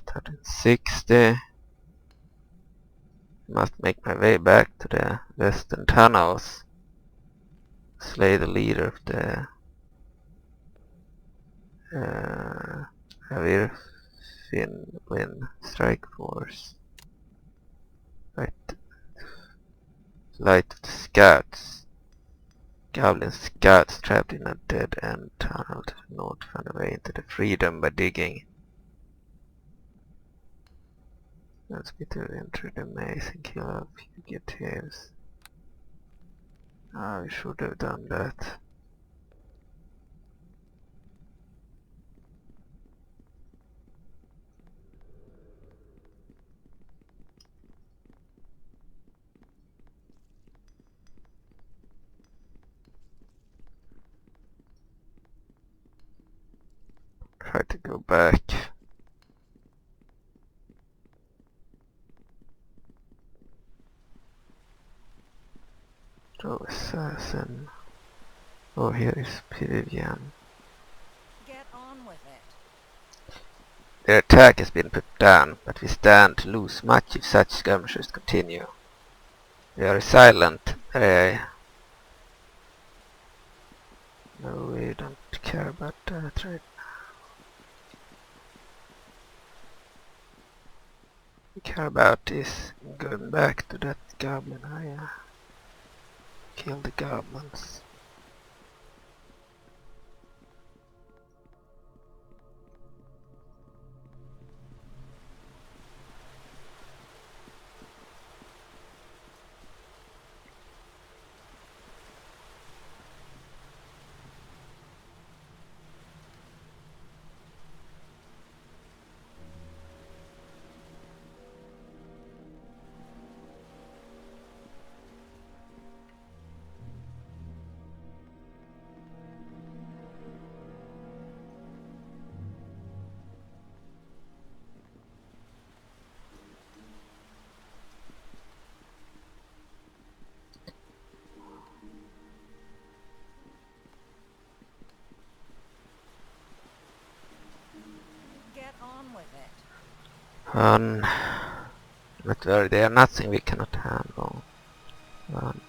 1360. Must make my way back to the western tunnels. Slay the leader of the Faerun strike force. Right. Light of the scouts. Goblin scouts trapped in a dead-end tunnel to the north found a way into the freedom by digging. Let's be to enter the maze and kill our fugitives. Ah, we should have done that. go back. Drow assassin. Oh, here is Pivian. Get on with it. Their attack has been put down, but we stand to lose much if such skirmishes continue. We are silent. No, we don't care about that right now. We care about is going back to that goblin area. Kill the goblins. Get on with it. But there are nothing we cannot handle. Run.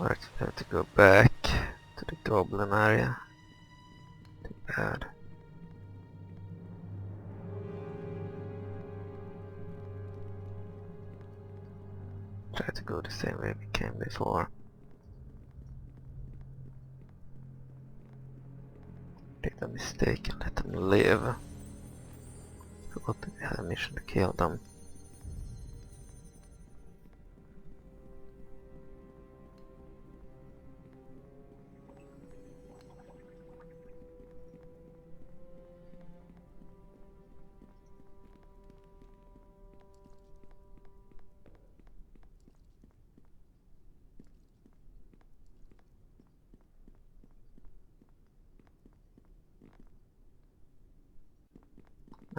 Alright, we have to go back to the goblin area. Too bad. Try to go the same way we came before. Did a mistake and let them live. Forgot that we had a mission to kill them.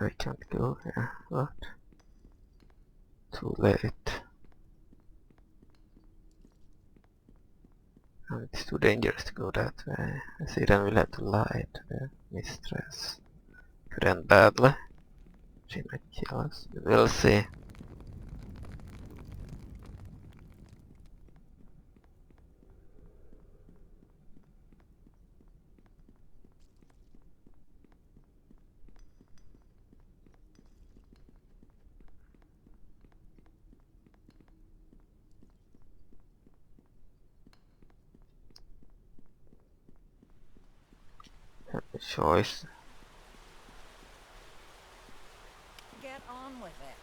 I can't go here. What? Too late. Oh, it's too dangerous to go that way. I see, then we'll have to lie to the mistress. Could end badly. She might kill us. We'll see. Have a choice. Get on with it.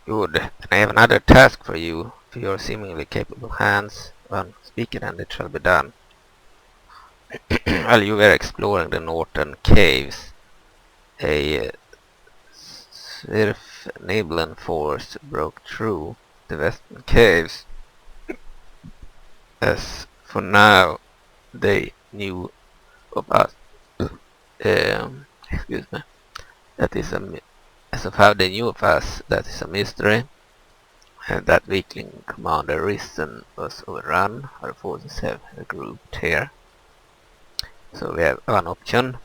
Good. Then I have another task for you. For your seemingly capable hands. Well, speak it and it shall be done. While you were exploring the northern caves, a Svirfnibelin force broke through the western caves. As for now, they knew of us. Excuse me. That is as of how they knew of us, that is a mystery. And that weakling commander Risen was overrun. Our forces have regrouped here. So we have one option.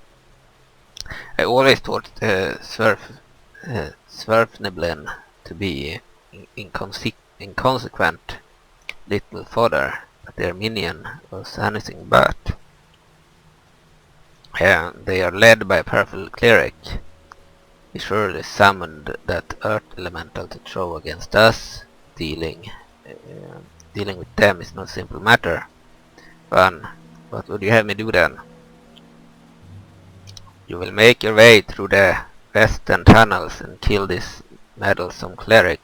I always thought Svirfnibelin to be inconsequent little fodder, but their minion was anything but. They are led by a powerful cleric. He surely summoned that earth elemental to throw against us. Dealing with them is no simple matter. One, what would you have me do then? You will make your way through the western tunnels and kill this meddlesome cleric.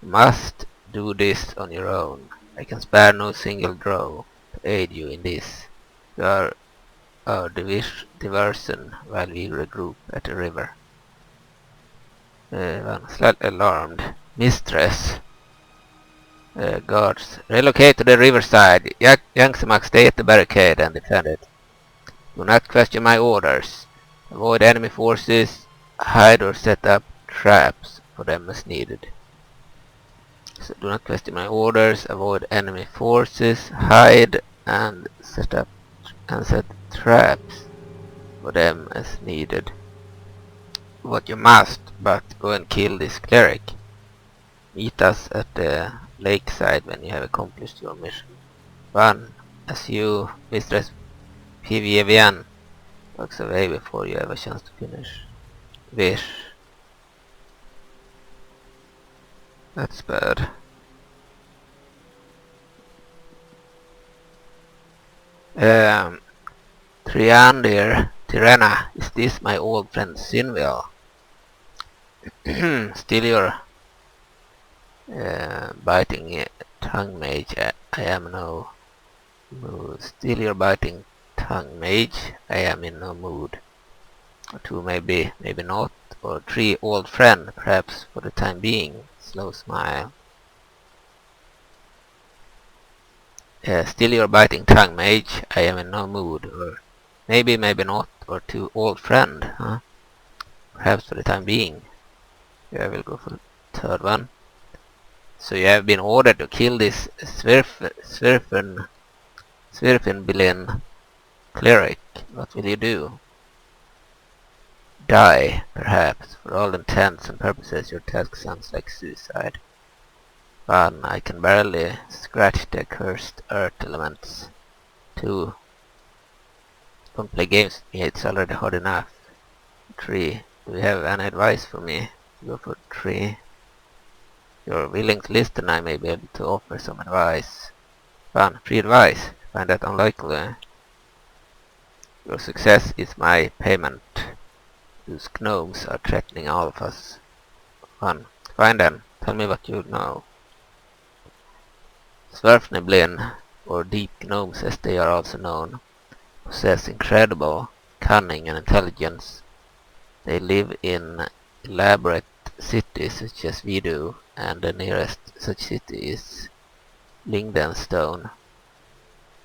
You must do this on your own. I can spare no single drow to aid you in this. You are our diversion while we regroup at the river. I'm slightly alarmed. Mistress. Guards. Relocate to the riverside. Youngsamak, stay at the barricade and defend it. Do not question my orders. Avoid enemy forces. Hide or set up traps for them as needed. So do not question my orders. Avoid enemy forces. Hide and set traps for them as needed. What you must, but go and kill this cleric. Meet us at the lakeside when you have accomplished your mission. Run, as you, Mistress PVVN, walks away before you have a chance to finish. Wish. That's bad. Triandir, Tirana, is this my old friend Sinville? Still your biting tongue mage, I am no mood. Still your biting tongue mage, I am in no mood. Or two maybe, maybe not. Or three, old friend, perhaps for the time being. Slow smile. Still your biting tongue mage, I am in no mood. Or maybe, maybe not. Or two, old friend, huh? Perhaps for the time being. Yeah, I will go for the third one. So you have been ordered to kill this Svirfinbilin cleric. What will you do? Die, perhaps. For all intents and purposes, your task sounds like suicide. But I can barely scratch the cursed earth elements. 2. Don't play games with me, it's already hard enough. 3. Do you have any advice for me? Go for 3. You're willing to listen, I may be able to offer some advice. 1. Free advice. Find that unlikely. Your success is my payment. Those gnomes are threatening all of us. 1. Find them. Tell me what you know. Svirfneblin, or deep gnomes as they are also known, possess incredible cunning and intelligence. They live in elaborate cities such as we do, and the nearest such city is Lingdenstone.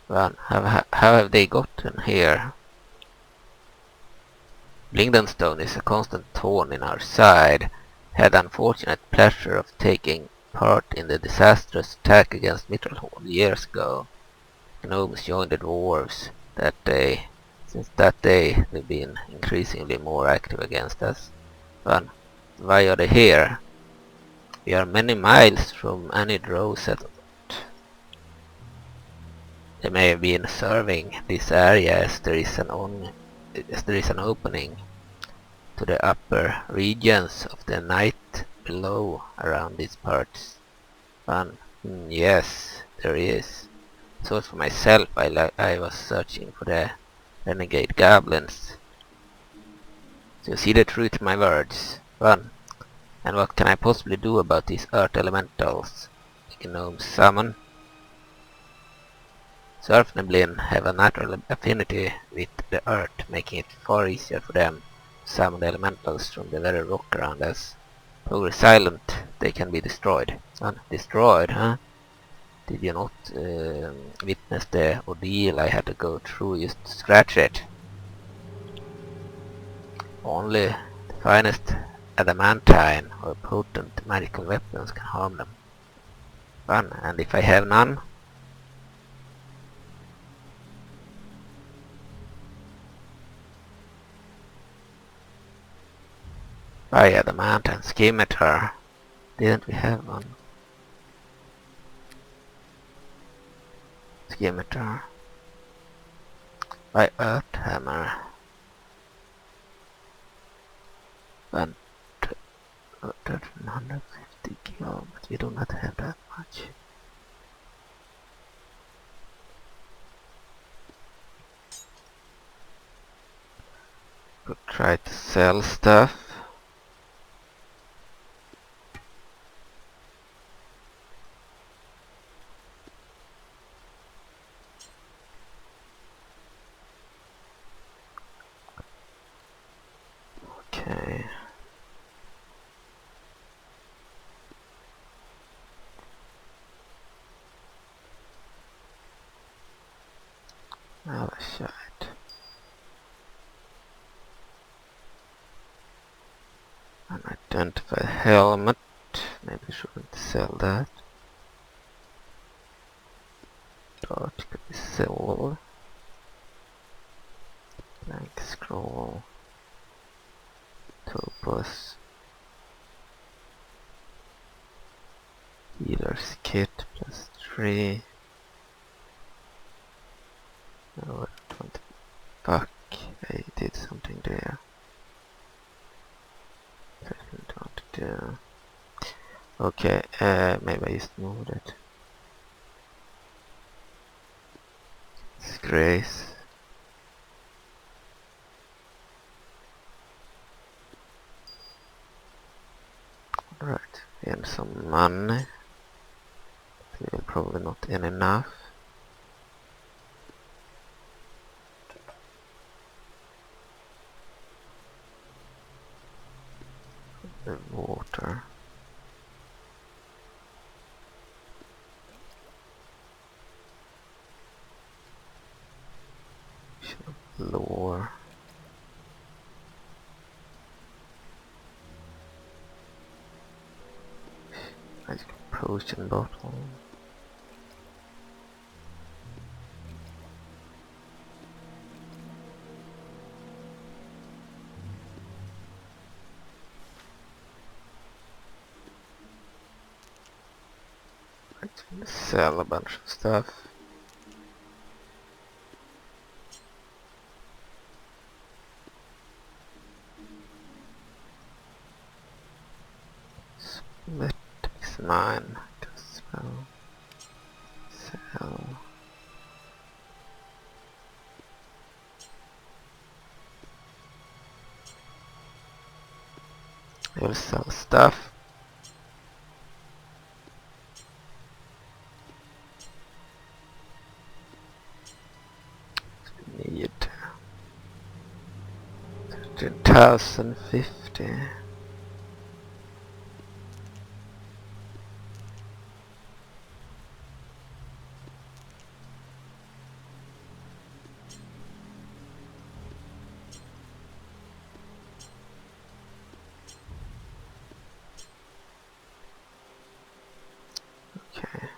1. How have they gotten here? Lingdenstone is a constant thorn in our side. Had unfortunate pleasure of taking part in the disastrous attack against Mittelhorn years ago. Gnomes joined the dwarves that day. Since that day, they've been increasingly more active against us. 1. Why are they here? We are many miles from any Drow settlement. They may have been serving this area as there is an opening to the upper regions of the night below around these parts. 1. Yes, there is. So for myself, I was searching for the renegade goblins. So you see the truth in my words. 1. And what can I possibly do about these earth elementals? The gnomes summon. Svirfneblin have a natural affinity with the earth, making it far easier for them to summon the elementals from the very rock around us. Though we're silent, they can be destroyed. Destroyed, huh? Did you not witness the ordeal I had to go through just to scratch it? Only the finest adamantine or potent magical weapons can harm them. 1. And if I have none? By adamantine scimitar. Didn't we have one? Scimitar. By earth hammer. 150 kilo, but we do not have that much. Could try to sell stuff. Malachite. Unidentified helmet. Maybe shouldn't sell that. Dart could be sold. Blank scroll. Topaz. Healer's kit +3. No, I don't want to. Fuck, I did something there. I didn't want to do. Okay, maybe I just moved it. Disgrace. Right, and some money. Probably not enough. The water. Lore. Nice potion bottle. Sell a bunch of stuff. Split is mine. Well, sell. I will sell stuff. Need 13,050. Okay.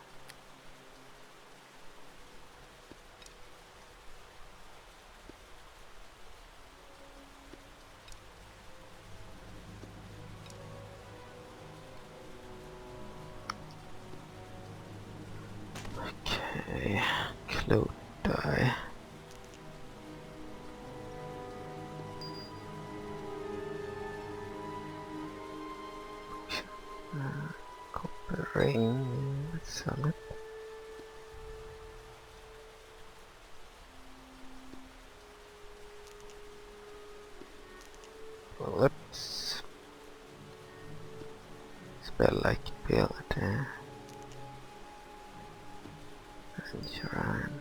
Okay, cloth dye. Copper ring, let's sell it. Bullets. Spell like ability. Shrine.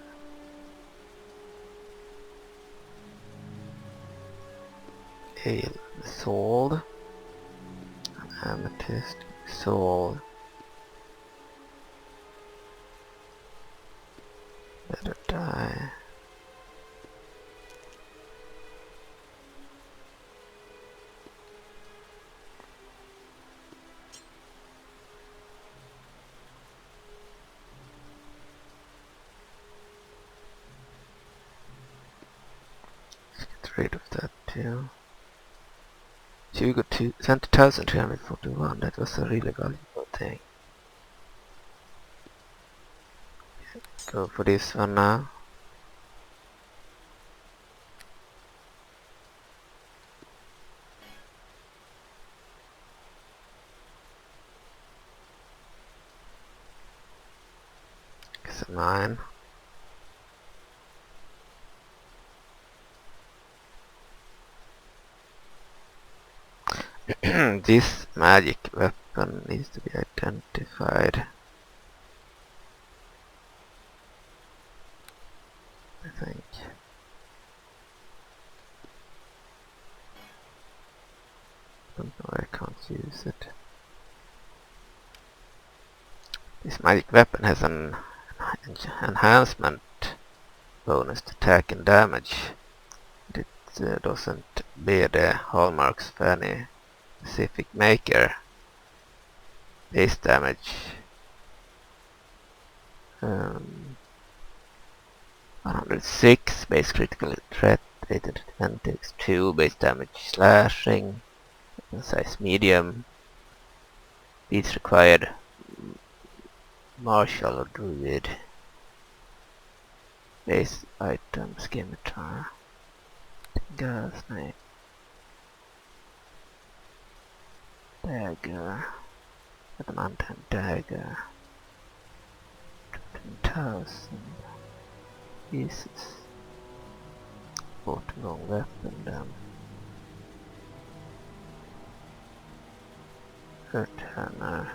Ale sold. An amethyst sold. Better die. Get rid of that too. 20,341, that was a really valuable thing. Go for this one now. It's a 9. This magic weapon needs to be identified. I think. Don't know, I can't use it. This magic weapon has an enhancement bonus to attack and damage. It doesn't bear the hallmarks of any specific maker. Base damage 106, base critical threat 820, x2, base damage slashing, weapon size medium, beats required martial or druid, base item scimitar, gas knife, dagger, adamantine dagger, 10,000. Jesus. Bought the wrong weapon then. Hurt hammer.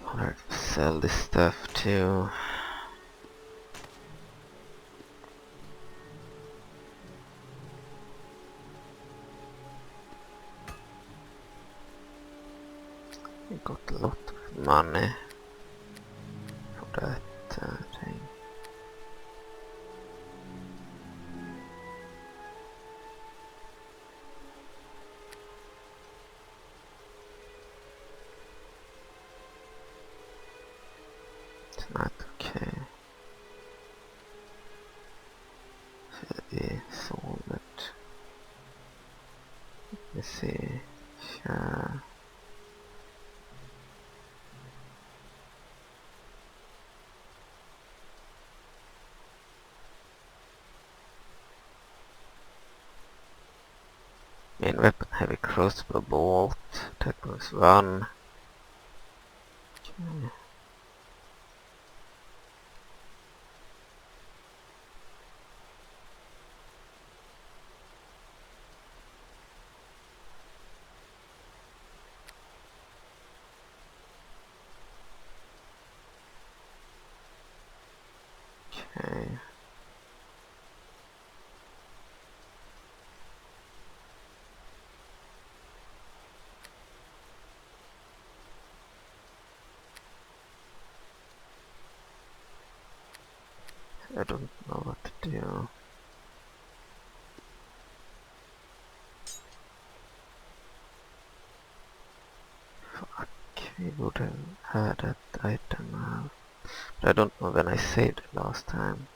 I'll have to sell this stuff too. We got a lot of money for that thing. It's not okay. Should we solve it? Let me see. Sure. Main weapon, heavy crossbow bolt, attack bonus 1. Okay. Okay. I don't know what to do. Fuck, we would have had that item now. But I don't know when I saved it last time.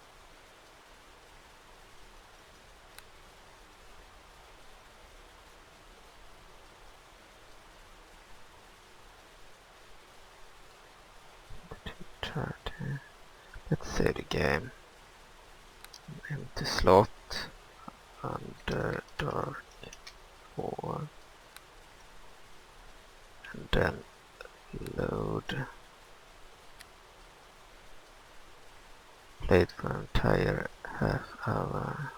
Let's save the game. Empty slot. Underdark 4. And then load. Played for an entire half hour.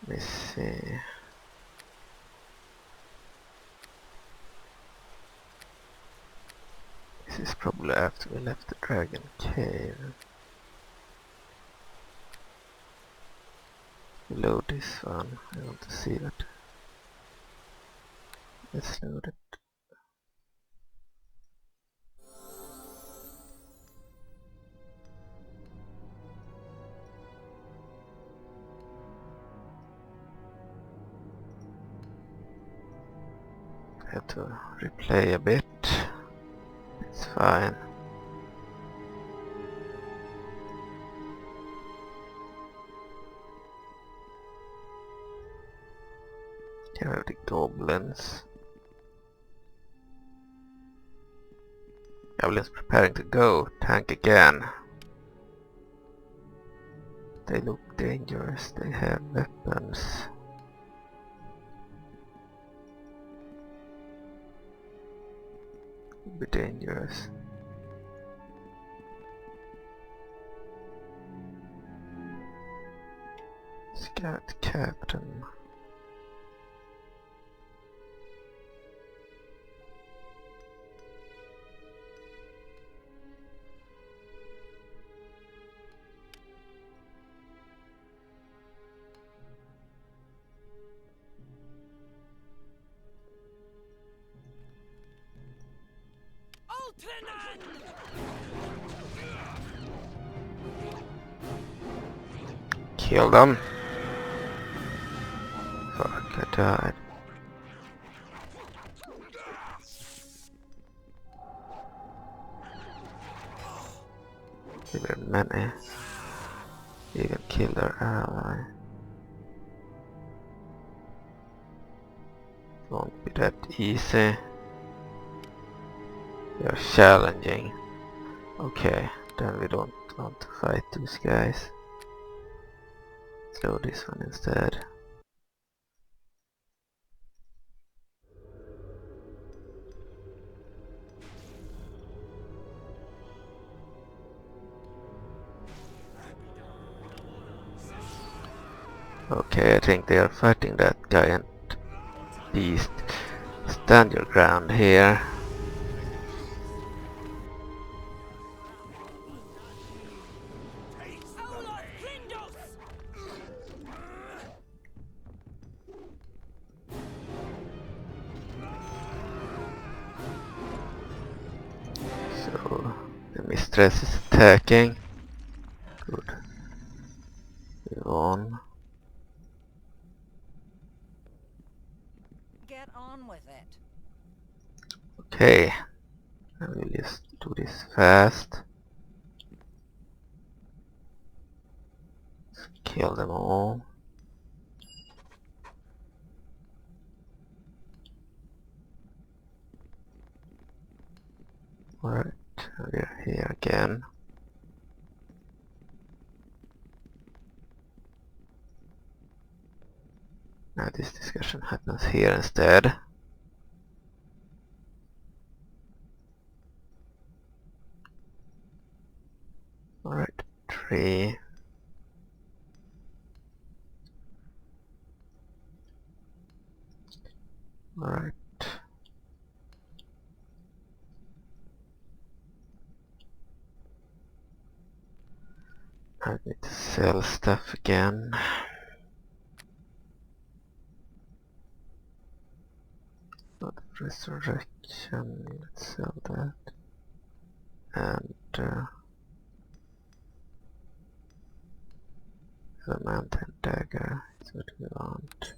Let me see. This is probably after we left the dragon cave. Load this one. I want to see it. Let's load it. I have to replay a bit. It's fine. Here are the goblins. Goblins preparing to go. Tank again. They look dangerous. They have weapons. Could be dangerous. Cat Captain. Lieutenant! Kill them. Fuck, I died. There were many. Even kill their ally. Won't be that easy. They're challenging. Okay, then we don't want to fight these guys. Slow this one instead. Okay, I think they are fighting that giant beast. Stand your ground here. So the mistress is attacking. Good. We won. Get on with it. Okay. I will just do this fast. Kill them all. Alright, we're here again. Now this discussion happens here instead. Alright, 3. Alright. I need to sell stuff again. Not resurrection, let's sell that. And the mountain dagger is what we want.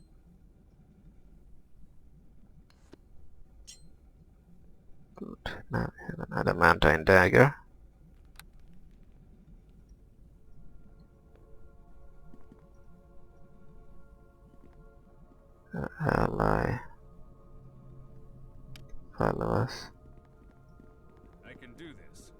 Good, now we have another mountain dagger. Ally follow us. I can do this.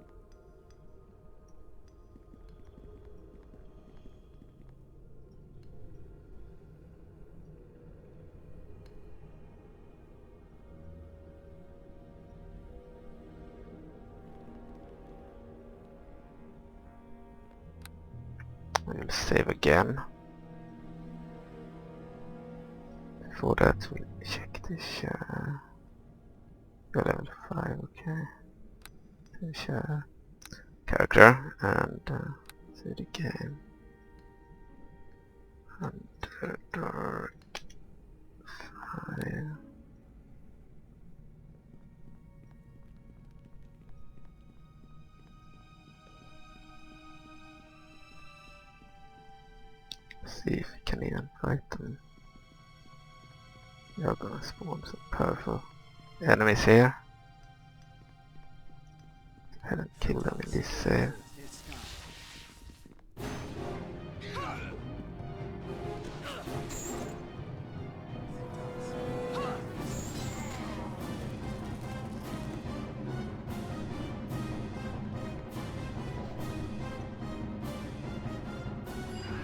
We'll save again. Before that we'll check this level 5, okay. This character and see the game. Underdark 5. See if we can even fight them. We are gonna spawn some powerful enemies here. I haven't killed them in this save.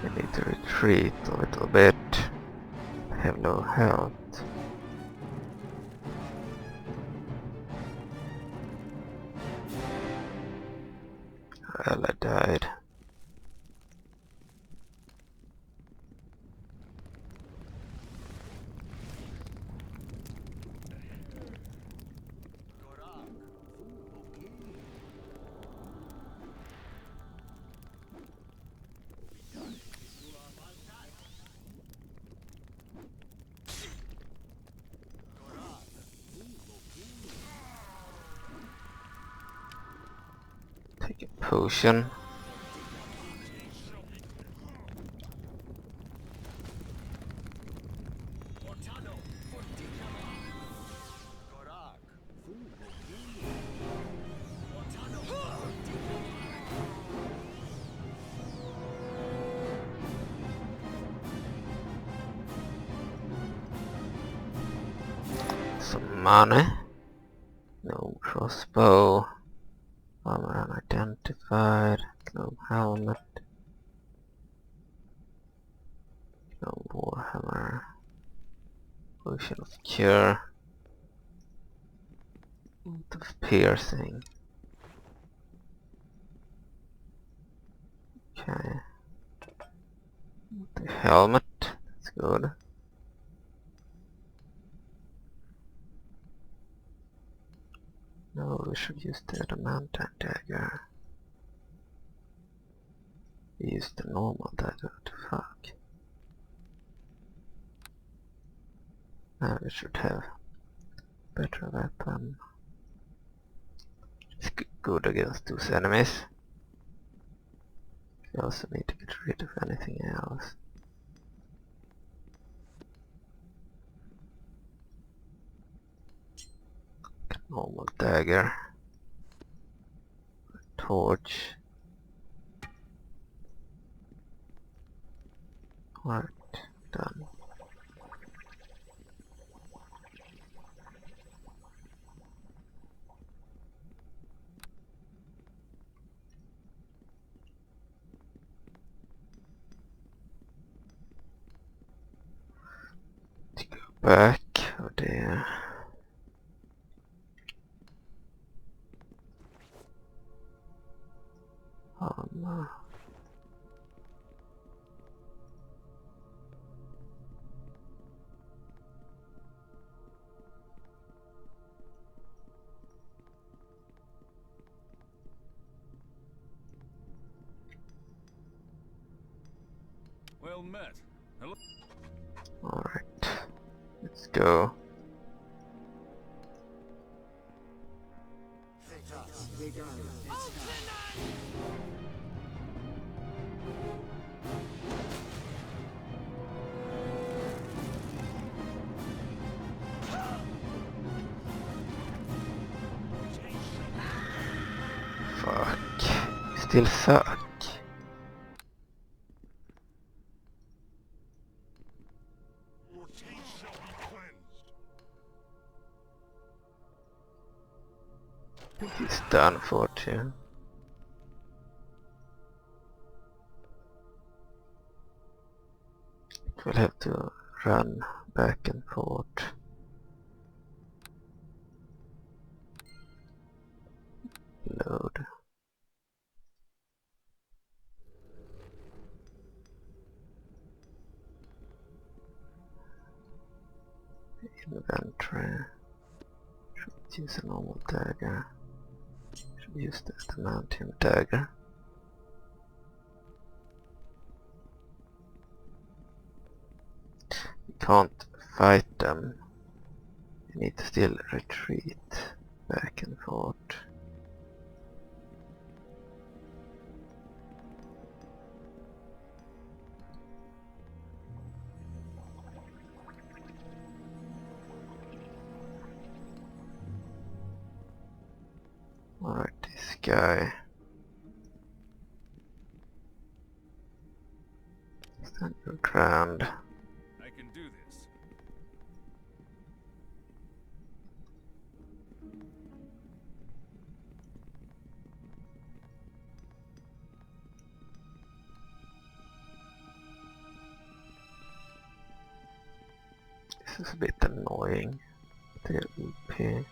We need to retreat a little bit. I have no health. Well, I died. potion. Some money. No crossbow. Armor unidentified. No helmet. No warhammer. Potion of cure. Boot of piercing. Okay. The helmet. That's good. No, we should use the adamantine dagger. We use the normal dagger, what the fuck? Now we should have better weapon. It's good against those enemies. We also need to get rid of anything else. Normal dagger. Torch. Alright, done. Let's go back. Oh dear. No. Well met. Hello. Alright, let's go. Fuck, you still suck. I think he's done for too. We'll have to run back and forth. Load. Inventory. Should use a normal dagger. Should use the adamantine dagger. You can't fight them. You need to still retreat back and forth. Alright, this guy. Stand your ground. I can do this. This is a bit annoying. They're OP.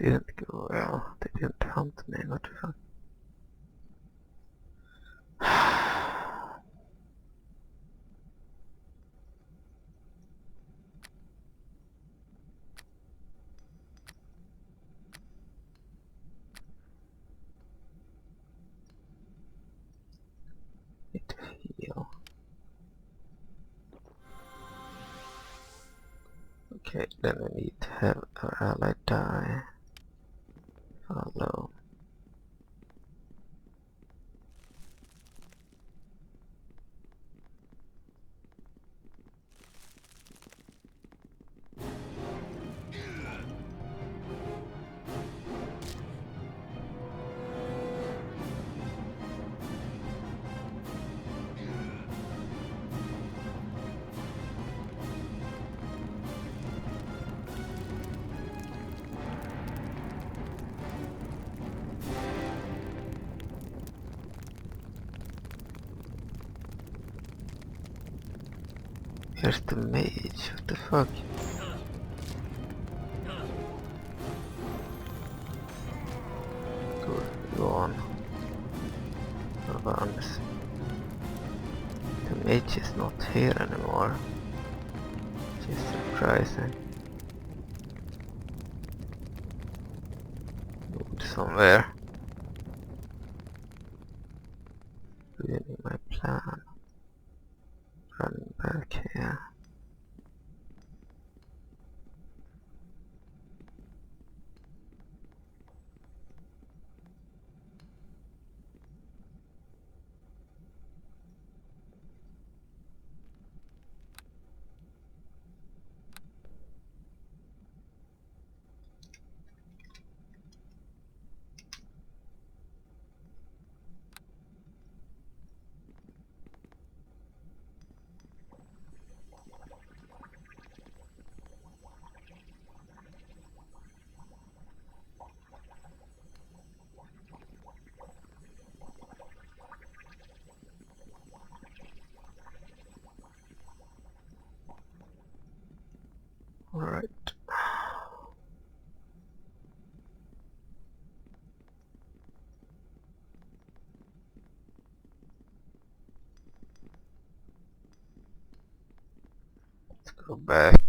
didn't go well. They didn't hunt me, what the fuck? Need to heal. Okay, then we need to have our ally die. Follow. Here's the mage, what the fuck? Good, go on. Advance. The mage is not here anymore. Which is surprising. Moved somewhere. Ruining my plan. Running back here. Alright. Let's go back.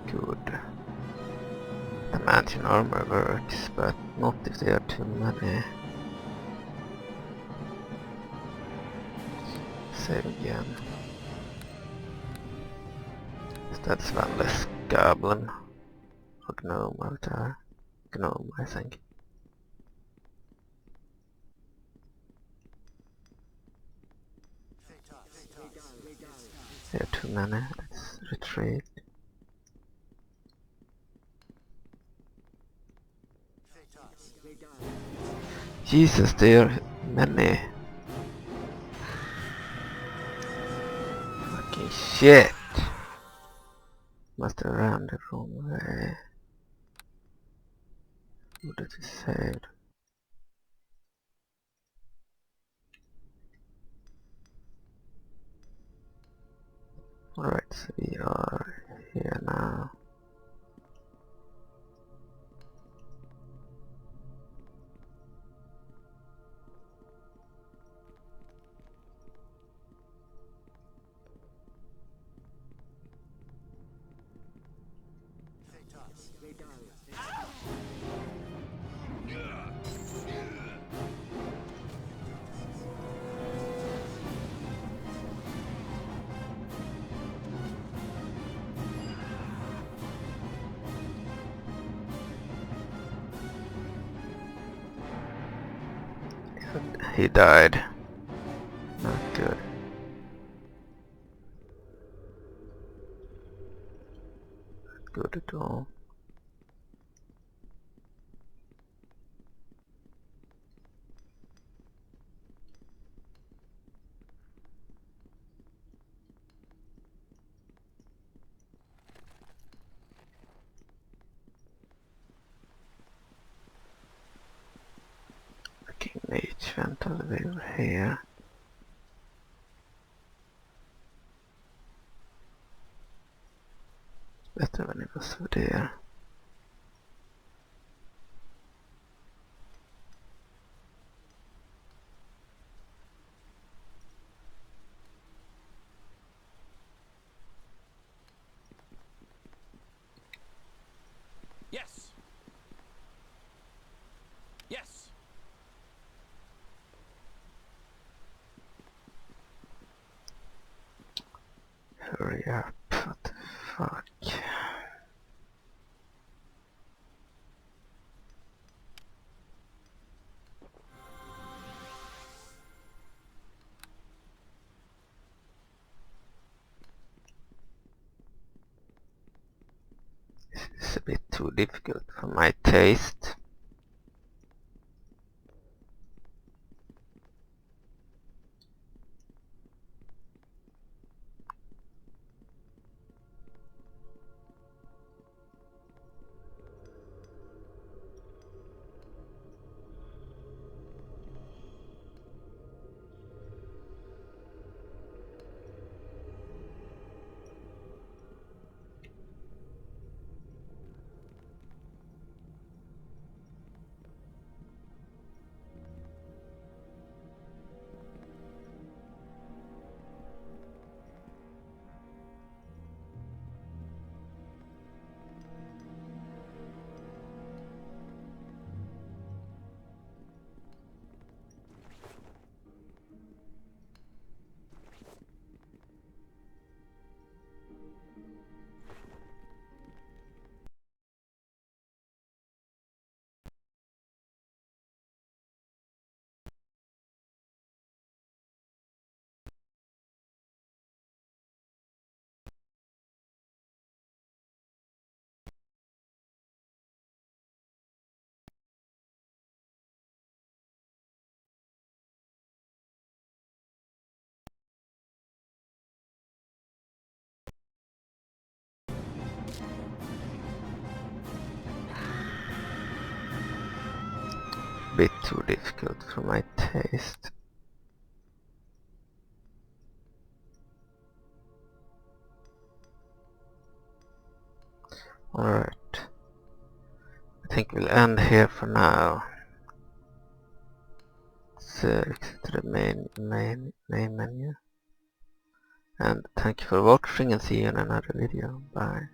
Good. The mansion armor works, but not if there are too many. Save again. That's one less goblin. Or gnome out there. Gnome, I think. There are too many. Let's retreat. Jesus, there are many. Fucking shit. Must have ran the wrong way. What did it say? Alright, so we are here now. He died. Not good. Not good at all. mage went all the way over here. Better when it was over there. Yes. Yes. Hurry up, what the fuck. This is a bit too difficult for my taste. Bit too difficult for my taste. Alright. I think we'll end here for now. Let's exit to the main menu. And thank you for watching and see you in another video. Bye.